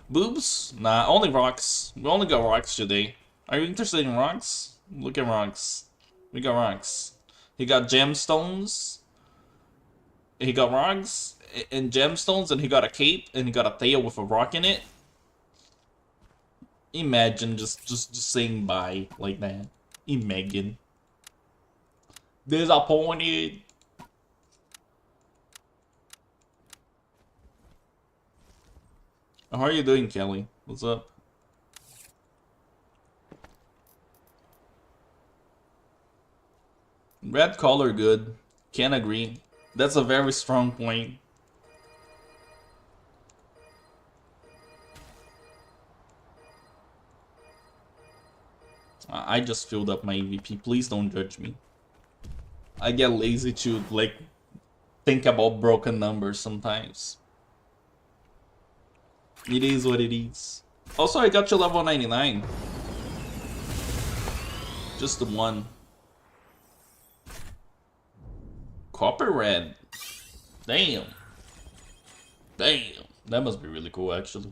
Boobs? Nah, only rocks. We only got rocks today. Are you interested in rocks? Look at rocks. We got rocks. He got gemstones. He got rocks and gemstones, and he got a cape, and he got a tail with a rock in it. Imagine just saying bye like that. Imagine. Disappointed. How are you doing, Kelly? What's up? Red color good. Can't agree. That's a very strong point. I just filled up my EVP. Please don't judge me. I get lazy to like think about broken numbers sometimes. It is what it is. Also, I got to level 99. Just the one. Copper red. Damn. Damn. That must be really cool, actually.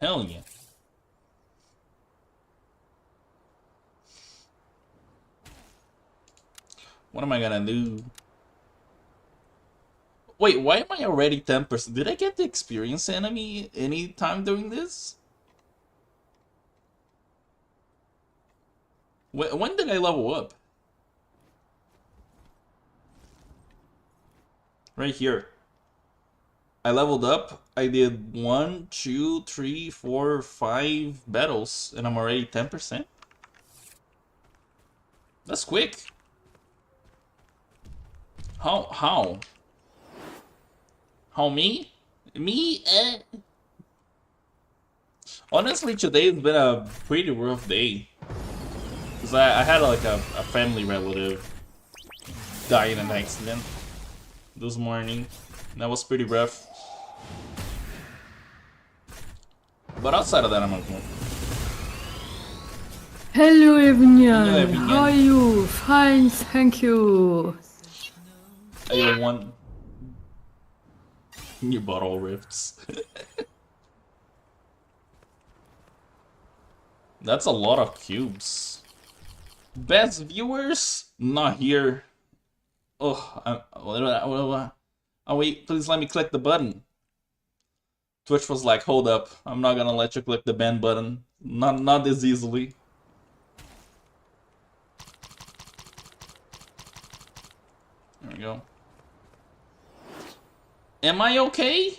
Hell yeah. What am I gonna do? Wait, why am I already 10%? Did I get the experience enemy any time doing this? When did I level up? Right here. I leveled up. I did 1, 2, 3, 4, 5 battles, and I'm already 10%. That's quick. How? How me? Me? Honestly, today's been a pretty rough day. Because I had like a family relative die in an accident this morning. That was pretty rough. But outside of that, I'm okay. Hello everyone. Hello, everyone. How are you? Fine, thank you. I want you bought all rifts. That's a lot of cubes. Best viewers? Not here. Oh, wait, please let me click the button. Twitch was like, hold up, I'm not gonna let you click the ban button. Not this easily. There we go. Am I okay?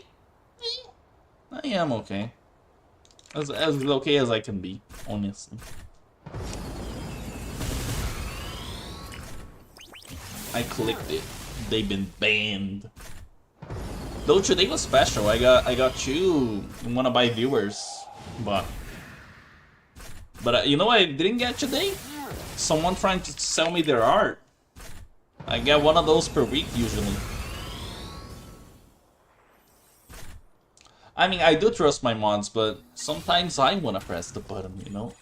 I am okay. As okay as I can be, honestly. I clicked it. They've been banned. Though today was special. I got two wanna buy viewers, but you know what I didn't get today? Someone trying to sell me their art. I get one of those per week usually. I mean, I do trust my mods, but sometimes I wanna press the button, you know?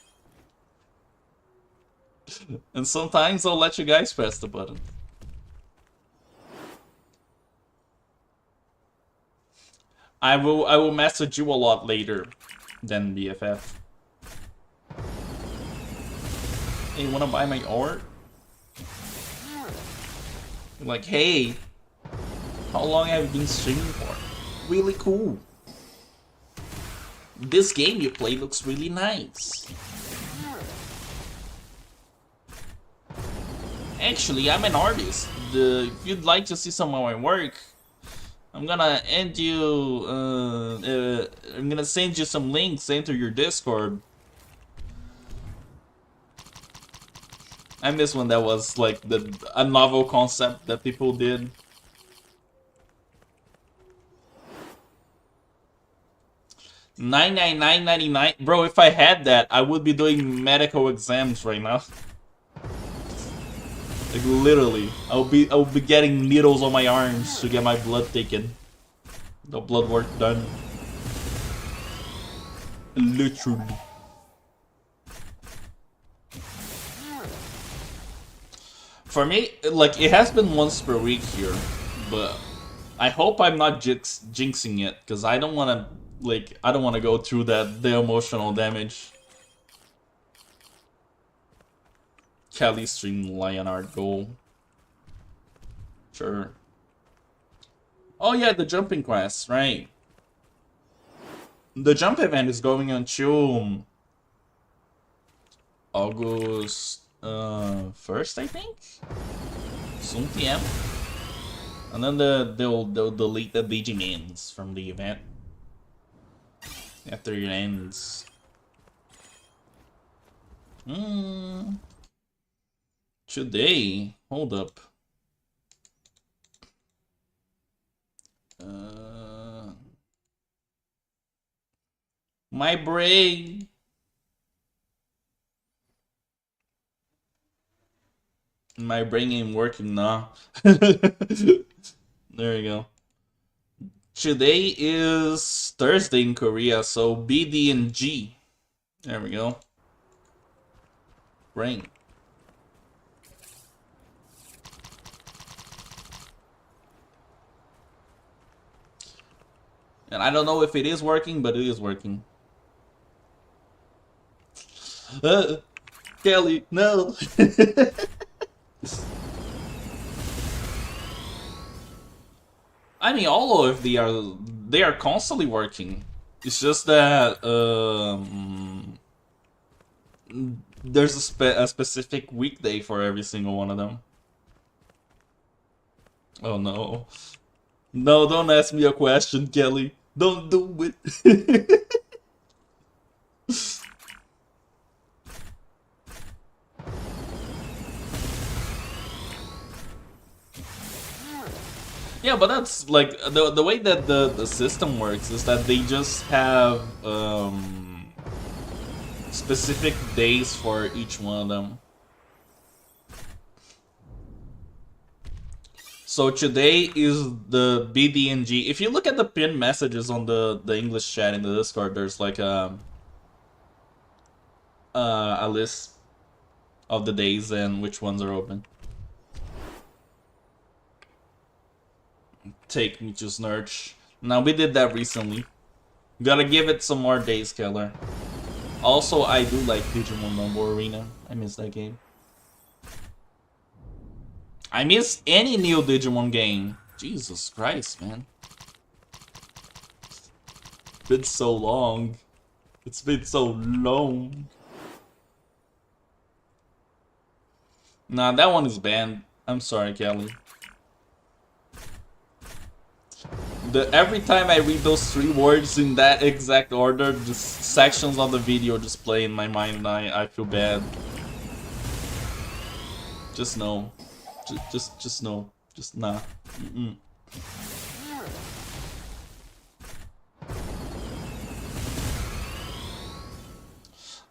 And sometimes I'll let you guys press the button. I will message you a lot later than BFF. Hey, wanna buy my art? Like, hey, how long have you been streaming for? Really cool. This game you play looks really nice. Actually, I'm an artist. If you'd like to see some of my work, I'm gonna end you. I'm gonna send you some links. Enter your Discord. I miss when that was like a novel concept that people did. $999.99, bro. If I had that, I would be doing medical exams right now. Like literally, I'll be getting needles on my arms to get my blood taken. The blood work done. Literally. For me, like, it has been once per week here, but I hope I'm not jinxing it, because I don't want to, like, I don't want to go through the emotional damage. Kelly stream Lionard goal. Sure. Oh yeah, the jumping quest, right. The jump event is going until August 1st, I think? Soon PM. And then they'll delete the Digimons from the event after it ends. Today, hold up. My brain. My brain ain't working now. There we go. Today is Thursday in Korea, so BD and G. There we go. Brain. And I don't know if it is working, but it is working. Kelly, no. I mean, all of they are constantly working. It's just that there's a specific weekday for every single one of them. Oh no. No, don't ask me a question, Kelly. Don't do it. Yeah, but that's like the way that the system works is that they just have specific days for each one of them. So today is the BDNG. If you look at the pinned messages on the English chat in the Discord, there's like a list of the days and which ones are open. Take me to Snurch. Now we did that recently. Gotta give it some more days, Keller. Also, I do like Digimon Rumble Arena. I miss that game. I miss any new Digimon game. Jesus Christ, man. It's been so long. It's been so long. Nah, that one is banned. I'm sorry, Kelly. Every time I read those 3 words in that exact order, just sections of the video just play in my mind, and I feel bad. Just no. Just no. Just nah. Mm-mm.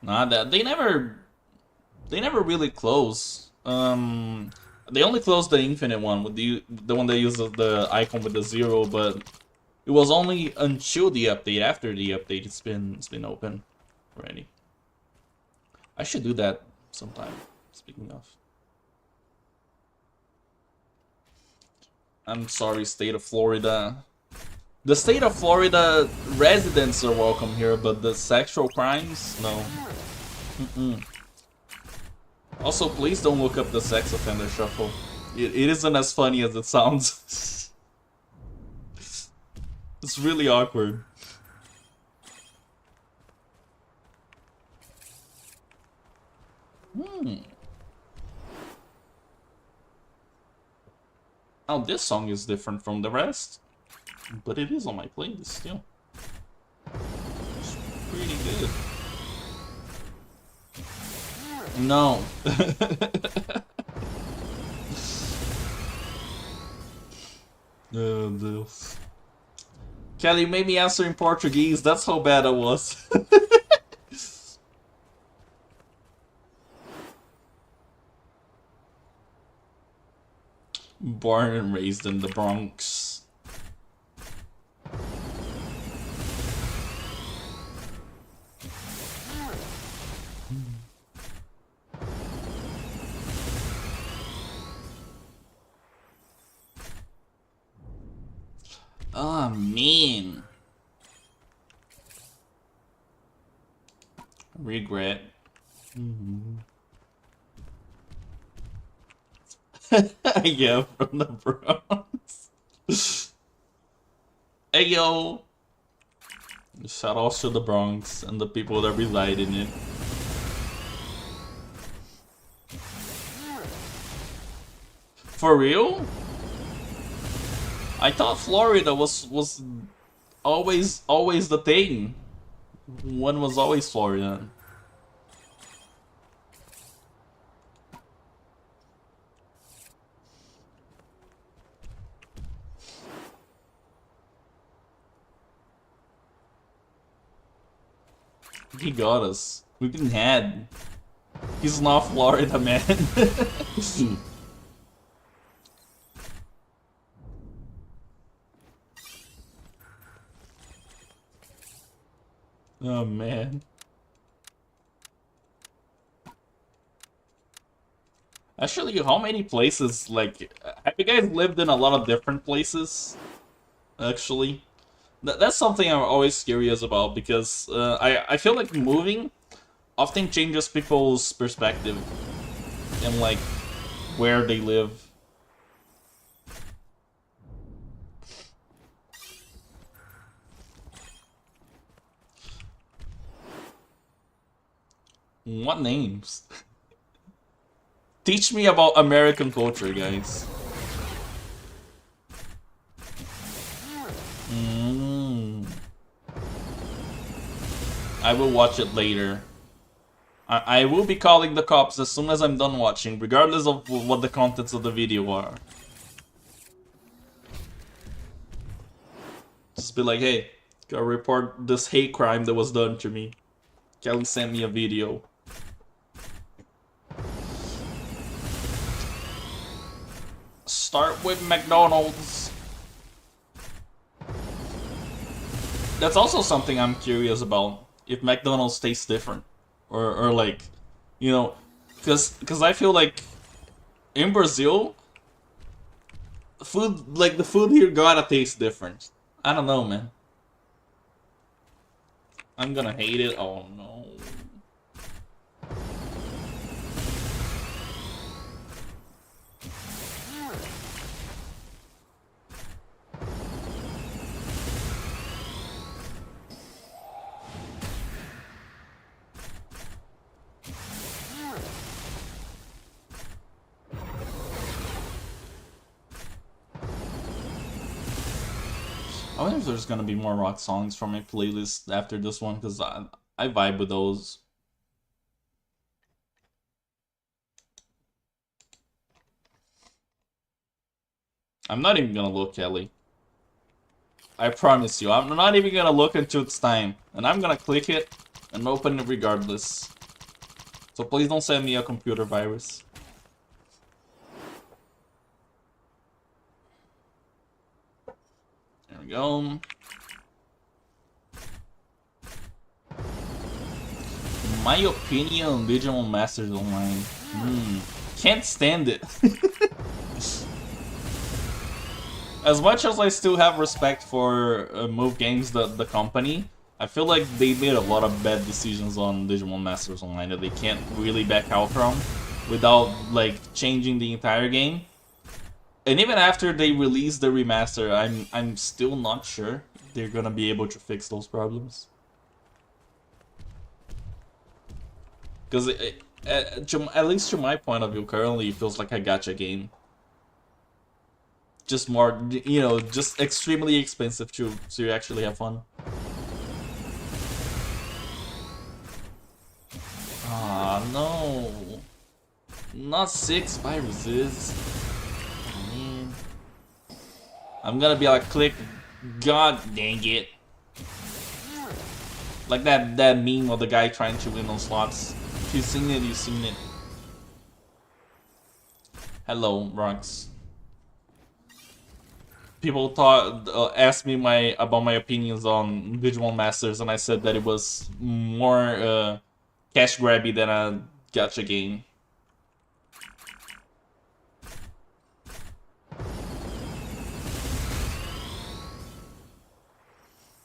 Nah, they never really close. They only closed the infinite one with the one that uses the icon with the 0, but it was only until the update. After the update, it's been open already. I should do that sometime. Speaking of, I'm sorry, state of Florida. The state of Florida residents are welcome here, but the sexual crimes, no. Mm-mm. Also, please don't look up the sex offender shuffle. It isn't as funny as it sounds. It's really awkward. Now this song is different from the rest, but it is on my playlist still. It's pretty good. No. Oh, Deus. Kelly made me answer in Portuguese. That's how bad I was. Born and raised in the Bronx. Oh, man. Regret. Yeah, from the Bronx. Hey, yo. Shout out to the Bronx and the people that reside in it. For real? I thought Florida was always the thing. One was always Florida. He got us. We've been had. He's not Florida, man. Oh, man. Actually, how many places, like, have you guys lived in a lot of different places? Actually, that's something I'm always curious about, because I feel like moving often changes people's perspective and, like, where they live. What names? Teach me about American culture, guys. I will watch it later. I will be calling the cops as soon as I'm done watching, regardless of what the contents of the video are. Just be like, hey, gotta report this hate crime that was done to me. Kelly sent me a video. Start with McDonald's. That's also something I'm curious about. If McDonald's tastes different, or like, you know, because I feel like in Brazil, food, like the food here gotta taste different. I don't know, man. I'm gonna hate it. Oh no. I wonder if there's gonna be more rock songs from my playlist after this one, because I vibe with those. I'm not even gonna look, Kelly. I promise you, I'm not even gonna look until it's time. And I'm gonna click it and open it regardless. So please don't send me a computer virus. There we go. My opinion on Digimon Masters Online. Can't stand it. As much as I still have respect for Move Games, the company, I feel like they made a lot of bad decisions on Digimon Masters Online that they can't really back out from without like changing the entire game. And even after they release the remaster, I'm still not sure they're gonna be able to fix those problems. Because at least to my point of view, currently it feels like a gacha game. Just more, you know, just extremely expensive to actually have fun. Ah, no. Not 6 viruses. I mean, I'm gonna be like, click. God dang it. Like that meme of the guy trying to win on slots. If you've seen it, you've seen it. Hello, Rox. People asked me about my opinions on Digimon Masters, and I said that it was more cash grabby than a gacha game.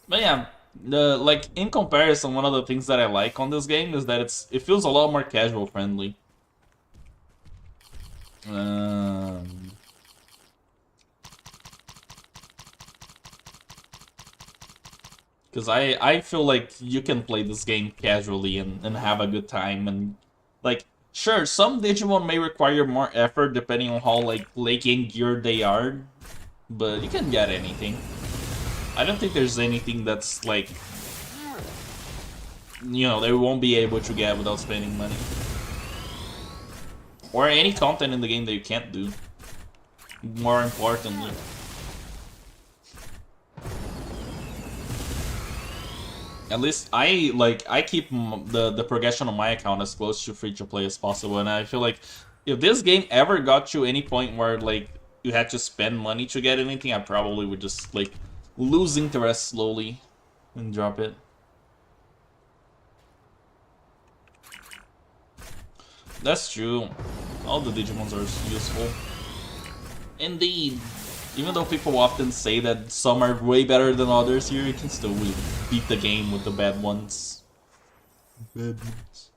But yeah, like in comparison, one of the things that I like on this game is that it feels a lot more casual friendly. Because I feel like you can play this game casually and have a good time. And, like, sure, some Digimon may require more effort depending on how, like, late-game geared they are. But you can get anything. I don't think there's anything that's, like, you know, they won't be able to get without spending money. Or any content in the game that you can't do. More importantly. At least I keep the progression on my account as close to free to play as possible, and I feel like if this game ever got to any point where like you had to spend money to get anything, I probably would just like lose interest slowly and drop it. That's true. All the Digimons are useful. Indeed. Even though people often say that some are way better than others here, you can still beat the game with the bad ones. Bad ones.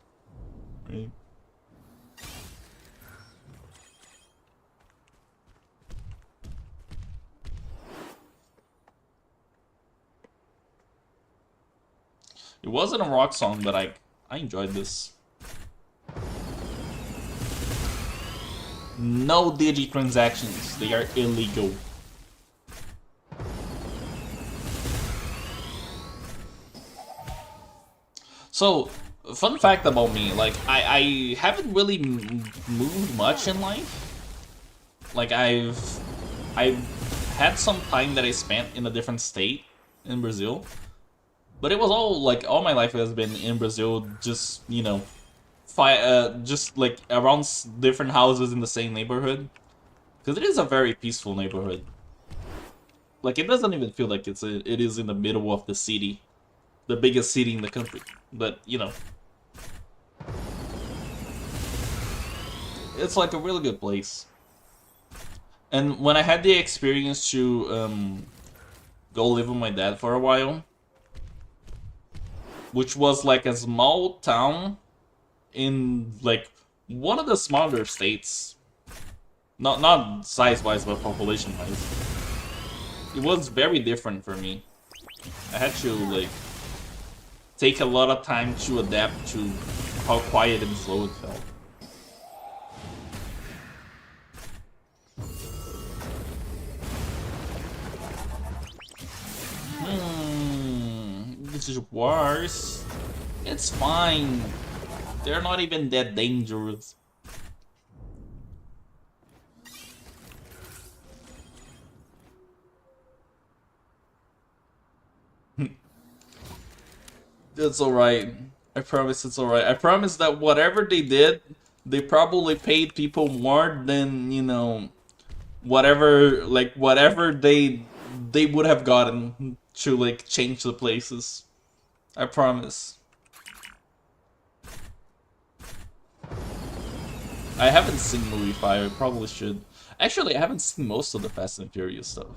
Right? It wasn't a rock song, but I enjoyed this. No Digi transactions, they are illegal. So, fun fact about me, like, I haven't really moved much in life. Like, I've had some time that I spent in a different state in Brazil. But it was all, like, all my life has been in Brazil, just, you know, just, like, around different houses in the same neighborhood. Because it is a very peaceful neighborhood. Like, it doesn't even feel like it is in the middle of the city. The biggest city in the country. But, you know. It's like a really good place. And when I had the experience to go live with my dad for a while, which was like a small town in like one of the smaller states, not size-wise but population-wise, it was very different for me. I had to like take a lot of time to adapt to how quiet and slow it felt. message wars. It's fine. They're not even that dangerous. It's alright. I promise it's alright. I promise that whatever they did, they probably paid people more than, you know, whatever they would have gotten to like change the places. I promise. I haven't seen movie 5, I probably should. Actually, I haven't seen most of the Fast and Furious stuff.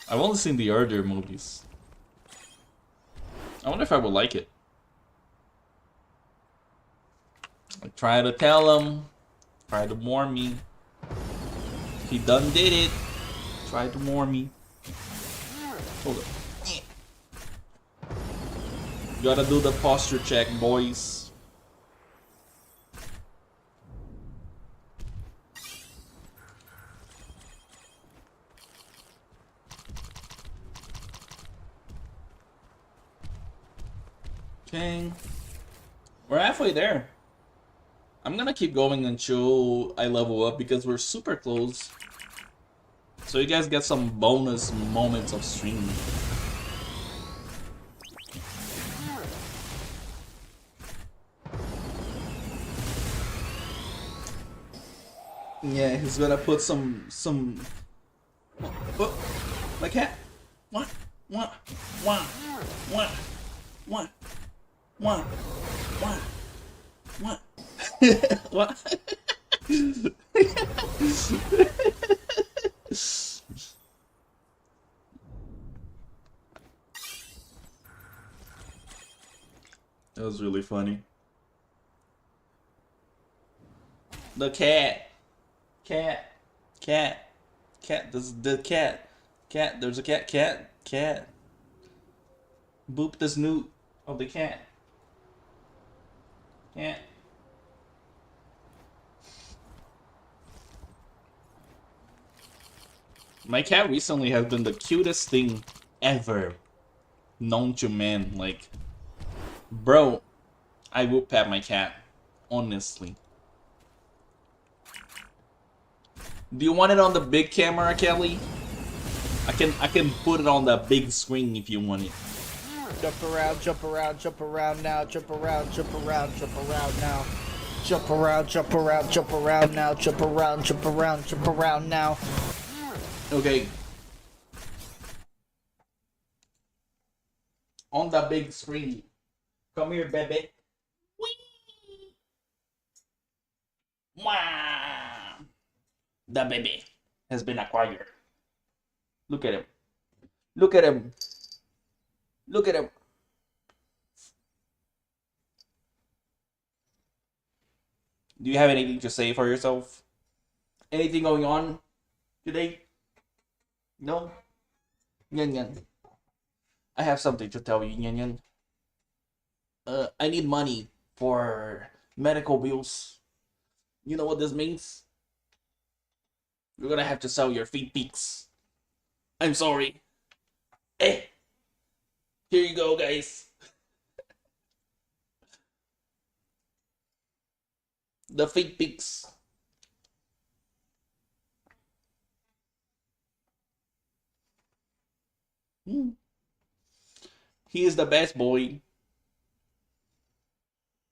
I've only seen the earlier movies. I wonder if I would like it. I try to tell him, try to warn me. He done did it. Try to warn me. Hold up. Gotta do the posture check, boys. Okay. We're halfway there. I'm gonna keep going until I level up because we're super close. So you guys get some bonus moments of streaming. Yeah, he's gonna put some. Oh, my cat. What? What? What? What? What? What? What? What? What? That was really funny. The cat. Cat. Cat. Cat. This is the cat. Cat. There's a cat. Cat. Cat. Boop the snoot of the cat. Cat. My cat recently has been the cutest thing ever known to man. Like, bro, I will pet my cat. Honestly. Do you want it on the big camera, Kelly? I can put it on the big screen if you want it. Jump around, jump around, jump around now, jump around, jump around, jump around now. Jump around, jump around, jump around now, jump around, jump around, jump around now. Okay. On the big screen. Come here, baby. Whee! Wah! The baby has been acquired. Look at him. Look at him. Look at him. Do you have anything to say for yourself? Anything going on today? No? Yan yan. I have something to tell you, yan yan. I need money for medical bills. You know what this means? You're gonna have to sell your feet peaks. I'm sorry. Eh. Here you go, guys. The feet pics. He is the best boy.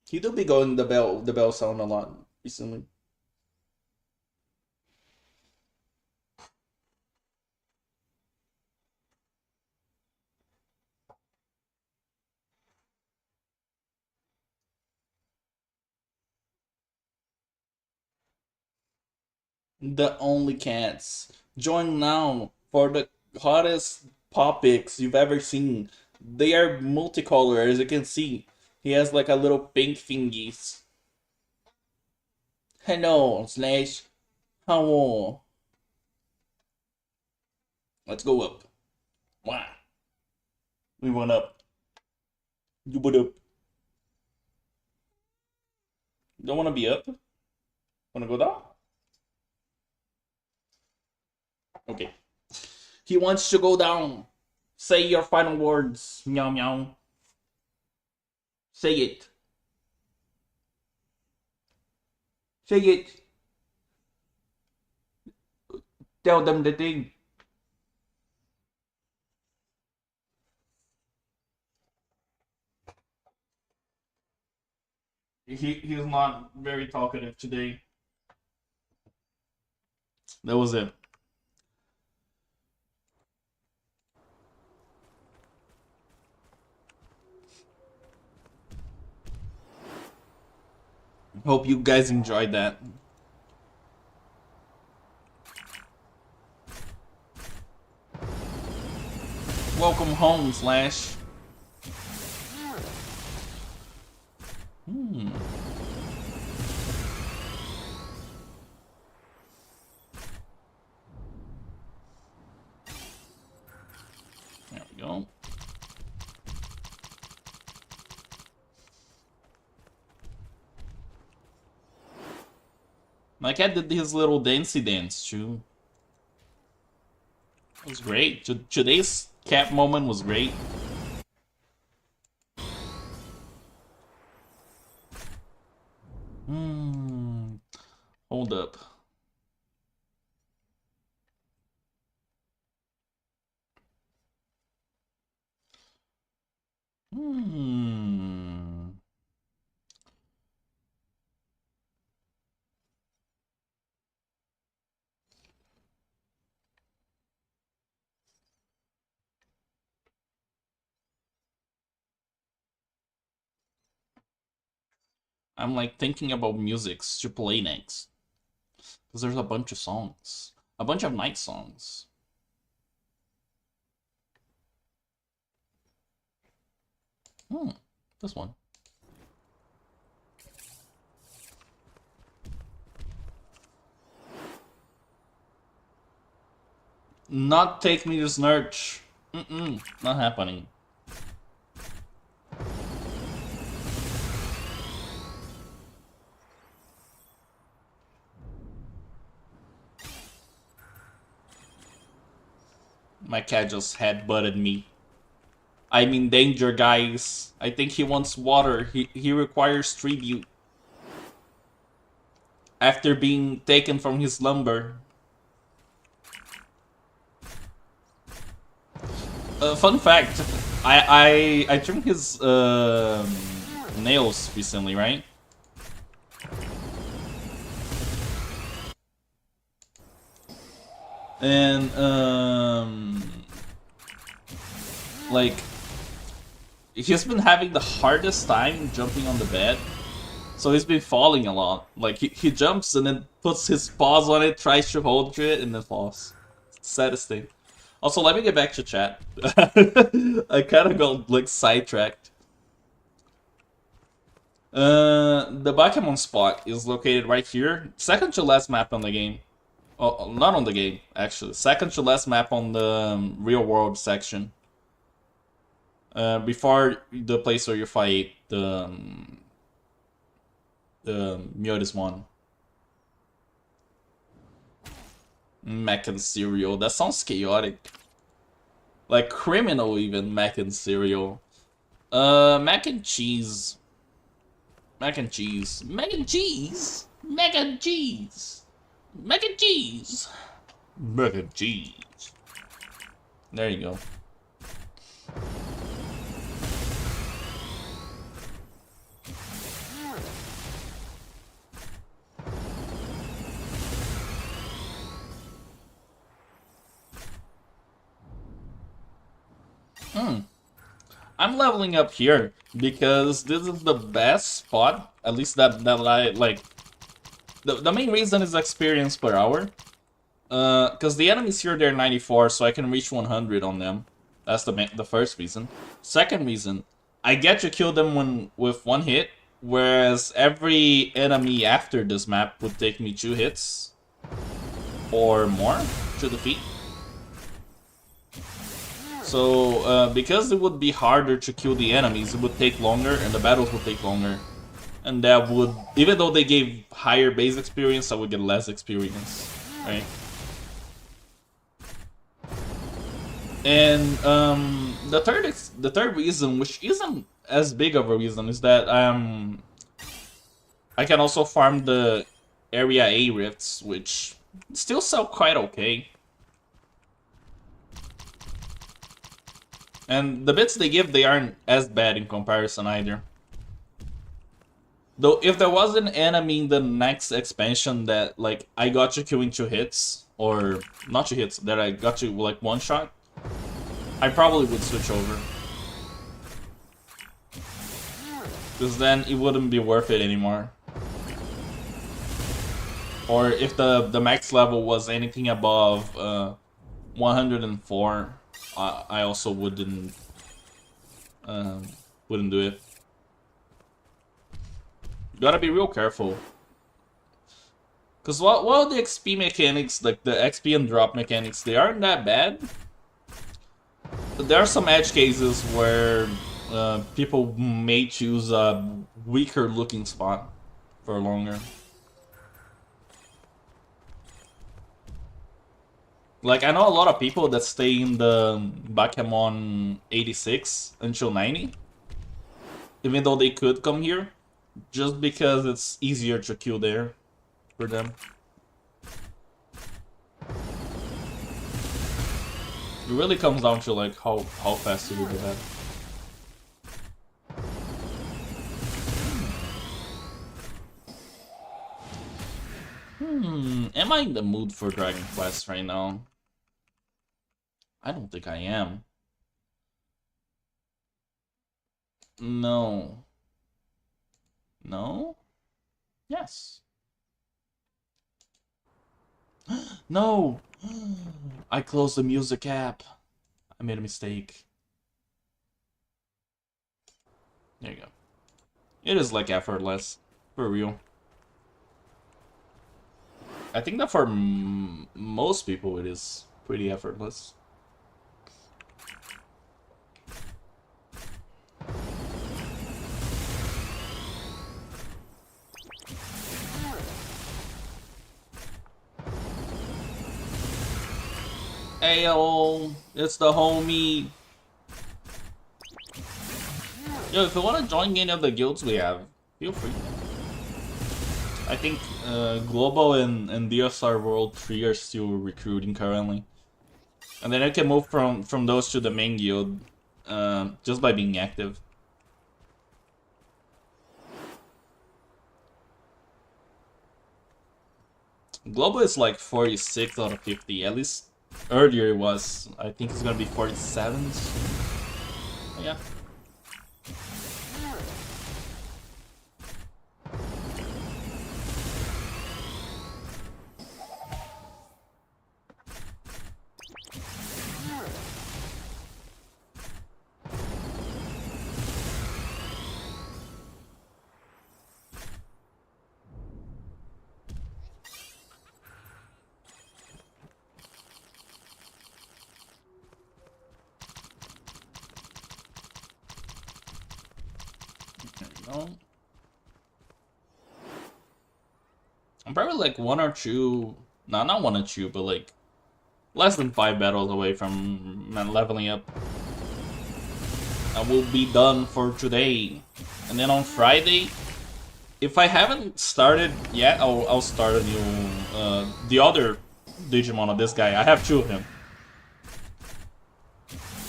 He do be going the bell sound a lot recently. The only cats. Join now for the hottest popics you've ever seen. They are multicolor, as you can see. He has like a little pink fingies. Hello, Slash. How? Let's go up. Wow. We went up. You went up. Don't want to be up? Want to go down? Okay. He wants to go down. Say your final words. Meow meow. Say it. Say it. Tell them the thing. He's not very talkative today. That was it. Hope you guys enjoyed that. Welcome home, Slash. There we go. My cat did his little dancey dance too. It was great. Today's cat moment was great. Hold up. I'm like thinking about musics to play next. Because there's a bunch of songs. A bunch of night songs. This one. Not take me to Snurch. Not happening. My cat just headbutted me. I'm in danger, guys. I think he wants water. He requires tribute. After being taken from his lumber. Fun fact, I trimmed his nails recently, right? And like he's been having the hardest time jumping on the bed. So he's been falling a lot. Like he jumps and then puts his paws on it, tries to hold to it, and then falls. It's the saddest thing. Also, let me get back to chat. I kind of got like sidetracked. The Bakemon spot is located right here, second to last map on the game. Oh, not on the game actually. Second to last map on the real world section. Before the place where you fight the Myotismon. Mac and cereal. That sounds chaotic. Like criminal even, mac and cereal. Mac and cheese. Mac and cheese. Mac and cheese. Mac and cheese. Mac and cheese. Mac and cheese. There you go. I'm leveling up here because this is the best spot, at least that I like. The main reason is experience per hour. Because the enemies here, they're 94, so I can reach 100 on them. That's the first reason. Second reason, I get to kill them with one hit, whereas every enemy after this map would take me 2 hits or more to defeat. So, because it would be harder to kill the enemies, it would take longer, and the battles would take longer. And that would, even though they gave higher base experience, I would get less experience, right? And the third reason, which isn't as big of a reason, is that I can also farm the Area A rifts, which still sell quite okay. And the bits they give, they aren't as bad in comparison either. Though if there was an enemy in the next expansion that like I got you killing 2 hits, or not 2 hits, that I got you like 1 shot, I probably would switch over. Because then it wouldn't be worth it anymore. Or if the max level was anything above 104, I also wouldn't do it. Gotta be real careful. Because while the XP mechanics, like the XP and drop mechanics, they aren't that bad. But there are some edge cases where people may choose a weaker looking spot for longer. Like, I know a lot of people that stay in the Bakemon 86 until 90. Even though they could come here. Just because it's easier to kill there for them. It really comes down to like how fast you do that. Am I in the mood for Dragon Quest right now? I don't think I am. No. No? Yes. No! I closed the music app. I made a mistake. There you go. It is like effortless. For real. I think that for most people it is pretty effortless. Ayo, it's the homie. Yo, if you want to join any of the guilds we have, feel free. I think Global and DSR World 3 are still recruiting currently. And then I can move from those to the main guild just by being active. Global is like 46 out of 50, at least earlier it was. I think it's gonna be 47. Yeah. I'm probably like 1 or 2, no, not 1 or 2, but like less than 5 battles away from leveling up. I will be done for today. And then on Friday, if I haven't started yet, I'll start a new, the other Digimon of this guy. I have 2 of him.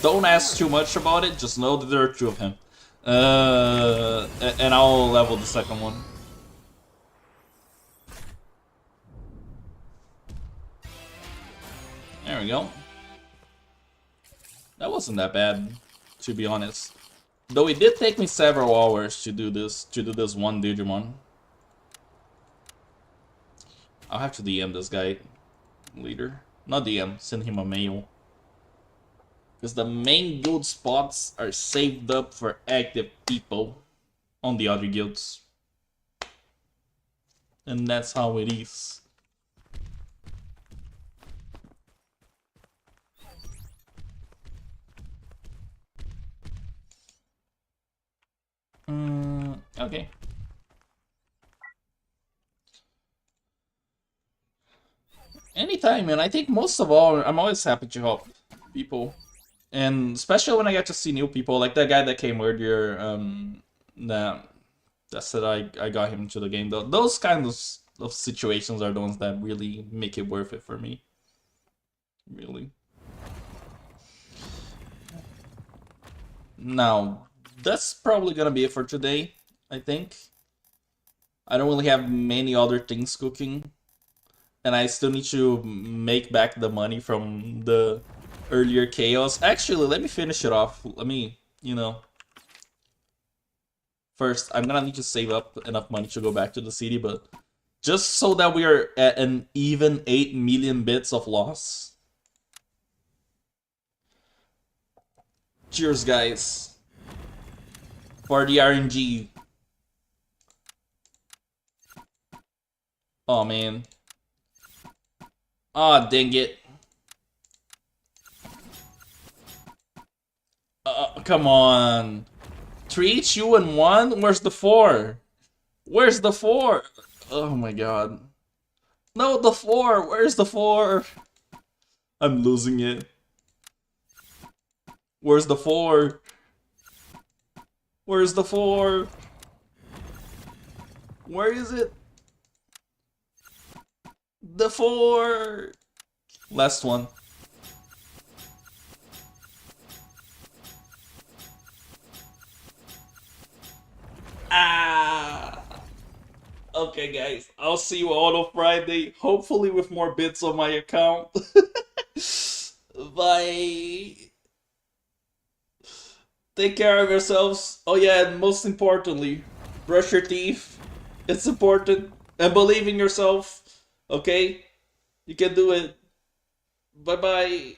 Don't ask too much about it, just know that there are 2 of him. And I'll level the second one. There we go. That wasn't that bad, to be honest. Though it did take me several hours to do this one Digimon. I'll have to DM this guy later. Not DM, send him a mail. Because the main guild spots are saved up for active people on the other guilds. And that's how it is. Okay. Anytime, man. I think most of all, I'm always happy to help people. And especially when I get to see new people, like that guy that came earlier, that said I got him into the game. Those kinds of situations are the ones that really make it worth it for me. Really. Now, that's probably gonna be it for today, I think. I don't really have many other things cooking. And I still need to make back the money from the earlier chaos. Actually, let me finish it off. Let me, first, I'm gonna need to save up enough money to go back to the city, but just so that we are at an even 8 million bits of loss. Cheers, guys. For the RNG. Oh, man. Ah, dang it. Come on. 3, 2, and 1? Where's the 4? Where's the 4? Oh my god. No, the 4! Where's the 4? I'm losing it. Where's the 4? Where's the 4? Where is it? The 4! Last one. Ah! Okay, guys. I'll see you all on Friday. Hopefully with more bits on my account. Bye! Take care of yourselves. Oh yeah, and most importantly, brush your teeth. It's important. And believe in yourself. Okay? You can do it. Bye-bye.